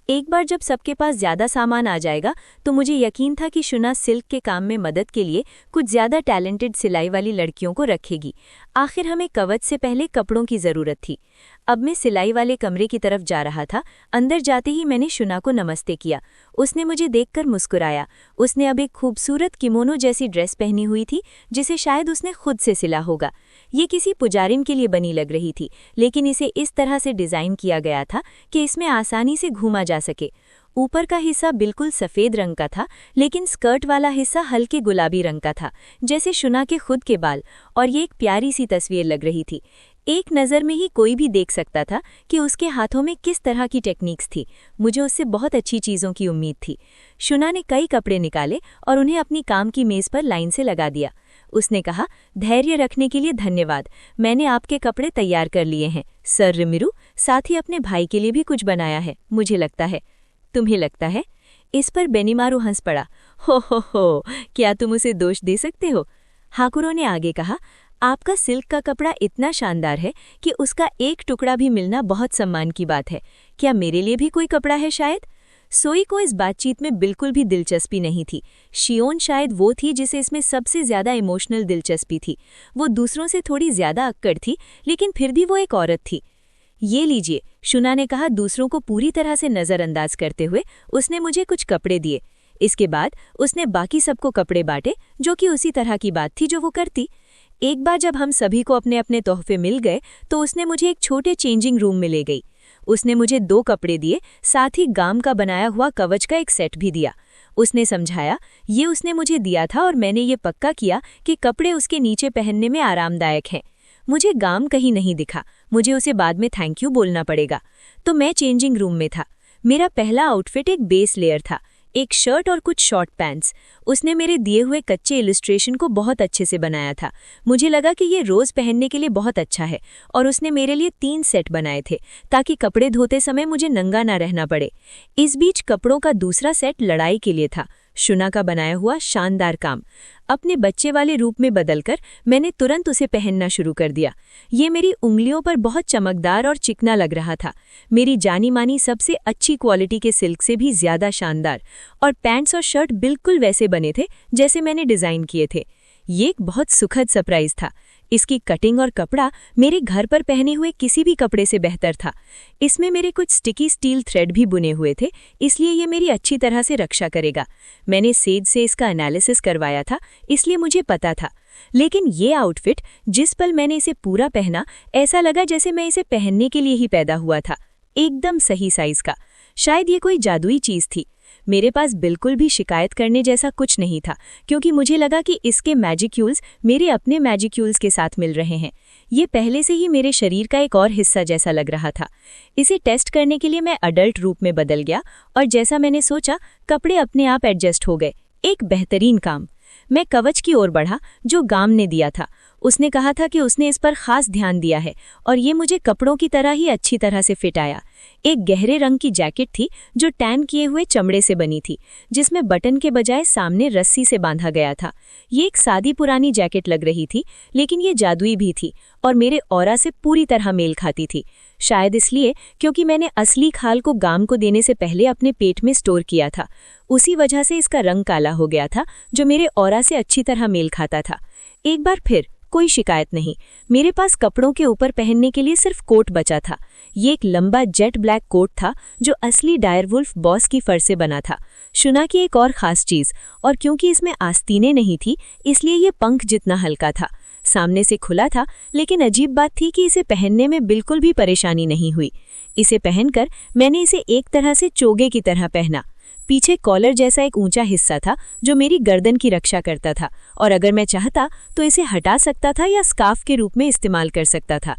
एक बार जब सबके पास ज़्यादा सामान आ जाएगा तो मुझे यकीन था कि शुना सिल्क के काम में मदद के लिए कुछ ज़्यादा टैलेंटेड सिलाई वाली लड़कियों को रखेगी। आखिर हमें कवच से पहले कपड़ों की ज़रूरत थी। अब मैं सिलाई वाले कमरे की तरफ जा रहा था। अंदर जाते ही मैंने शुना को नमस्ते किया। उसने मुझे देखकर मुस्कुराया। उसने अब एक खूबसूरत किमोनो जैसी ड्रेस पहनी हुई थी, जिसे शायद उसने खुद से सिला होगा। ये किसी पुजारिन के लिए बनी लग रही थी, लेकिन इसे इस तरह से डिज़ाइन किया गया था कि इसमें आसानी से घूमा जा सके। ऊपर का हिस्सा बिल्कुल सफ़ेद रंग का था, लेकिन स्कर्ट वाला हिस्सा हल्के गुलाबी रंग का था, जैसे शुना के खुद के बाल, और ये एक प्यारी सी तस्वीर लग रही थी। एक नज़र में ही कोई भी देख सकता था कि उसके हाथों में किस तरह की टेक्निक्स थी। मुझे उससे बहुत अच्छी चीज़ों की उम्मीद थी। शुना ने कई कपड़े निकाले और उन्हें अपनी काम की मेज़ पर लाइन से लगा दिया। उसने कहा, धैर्य रखने के लिए धन्यवाद। मैंने आपके कपड़े तैयार कर लिए हैं सर रिमिरू। साथ ही अपने भाई के लिए भी कुछ बनाया है, मुझे लगता है। तुम्हें लगता है? इस पर बेनीमारू हंस पड़ा। हो, क्या तुम उसे दोष दे सकते हो? हाकुरो ने आगे कहा, आपका सिल्क का कपड़ा इतना शानदार है कि उसका एक टुकड़ा भी मिलना बहुत सम्मान की बात है। क्या मेरे लिए भी कोई कपड़ा है शायद? सोई को इस बातचीत में बिल्कुल भी दिलचस्पी नहीं थी। शियोन शायद वो थी जिसे इसमें सबसे ज़्यादा इमोशनल दिलचस्पी थी। वो दूसरों से थोड़ी ज़्यादा अक्कड़ थी, लेकिन फिर भी वो एक औरत थी। ये लीजिए, शुना ने कहा दूसरों को पूरी तरह से नज़रअंदाज करते हुए। उसने मुझे कुछ कपड़े दिए। इसके बाद उसने बाकी सबको कपड़े बांटे, जो कि उसी तरह की बात थी जो वो करती। एक बार जब हम सभी को अपने अपने तोहफे मिल गए तो उसने मुझे एक छोटे चेंजिंग रूम में ले गई। उसने मुझे 2 कपड़े दिए, साथ ही गाम का बनाया हुआ कवच का एक सेट भी दिया। उसने समझाया, ये उसने मुझे दिया था और मैंने ये पक्का किया कि कपड़े उसके नीचे पहनने में आरामदायक हैं। मुझे गाम कहीं नहीं दिखा, मुझे उसे बाद में थैंक यू बोलना पड़ेगा। तो मैं चेंजिंग रूम में था। मेरा पहला आउटफिट एक बेस लेयर था, एक शर्ट और कुछ शॉर्ट पैंट्स। उसने मेरे दिए हुए कच्चे इलस्ट्रेशन को बहुत अच्छे से बनाया था। मुझे लगा कि ये रोज़ पहनने के लिए बहुत अच्छा है, और उसने मेरे लिए 3 सेट बनाए थे ताकि कपड़े धोते समय मुझे नंगा ना रहना पड़े। इस बीच कपड़ों का दूसरा सेट लड़ाई के लिए था, शुना का बनाया हुआ शानदार काम। अपने बच्चे वाले रूप में बदलकर मैंने तुरंत उसे पहनना शुरू कर दिया। ये मेरी उंगलियों पर बहुत चमकदार और चिकना लग रहा था, मेरी जानी मानी सबसे अच्छी क्वालिटी के सिल्क से भी ज़्यादा शानदार। और पैंट्स और शर्ट बिल्कुल वैसे बने थे जैसे मैंने डिज़ाइन किए थे। ये एक बहुत सुखद सरप्राइज था। इसकी कटिंग और कपड़ा मेरे घर पर पहने हुए किसी भी कपड़े से बेहतर था। इसमें मेरे कुछ स्टिकी स्टील थ्रेड भी बुने हुए थे, इसलिए ये मेरी अच्छी तरह से रक्षा करेगा। मैंने सेज से इसका एनालिसिस करवाया था, इसलिए मुझे पता था। लेकिन ये आउटफिट, जिस पल मैंने इसे पूरा पहना, ऐसा लगा जैसे मैं इसे पहनने के लिए ही पैदा हुआ था। एकदम सही साइज का। शायद ये कोई जादुई चीज़ थी। मेरे पास बिल्कुल भी शिकायत करने जैसा कुछ नहीं था, क्योंकि मुझे लगा कि इसके मैजिक्यूल्स मेरे अपने मैजिक्यूल्स के साथ मिल रहे हैं। ये पहले से ही मेरे शरीर का एक और हिस्सा जैसा लग रहा था। इसे टेस्ट करने के लिए मैं अडल्ट रूप में बदल गया, और जैसा मैंने सोचा, कपड़े अपने आप एडजस्ट हो गए। एक बेहतरीन काम। मैं कवच की ओर बढ़ा जो गाम ने दिया था। उसने कहा था कि उसने इस पर खास ध्यान दिया है और ये मुझे कपड़ों की तरह ही अच्छी तरह से फिट आया। एक गहरे रंग की जैकेट थी जो टैन किए हुए चमड़े से बनी थी, जिसमें बटन के बजाय सामने रस्सी से बांधा गया था। ये एक सादी पुरानी जैकेट लग रही थी, लेकिन ये जादुई भी थी और मेरे ऑरा से पूरी तरह मेल खाती थी। शायद इसलिए क्योंकि मैंने असली खाल को गाम को देने से पहले अपने पेट में स्टोर किया था। उसी वजह से इसका रंग काला हो गया था, जो मेरे ऑरा से अच्छी तरह मेल खाता था। एक बार फिर कोई शिकायत नहीं। मेरे पास कपड़ों के ऊपर पहनने के लिए सिर्फ कोट बचा था। ये एक लंबा जेट ब्लैक कोट था जो असली डायरवुल्फ बॉस की फर से बना था। शुना की एक और खास चीज, और क्योंकि इसमें आस्तीनें नहीं थी इसलिए ये पंख जितना हल्का था। सामने से खुला था, लेकिन अजीब बात थी कि इसे पहनने में बिल्कुल भी परेशानी नहीं हुई। इसे पहनकर मैंने इसे एक तरह से चोगे की तरह पहना। पीछे कॉलर जैसा एक ऊंचा हिस्सा था जो मेरी गर्दन की रक्षा करता था, और अगर मैं चाहता तो इसे हटा सकता था या स्कार्फ के रूप में इस्तेमाल कर सकता था।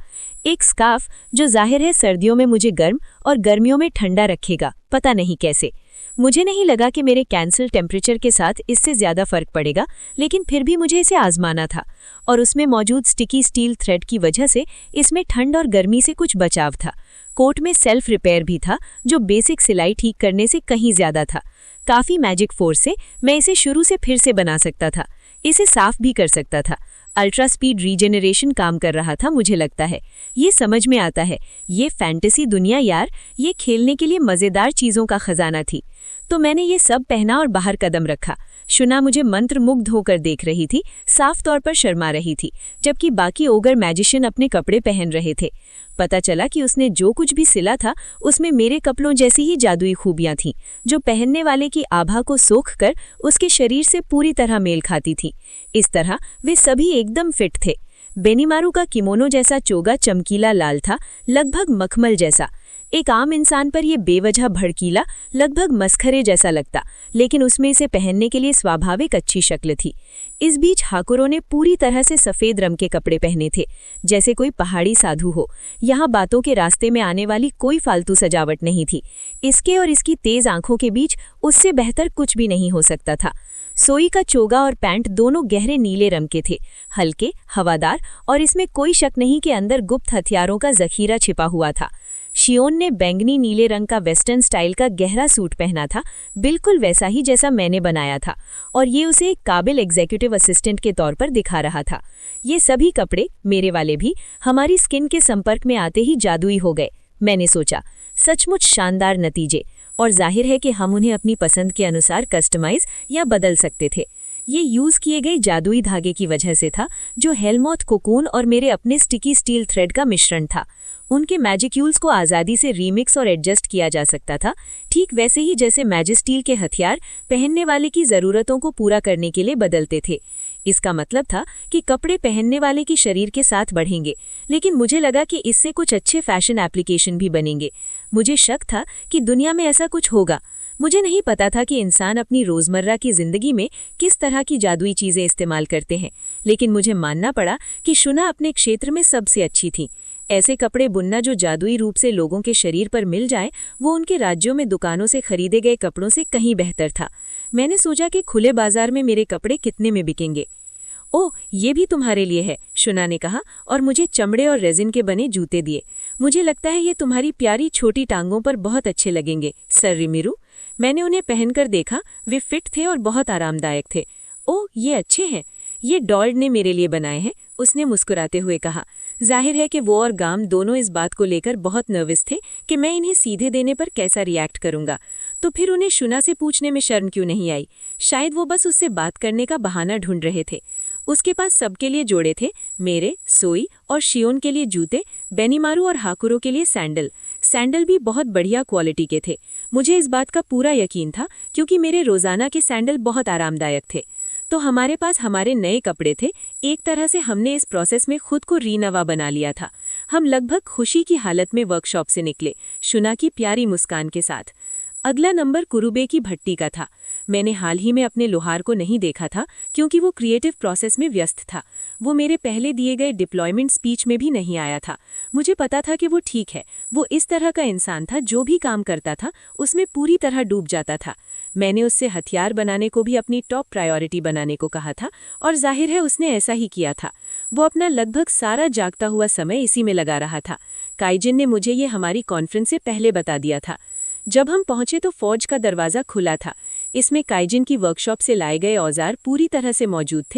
एक स्कार्फ जो जाहिर है सर्दियों में मुझे गर्म और गर्मियों में ठंडा रखेगा, पता नहीं कैसे। मुझे नहीं लगा कि मेरे कैंसल टेम्परेचर के साथ इससे ज्यादा फर्क पड़ेगा, लेकिन फिर भी मुझे इसे आजमाना था, और उसमें मौजूद स्टिकी स्टील थ्रेड की वजह से इसमें ठंड और गर्मी से कुछ बचाव था। कोट में सेल्फ रिपेयर भी था, जो बेसिक सिलाई ठीक करने से कहीं ज्यादा था। काफी मैजिक फोर्स से मैं इसे शुरू से फिर से बना सकता था, इसे साफ भी कर सकता था। अल्ट्रा स्पीड रीजेनरेशन काम कर रहा था, मुझे लगता है। ये समझ में आता है, ये फैंटेसी दुनिया यार, ये खेलने के लिए मजेदार चीजों का खजाना थी। तो मैंने ये सब पहना और बाहर कदम रखा। शुना मुझे मंत्रमुग्ध होकर देख रही थी, साफ तौर पर शर्मा रही थी, जबकि बाकी ओगर मैजिशियन अपने कपड़े पहन रहे थे। पता चला कि उसने जो कुछ भी सिला था उसमें मेरे कपड़ों जैसी ही जादुई खूबियां थीं, जो पहनने वाले की आभा को सोख कर उसके शरीर से पूरी तरह मेल खाती थी। इस तरह वे सभी एकदम फिट थे। बेनीमारू का किमोनो जैसा चोगा चमकीला लाल था, लगभग मखमल जैसा। एक आम इंसान पर यह बेवजह भड़कीला, लगभग मस्खरे जैसा लगता, लेकिन उसमें इसे पहनने के लिए स्वाभाविक अच्छी शक्ल थी। इस बीच हाकुरो ने पूरी तरह से सफेद रंग के कपड़े पहने थे, जैसे कोई पहाड़ी साधु हो। यहाँ बातों के रास्ते में आने वाली कोई फालतू सजावट नहीं थी। इसके और इसकी तेज आंखों के बीच उससे बेहतर कुछ भी नहीं हो सकता था। सोई का चोगा और पैंट दोनों गहरे नीले रंग के थे, हल्के, हवादार, और इसमें कोई शक नहीं कि अंदर गुप्त हथियारों का जखीरा छिपा हुआ था। शियोन ने बैंगनी नीले रंग का वेस्टर्न स्टाइल का गहरा सूट पहना था, बिल्कुल वैसा ही जैसा मैंने बनाया था, और ये उसे एक काबिल एग्जीक्यूटिव असिस्टेंट के तौर पर दिखा रहा था। ये सभी कपड़े, मेरे वाले भी, हमारी स्किन के संपर्क में आते ही जादुई हो गए। मैंने सोचा, सचमुच शानदार नतीजे, और जाहिर है कि हम उन्हें अपनी पसंद के अनुसार कस्टमाइज या बदल सकते थे। ये यूज किए गए जादुई धागे की वजह से था, जो हेलमॉथ कोकून और मेरे अपने स्टिकी स्टील थ्रेड का मिश्रण था। उनके मैजिक्यूल्स को आज़ादी से रीमिक्स और एडजस्ट किया जा सकता था, ठीक वैसे ही जैसे मैजिस्टील के हथियार पहनने वाले की ज़रूरतों को पूरा करने के लिए बदलते थे। इसका मतलब था कि कपड़े पहनने वाले की शरीर के साथ बढ़ेंगे, लेकिन मुझे लगा कि इससे कुछ अच्छे फैशन एप्लीकेशन भी बनेंगे। मुझे शक था कि दुनिया में ऐसा कुछ होगा। मुझे नहीं पता था कि इंसान अपनी रोजमर्रा की जिंदगी में किस तरह की जादुई चीजें इस्तेमाल करते हैं, लेकिन मुझे मानना पड़ा कि शुना अपने क्षेत्र में सबसे अच्छी थी। ऐसे कपड़े बुनना जो जादुई रूप से लोगों के शरीर पर मिल जाए, वो उनके राज्यों में दुकानों से खरीदे गए कपड़ों से कहीं बेहतर था। मैंने सोचा कि खुले बाजार में मेरे कपड़े कितने में बिकेंगे। ओह, ये भी तुम्हारे लिए है, शुना ने कहा, और मुझे चमड़े और रेजिन के बने जूते दिए। मुझे लगता है ये तुम्हारी प्यारी छोटी टांगों पर बहुत अच्छे लगेंगे, सर रिमिरू। मैंने उन्हें पहनकर देखा, वे फिट थे और बहुत आरामदायक थे। ओह, ये अच्छे हैं, ये डॉल्ड ने मेरे लिए बनाए हैं, उसने मुस्कुराते हुए कहा। जाहिर है कि वो और गाम दोनों इस बात को लेकर बहुत नर्वस थे कि मैं इन्हें सीधे देने पर कैसा रिएक्ट करूंगा। तो फिर उन्हें शुना से पूछने में शर्म क्यों नहीं आई? शायद वो बस उससे बात करने का बहाना ढूंढ रहे थे। उसके पास सबके लिए जोड़े थे, मेरे, सोई और शियोन के लिए जूते, बेनीमारू और हाकुरो के लिए सैंडल भी बहुत बढ़िया क्वालिटी के थे। मुझे इस बात का पूरा यकीन था क्योंकि मेरे रोजाना के सैंडल बहुत आरामदायक थे। तो हमारे पास हमारे नए कपड़े थे। एक तरह से हमने इस प्रोसेस में खुद को रीनवा बना लिया था। हम लगभग खुशी की हालत में वर्कशॉप से निकले, शुना की प्यारी मुस्कान के साथ। अगला नंबर कुरुबे की भट्टी का था। मैंने हाल ही में अपने लोहार को नहीं देखा था क्योंकि वो क्रिएटिव प्रोसेस में व्यस्त था। वो मेरे पहले दिए गए डिप्लॉयमेंट स्पीच में भी नहीं आया था। मुझे पता था कि वो ठीक है, वो इस तरह का इंसान था जो भी काम करता था उसमें पूरी तरह डूब जाता था। मैंने उससे हथियार बनाने को भी अपनी टॉप प्रायोरिटी बनाने को कहा था और जाहिर है उसने ऐसा ही किया था। वो अपना लगभग सारा जागता हुआ समय इसी में लगा रहा था। काइजिन ने मुझे ये हमारी कॉन्फ्रेंस से पहले बता दिया था। जब हम पहुंचे तो फौज का दरवाज़ा खुला था। इसमें काइजिन की वर्कशॉप से लाए गए औजार पूरी तरह से मौजूद थे।